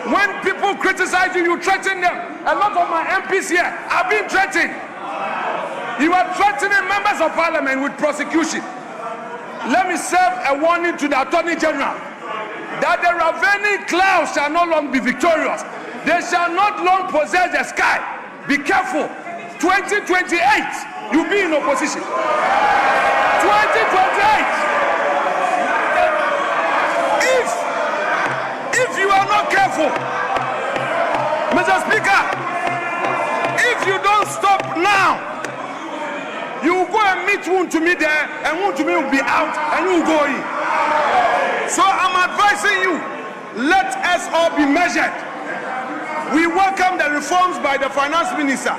When people criticize you, you threaten them. A lot of my MPs here have been threatened. You are threatening members of parliament with prosecution. Let me serve a warning to the Attorney General that the ravening clouds shall no longer be victorious. They shall not long possess the sky. Be careful. 2028, you'll be in opposition. 2028. If you are not careful, Mr. Speaker, if you don't stop now, you will go and meet one to me there, and one to me will be out, and you will go in. So I'm advising you, let us all be measured. We welcome the reforms by the finance minister,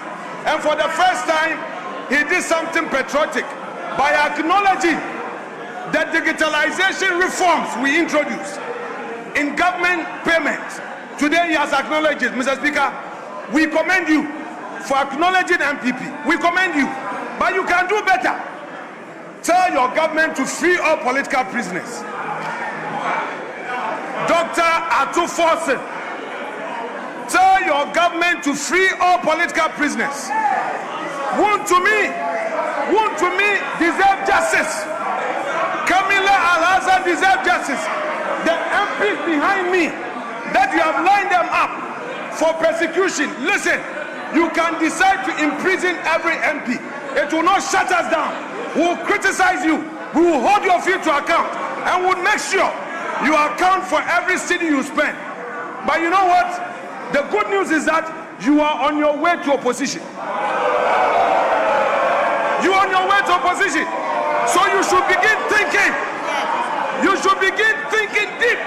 and for the first time, he did something patriotic by acknowledging the digitalization reforms we introduced in government payments. Today he has acknowledged it. Mr. Speaker, we commend you for acknowledging MPP. We commend you, but you can do better. Tell your government to free all political prisoners. Dr. Ato Forson, tell your government to free all political prisoners. One to me deserve justice. Camilla Al-Hassan deserve justice. The MPs behind me that you have lined them up for persecution, listen, you can decide to imprison every MP. It will not shut us down. We will criticize you. We will hold your feet to account, and we'll make sure you account for every city you spend. But you know what? The good news is that you are on your way to opposition. You are on your way to opposition. So you should begin thinking. You should begin thinking deep,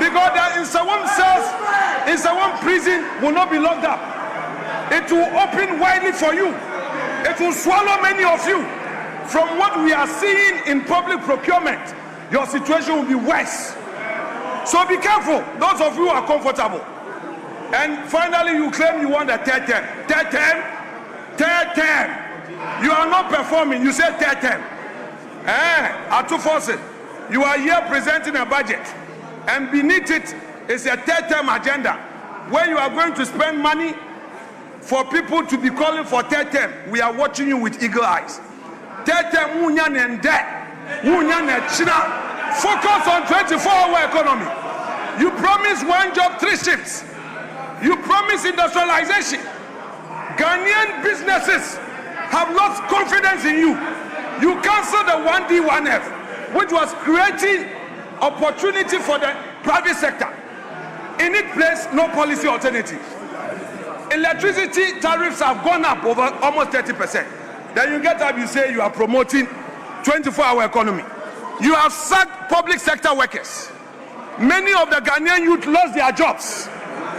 because the Insawam cells, Insawam prison will not be locked up. It will open widely for you. It will swallow many of you. From what we are seeing in public procurement, your situation will be worse. So be careful, those of you who are comfortable. And finally, you claim you want a third term. Third term? Third term. You are not performing. You say third term. Ato Forson, you are here presenting a budget, and beneath it is a third term agenda where you are going to spend money for people to be calling for third term. We are watching you with eagle eyes. Third term, focus on 24-hour economy. You promise 1 job, 3 shifts. You promise industrialization. Ghanaian businesses have lost confidence in you. You cancelled the 1D, 1F, which was creating opportunity for the private sector. In its place, no policy alternative. Electricity tariffs have gone up over almost 30%. Then you get up, you say you are promoting 24-hour economy. You have sacked public sector workers. Many of the Ghanaian youth lost their jobs.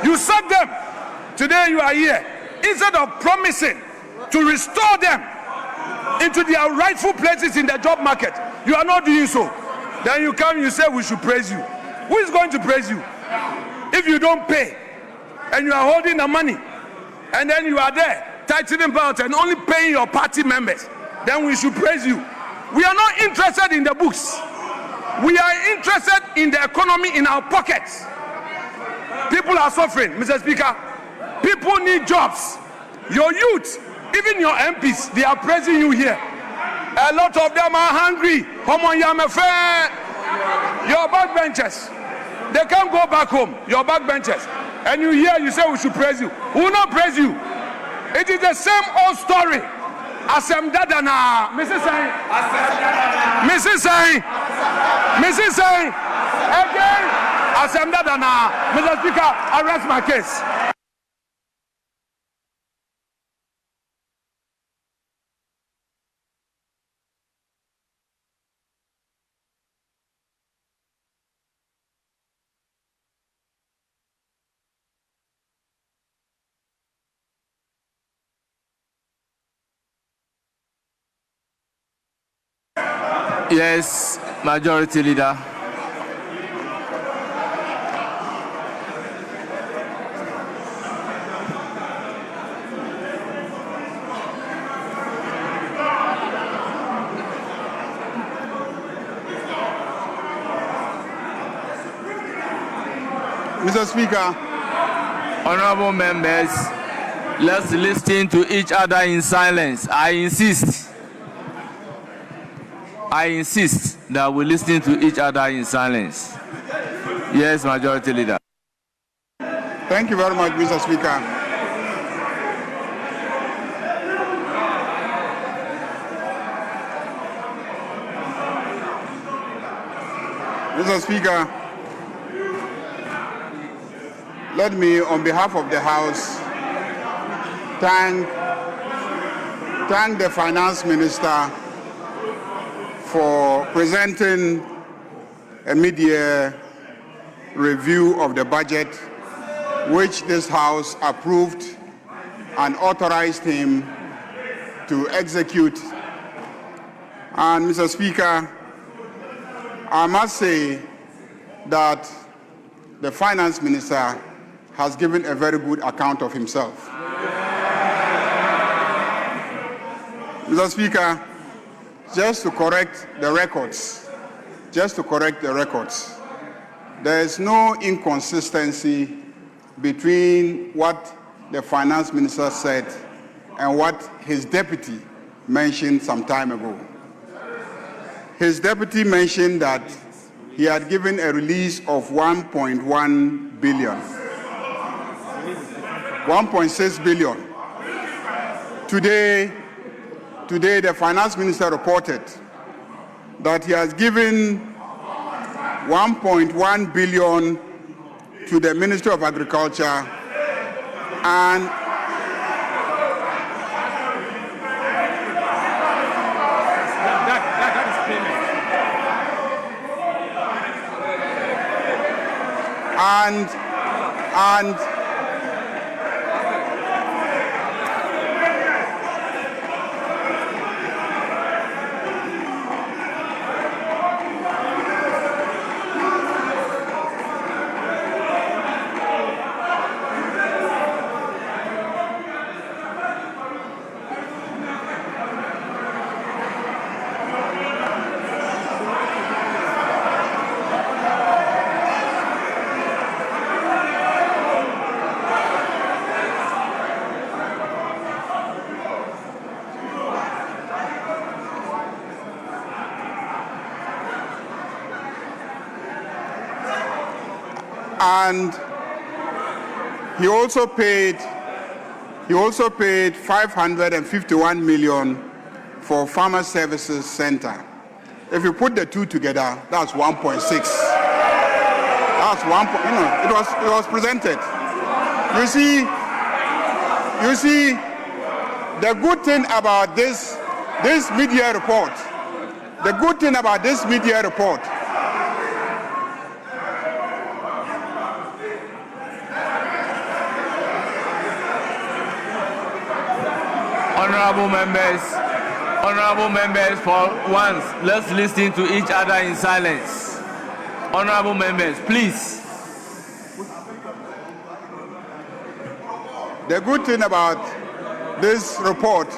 You sacked them. Today you are here. Instead of promising to restore them into their rightful places in the job market, you are not doing so. Then you come, you say we should praise you. Who is going to praise you? If you don't pay and you are holding the money and then you are there tightening belt and only paying your party members, then we should praise you. We are not interested in the books. We are interested in the economy in our pockets. People are suffering, Mr. Speaker. People need jobs. Your youth, even your MPs, they are praising you here. A lot of them are hungry. Your backbenchers, they can't go back home. Your backbenchers. And you hear, you say we should praise you. Who will not praise you? It is the same old story. Asem Dadana, Mrs. Sain, Mrs. Sain, Mrs. Sain, again, Asem Dadana, Mr. Speaker, arrest my case. Yes, Majority Leader. Mr. Speaker. Honorable members, let's listen to each other in silence. I insist that we listen to each other in silence. Yes, Majority Leader. Thank you very much, Mr. Speaker. Mr. Speaker, let me, on behalf of the House, thank the Finance Minister for presenting a mid-year review of the budget, which this House approved and authorized him to execute. And Mr. Speaker, I must say that the Finance Minister has given a very good account of himself. Mr. Speaker, just to correct the records, there is no inconsistency between what the Finance Minister said and what his deputy mentioned some time ago. His deputy mentioned that he had given a release of 1.1 billion, 1.6 billion. Today, the Finance Minister reported that he has given 1.1 billion to the Ministry of Agriculture and he also paid 551 million for Farmer Services Center. If you put the two together, that's 1.6. That's one. It was presented. You see, the good thing about this media report. The good thing about this media report. Honorable members, for once, let's listen to each other in silence. Honorable members, please. The good thing about this report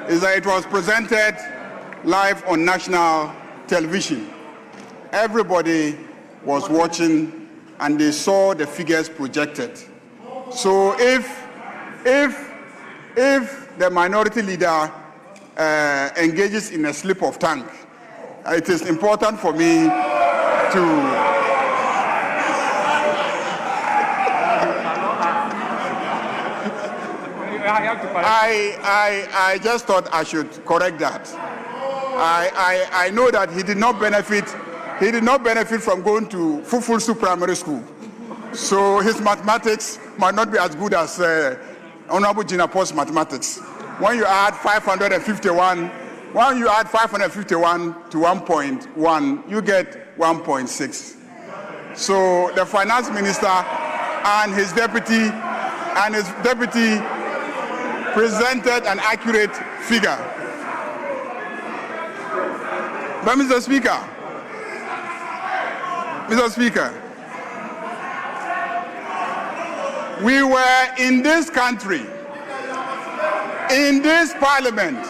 is that it was presented live on national television. Everybody was watching and they saw the figures projected. So if the minority leader engages in a slip of tongue, it is important for me to I just thought I should correct that. I know that he did not benefit from going to Fufusu Primary School. So his mathematics might not be as good as Honorable Jinapo's mathematics. When you add 551 to 1.1, you get 1.6. So the finance minister and his deputy presented an accurate figure. But Mr. Speaker, we were in this country, in this parliament,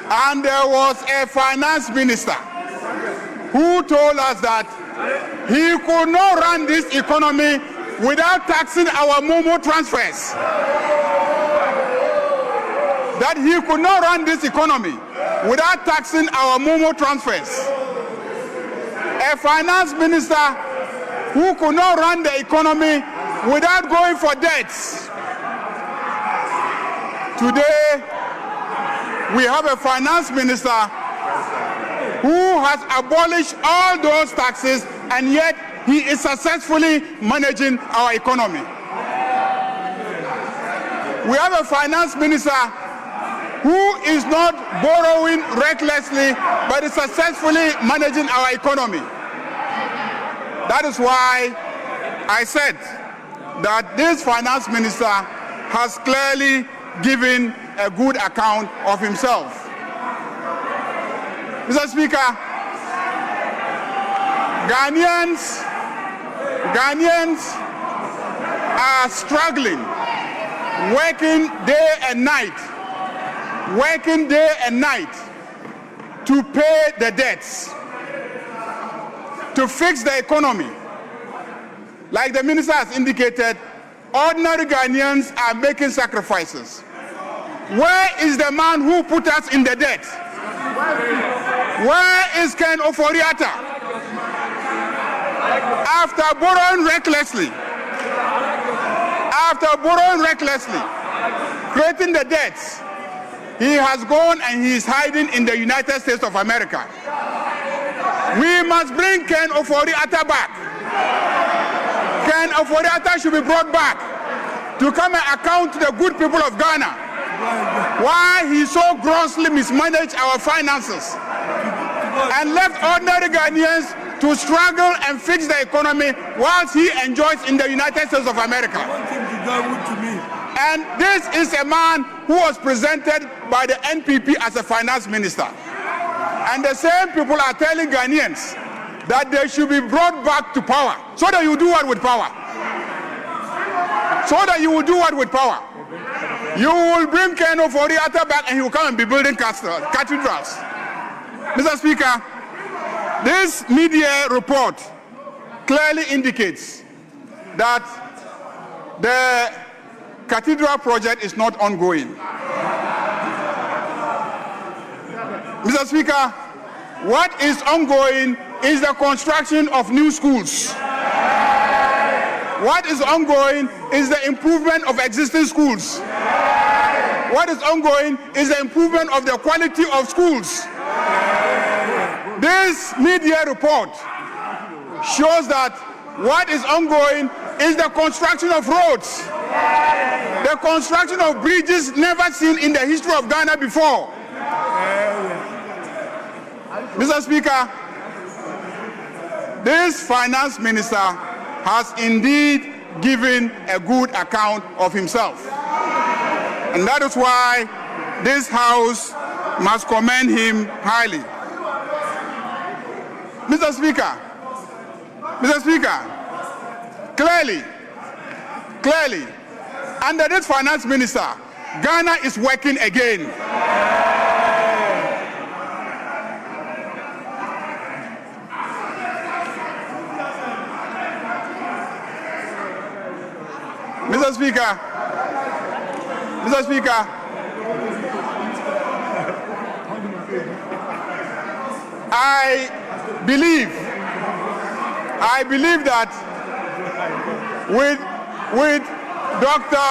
and there was a finance minister who told us that he could not run this economy without taxing our Momo transfers. That he could not run this economy without taxing our Momo transfers. A finance minister who could not run the economy without going for debts. Today, we have a finance minister who has abolished all those taxes, and yet he is successfully managing our economy. We have a finance minister who is not borrowing recklessly, but is successfully managing our economy. That is why I said that this finance minister has clearly given a good account of himself. Mr. Speaker, Ghanaians are struggling, working day and night to pay the debts, to fix the economy. Like the minister has indicated, ordinary Ghanaians are making sacrifices. Where is the man who put us in the debt? Where is Ken Ofori-Atta? After borrowing recklessly, creating the debts, he has gone and he is hiding in the United States of America. We must bring Ken Ofori-Atta back. Ken Ofori-Atta should be brought back to come and account to the good people of Ghana why he so grossly mismanaged our finances and left ordinary Ghanaians to struggle and fix the economy whilst he enjoys in the United States of America. And this is a man who was presented by the NPP as a finance minister. And the same people are telling Ghanaians that they should be brought back to power. So that you do what with power? You will bring Ken Ofori-Atta back and he will come and be building cathedrals. Mr. Speaker, this media report clearly indicates that the cathedral project is not ongoing. Mr. Speaker, what is ongoing is the construction of new schools. What is ongoing is the improvement of existing schools. What is ongoing is the improvement of the quality of schools. This mid-year report shows that what is ongoing is the construction of roads, the construction of bridges never seen in the history of Ghana before. Mr. Speaker, this finance minister has indeed given a good account of himself. And that is why this House must commend him highly. Mr. Speaker, clearly, under this finance minister, Ghana is working again. Mr. Speaker, I believe that with Dr.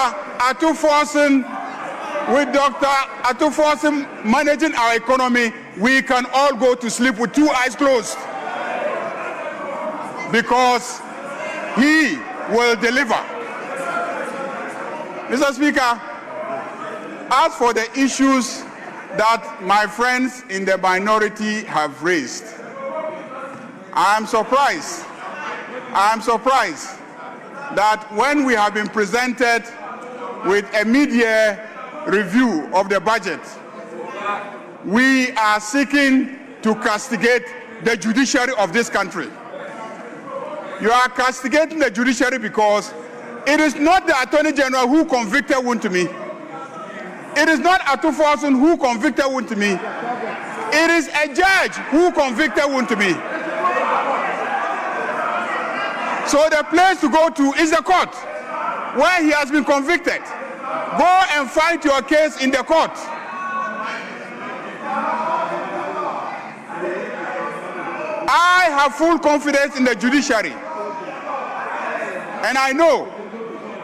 Ato Forson managing our economy, we can all go to sleep with two eyes closed, because he will deliver. Mr. Speaker, as for the issues that my friends in the minority have raised, I am surprised that when we have been presented with a mid-year review of the budget, we are seeking to castigate the judiciary of this country. You are castigating the judiciary because it is not the Attorney General who convicted Wontumi. It is not Ato Forson who convicted Wontumi. It is a judge who convicted Wontumi. So the place to go to is the court, where he has been convicted. Go and fight your case in the court. I have full confidence in the judiciary. And I know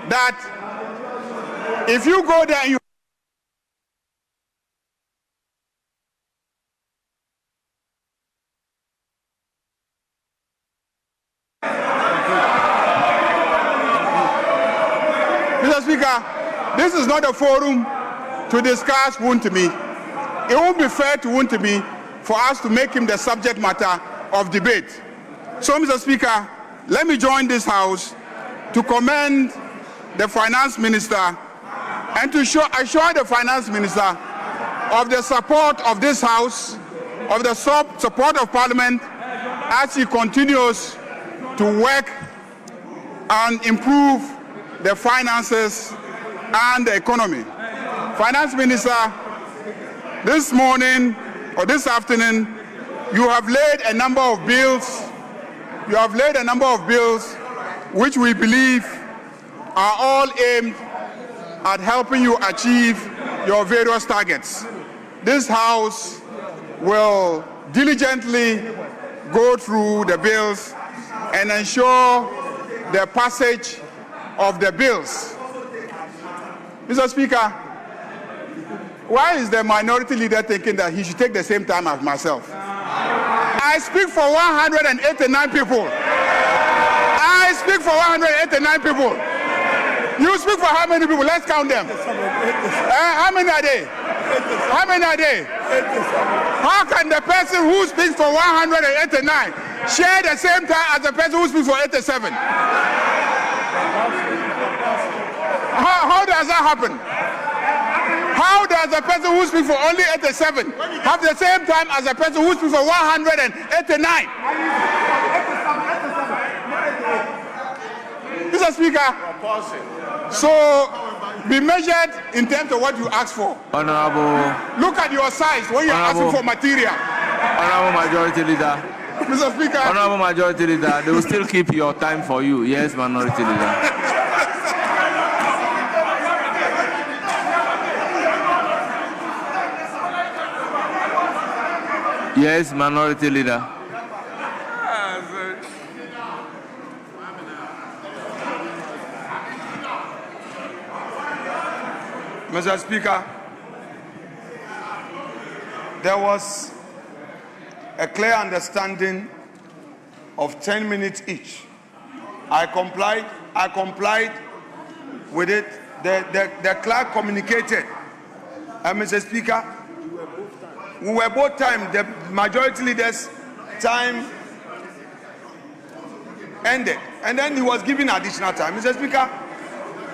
that if you go there and you Mr. Speaker, this is not a forum to discuss Wontumi. It won't be fair to Wontumi for us to make him the subject matter of debate. So, Mr. Speaker, let me join this House to commend the Finance Minister and to assure the Finance Minister of the support of this House, of the support of Parliament as he continues to work and improve the finances and the economy. Finance Minister, this morning or this afternoon, you have laid a number of bills. You have laid a number of bills which we believe are all aimed at helping you achieve your various targets. This House will diligently go through the bills and ensure the passage of the bills. Mr. Speaker, why is the minority leader thinking that he should take the same time as myself? I speak for 189 people. I speak for 189 people. You speak for how many people? Let's count them. How many are they? How many are they? How can the person who speaks for 189 share the same time as the person who speaks for 87? How does that happen? How does the person who speaks for only 87 have the same time as the person who speaks for 189? Mr. Speaker, so be measured in terms of what you ask for. Honorable. Look at your size when you're asking for material. Honorable Majority Leader. Mr. Speaker. Honorable Majority Leader, they will still keep your time for you. Yes, Minority Leader. Yes, Minority Leader. Mr. Speaker, There was a clear understanding of 10 minutes each. I complied with it. The clerk communicated. Mr. Speaker, we were both time. The majority leader's time ended. And then he was given additional time. Mr. Speaker,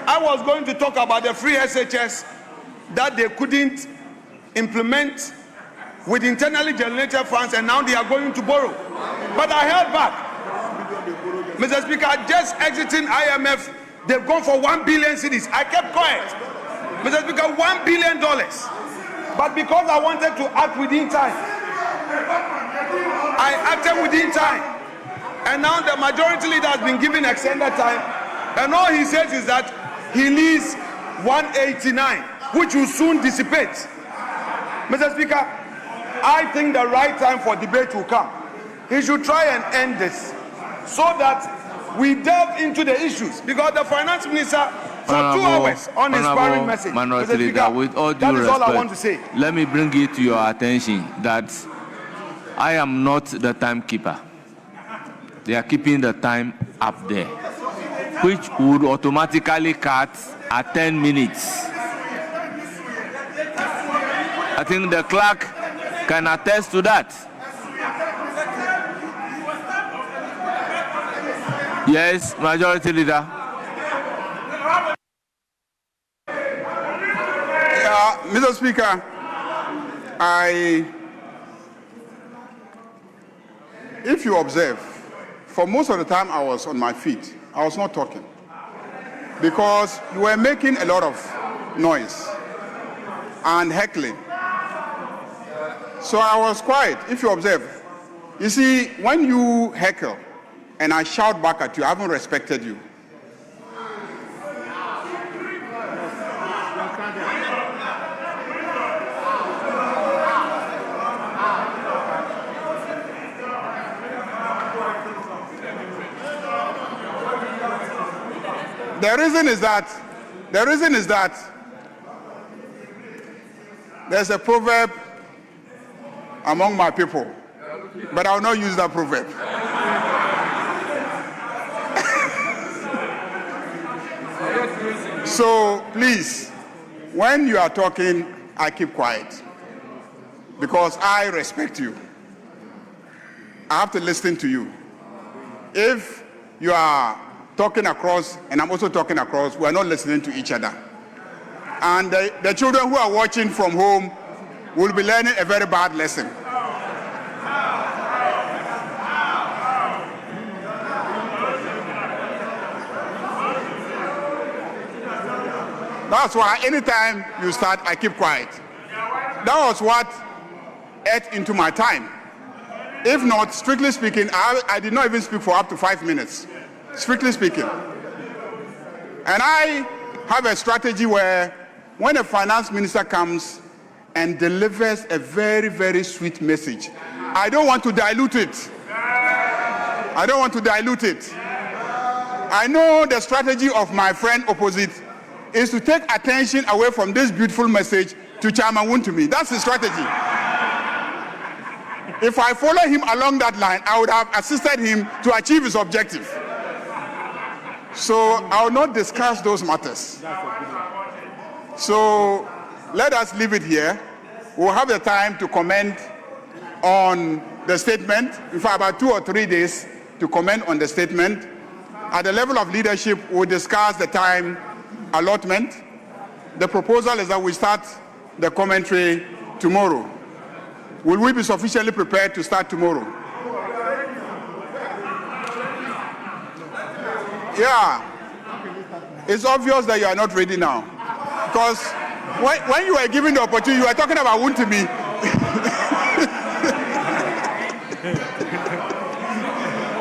I was going to talk about the free SHS that they couldn't implement with internally generated funds, and now they are going to borrow. But I held back. Mr. Speaker, just exiting IMF, they've gone for 1 billion cedis. I kept quiet. Mr. Speaker, $1 billion. But because I wanted to act within time, I acted within time. And now the majority leader has been given extended time. And all he says is that he needs 189, which will soon dissipate. Mr. Speaker, I think the right time for debate will come. He should try and end this so that we delve into the issues, because the finance minister for 2 hours on his sparring message. Minority Leader, with all due respect, all I want to say. Let me bring it to your attention that I am not the timekeeper. They are keeping the time up there, which would automatically cut at 10 minutes. I think the clerk can attest to that. Yes, Majority Leader. Mr. Speaker, if you observe, for most of the time I was on my feet. I was not talking because you were making a lot of noise and heckling. So I was quiet, if you observe. You see, when you heckle and I shout back at you, I haven't respected you. The reason is that there's a proverb among my people, but I will not use that proverb. So please, when you are talking, I keep quiet because I respect you. I have to listen to you. If you are talking across and I'm also talking across, we are not listening to each other. And the children who are watching from home will be learning a very bad lesson. That's why anytime you start, I keep quiet. That was what ate into my time. If not, strictly speaking, I did not even speak for up to 5 minutes, strictly speaking. And I have a strategy where when a finance minister comes and delivers a very, very sweet message, I don't want to dilute it. I don't want to dilute it. I know the strategy of my friend opposite is to take attention away from this beautiful message to Chairman Wontumi. That's the strategy. If I follow him along that line, I would have assisted him to achieve his objective. So I will not discuss those matters. So let us leave it here. We'll have the time to comment on the statement. In fact, about 2 or 3 days to comment on the statement. At the level of leadership, we'll discuss the time allotment. The proposal is that we start the commentary tomorrow. Will we be sufficiently prepared to start tomorrow? Yeah. It's obvious that you are not ready now. Because when you were given the opportunity, you were talking about Wontumi.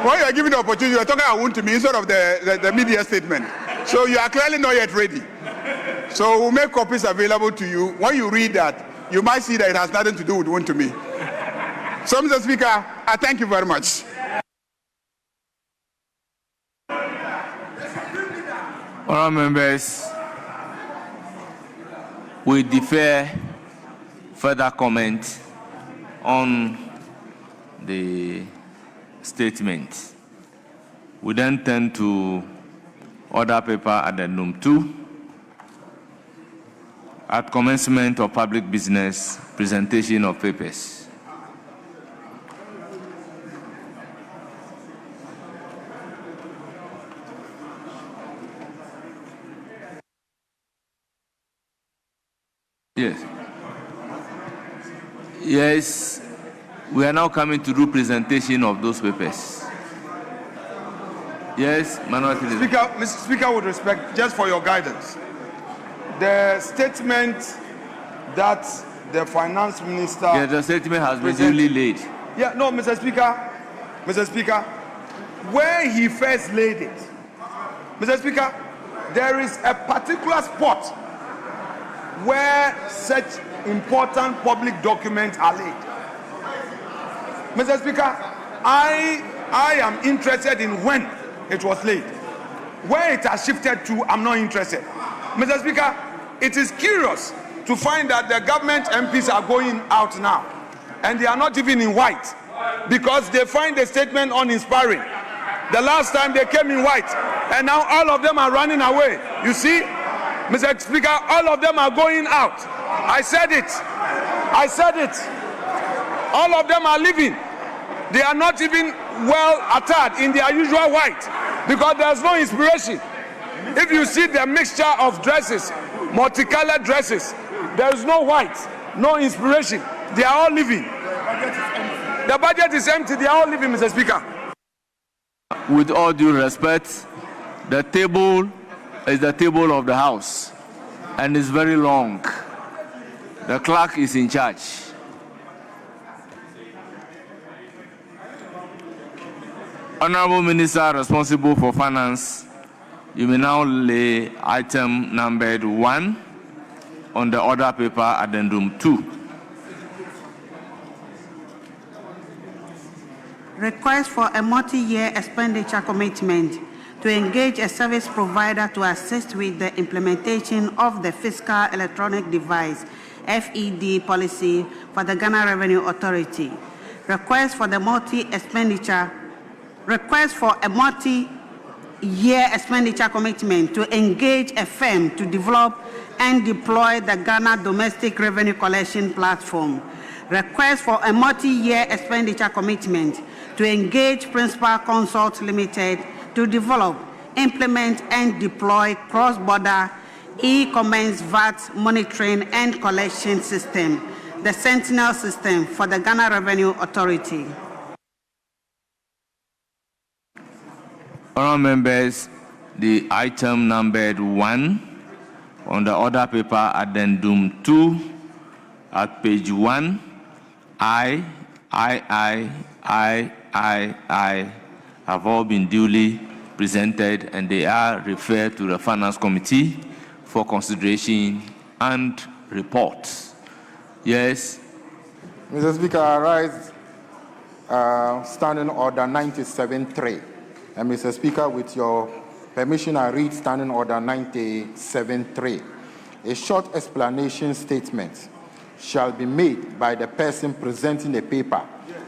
When you were given the opportunity, you were talking about Wontumi instead of the media statement. So you are clearly not yet ready. So we'll make copies available to you. When you read that, you might see that it has nothing to do with Wontumi. So, Mr. Speaker, I thank you very much. Honourable members, we defer further comment on the statement. We then turn to order paper addendum 2. At commencement of public business, presentation of papers. Yes. Yes, we are now coming to do presentation of those papers. Yes, Manuel. Speaker, Mr. Speaker, with respect, just for your guidance, the statement that the finance minister... Yes, the statement has been duly laid. Yeah, no, Mr. Speaker, where he first laid it, Mr. Speaker, there is a particular spot where such important public documents are laid. Mr. Speaker, I am interested in when it was laid. Where it has shifted to, I'm not interested. Mr. Speaker, it is curious to find that the government MPs are going out now and they are not even in white because they find the statement uninspiring. The last time they came in white and now all of them are running away. You see, Mr. Speaker, all of them are going out. I said it. All of them are leaving. They are not even well attired in their usual white because there's no inspiration. If you see the mixture of dresses, multicolored dresses, there's no white, no inspiration. They are all leaving. The budget is empty. They are all leaving, Mr. Speaker. With all due respect, the table is the table of the House and it's very long. The clerk is in charge. Honorable Minister responsible for finance, you may now lay item numbered 1 on the order paper addendum 2. Request for a multi-year expenditure commitment to engage a service provider to assist with the implementation of the Fiscal Electronic Device (FED) policy for the Ghana Revenue Authority. Request for a multi-year expenditure commitment to engage a firm to develop and deploy the Ghana Domestic Revenue Collection Platform. Request for a multi-year expenditure commitment to engage Principal Consult Limited to develop, implement, and deploy cross-border e-commerce VAT monitoring and collection system, the Sentinel system for the Ghana Revenue Authority. Honourable members, the item numbered 1 on the order paper addendum 2 at page 1, I have all been duly presented and they are referred to the Finance Committee for consideration and reports. Yes. Mr. Speaker, I rise Standing Order 97.3. And Mr. Speaker, with your permission, I read Standing Order 97.3. A short explanation statement shall be made by the person presenting the paper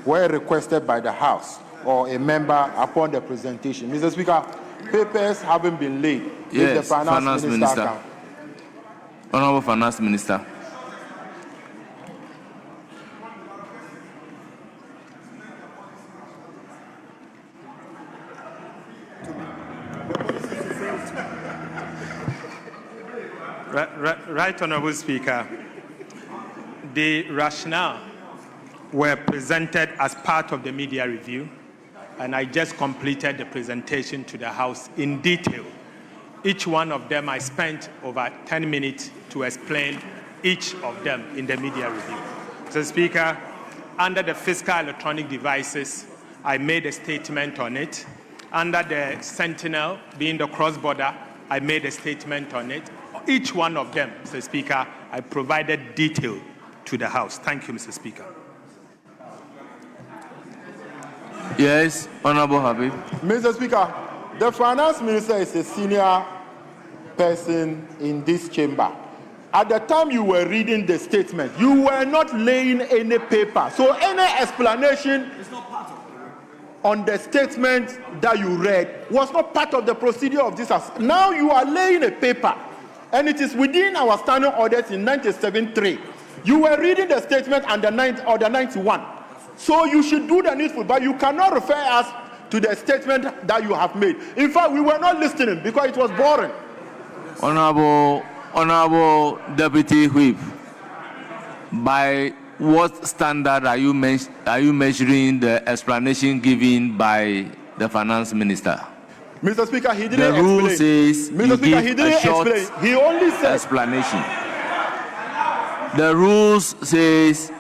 where requested by the House or a member upon the presentation. Mr. Speaker, papers haven't been laid. Yes, the Finance Minister. Honorable Finance Minister. Right, Honorable Speaker. The rationale were presented as part of the media review, and I just completed the presentation to the House in detail. Each one of them, I spent over 10 minutes to explain each of them in the media review. Mr. Speaker, under the Fiscal Electronic Devices, I made a statement on it. Under the Sentinel, being the cross-border, I made a statement on it. Each one of them, Mr. Speaker, I provided detail to the House. Thank you, Mr. Speaker. Yes, Honorable Habib. Mr. Speaker, the Finance Minister is a senior person in this chamber. at the time you were reading the statement, you were not laying any paper. So any explanation on the statement that you read was not part of the procedure of this. Now you are laying a paper, and it is within our standing orders in 97.3. You were reading the statement under 91. So you should do the needful, but you cannot refer us to the statement that you have made. In fact, we were not listening because it was boring. Honorable Deputy Whip, by what standard are you measuring the explanation given by the Finance Minister? Mr. Speaker, he didn't explain. The rule says Mr. Speaker, he didn't explain. He only said explanation. The rules says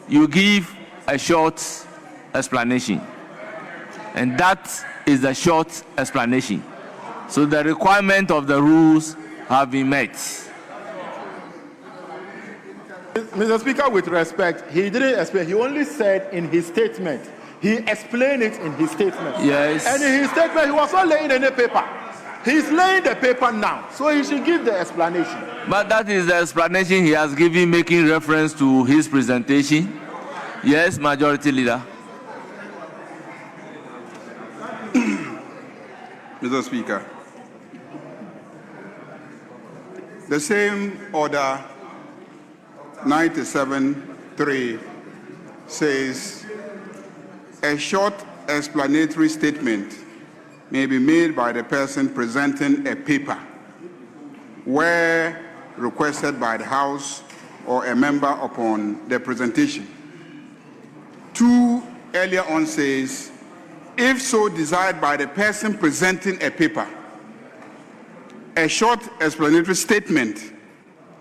you give a short explanation, and that is the short explanation. So the requirement of the rules have been met. Mr. Speaker, with respect, he didn't explain. He only said in his statement. He explained it in his statement. Yes. And in his statement, he was not laying any paper. He's laying the paper now, so he should give the explanation. But that is the explanation he has given, making reference to his presentation. Yes, Majority Leader. Mr. Speaker, the same order 97.3 says a short explanatory statement may be made by the person presenting a paper where requested by the House or a member upon the presentation. 2 earlier on says, if so desired by the person presenting a paper, a short explanatory statement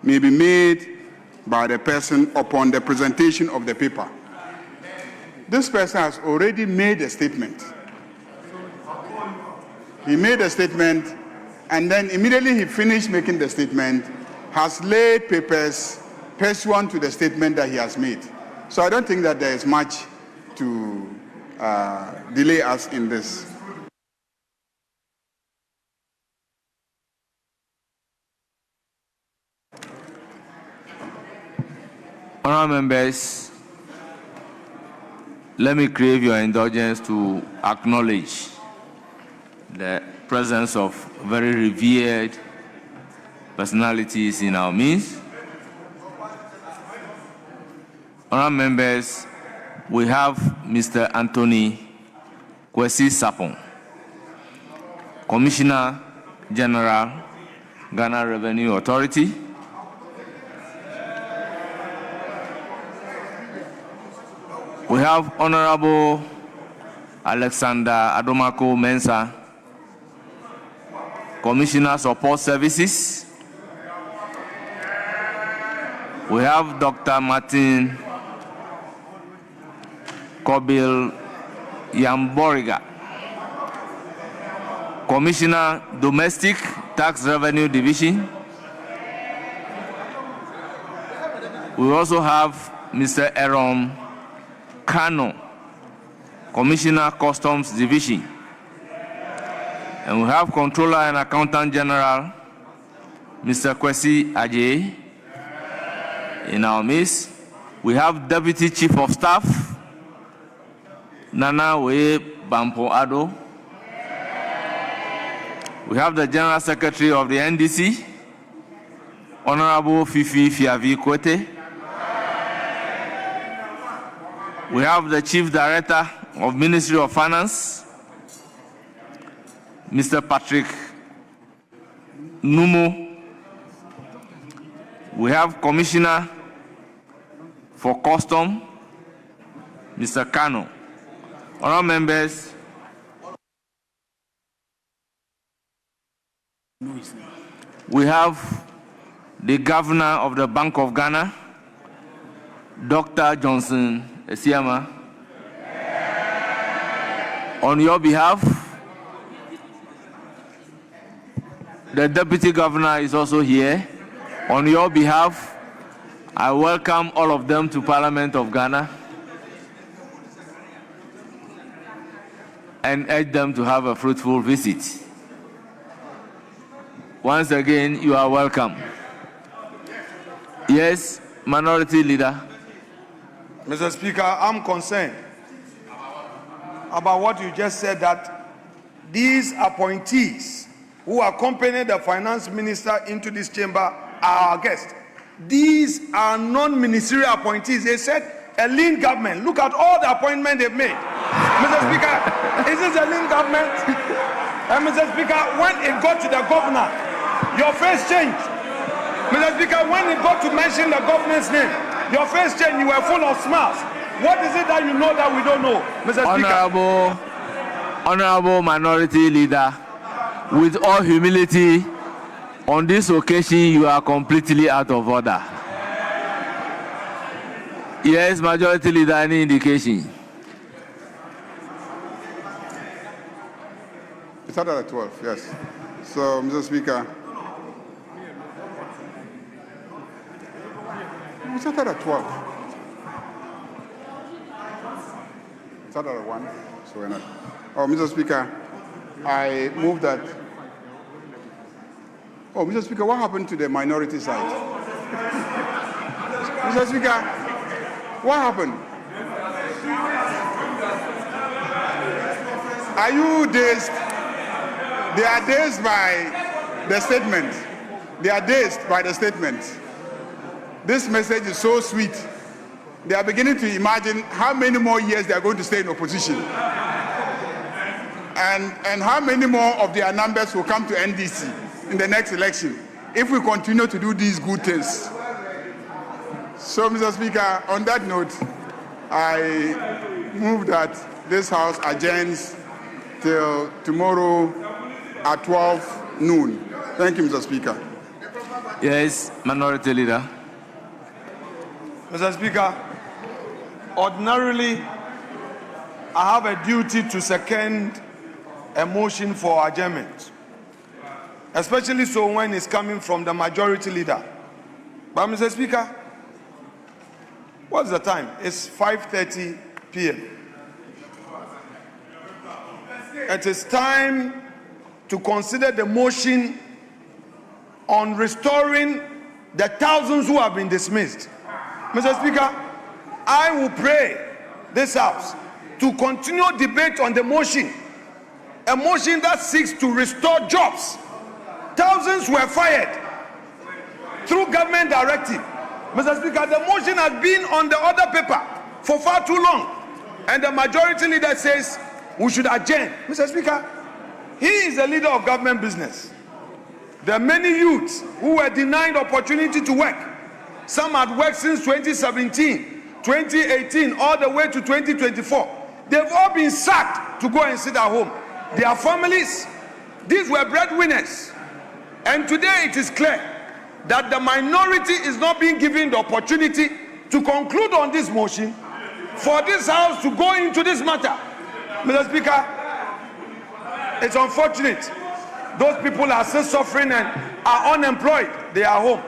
may be made by the person upon the presentation of the paper. This person has already made a statement. He made a statement, and then immediately he finished making the statement, has laid papers pursuant to the statement that he has made. So I don't think that there is much to delay us in this. Honourable members, let me crave your indulgence to acknowledge the presence of very revered personalities in our midst. Honourable members, we have Mr. Anthony Kwesi Sapon, Commissioner General, Ghana Revenue Authority. We have Honorable Alexander Adomako Mensah, Commissioner Support Services. We have Dr. Martin Kobil Yamboriga, Commissioner Domestic Tax Revenue Division. We also have Mr. Aaron Kano, Commissioner Customs Division. And we have Controller and Accountant General, Mr. Kwesi Botwe, in our midst. We have Deputy Chief of Staff, Nana Wee Bampo Ado. We have the General Secretary of the NDC, Honorable Fifi Fiavi Kwete. We have the Chief Director of Ministry of Finance, Mr. Patrick Numo. We have Commissioner for Custom, Mr. Kano. Honourable members, we have the Governor of the Bank of Ghana, Dr. Johnson Esiama. On your behalf, the Deputy Governor is also here. On your behalf, I welcome all of them to Parliament of Ghana and urge them to have a fruitful visit. Once again, you are welcome. Yes, Minority Leader. Mr. Speaker, I'm concerned about what you just said, that these appointees who accompanied the finance minister into this chamber are our guests. These are non-ministerial appointees. They said a lean government. Look at all the appointments they've made. Mr. Speaker, is this a lean government? And Mr. Speaker, when it got to the governor, your face changed. Mr. Speaker, when it got to mention the governor's name, your face changed. You were full of smiles. What is it that you know that we don't know, Mr. Speaker? Honorable Minority Leader, with all humility, on this occasion you are completely out of order. Yes, Majority Leader, any indication? It's started at 12, yes. So, Mr. Speaker, we started at 12. It started at 1, so we're not. Oh, Mr. Speaker, I move that. Oh, Mr. Speaker, what happened to the minority side? Mr. Speaker, what happened? Are you dazed? They are dazed by the statement. They are dazed by the statement. This message is so sweet. They are beginning to imagine how many more years they are going to stay in opposition. And how many more of their numbers will come to NDC in the next election if we continue to do these good things. So, Mr. Speaker, on that note, I move that this House adjourns till tomorrow at 12 noon. Thank you, Mr. Speaker. Yes, Minority Leader. Mr. Speaker, ordinarily, I have a duty to second a motion for adjournment, especially so when it's coming from the Majority Leader. But, Mr. Speaker, what's the time? It's 5:30 p.m. It is time to consider the motion on restoring the thousands who have been dismissed. Mr. Speaker, I will pray this House to continue debate on the motion, a motion that seeks to restore jobs. Thousands were fired through government directive. Mr. Speaker, the motion has been on the other paper for far too long, and the Majority Leader says we should adjourn. Mr. Speaker, he is the leader of government business. There are many youths who were denied opportunity to work. Some had worked since 2017, 2018, all the way to 2024. They've all been sacked to go and sit at home. Their families, these were breadwinners. And today it is clear that the minority is not being given the opportunity to conclude on this motion for this House to go into this matter. Mr. Speaker, it's unfortunate. Those people are still suffering and are unemployed. They are home.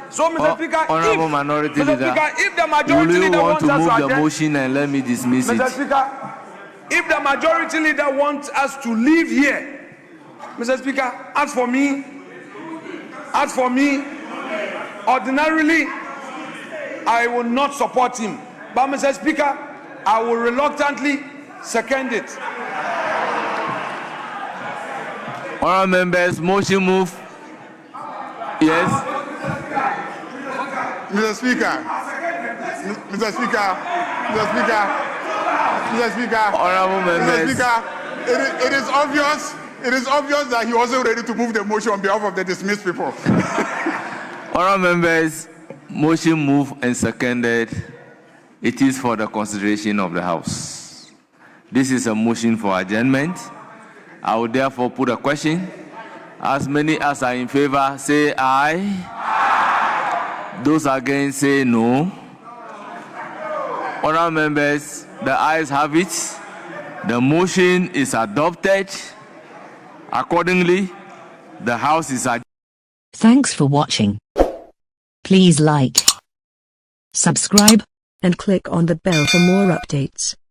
So, Mr. Speaker, Honorable Minority Leader, if the Majority will you Leader want wants to us move to the adjourn, motion and let me dismiss Mr. it? Speaker, if the Majority Leader wants us to leave here, Mr. Speaker, as for me, ordinarily, I will not support him. But, Mr. Speaker, I will reluctantly second it. Honourable members, motion move. Yes. Mr. Speaker, Honourable members. Mr. Speaker, it is obvious that he wasn't ready to move the motion on behalf of the dismissed people. Honourable members, motion move and seconded. It is for the consideration of the House. This is a motion for adjournment. I will therefore put a question. As many as are in favor, say aye. Those against, say no. Honourable members, the ayes have it. The motion is adopted. Accordingly, the House is adjourned. Thanks for watching. Please like, subscribe, and click on the bell for more updates.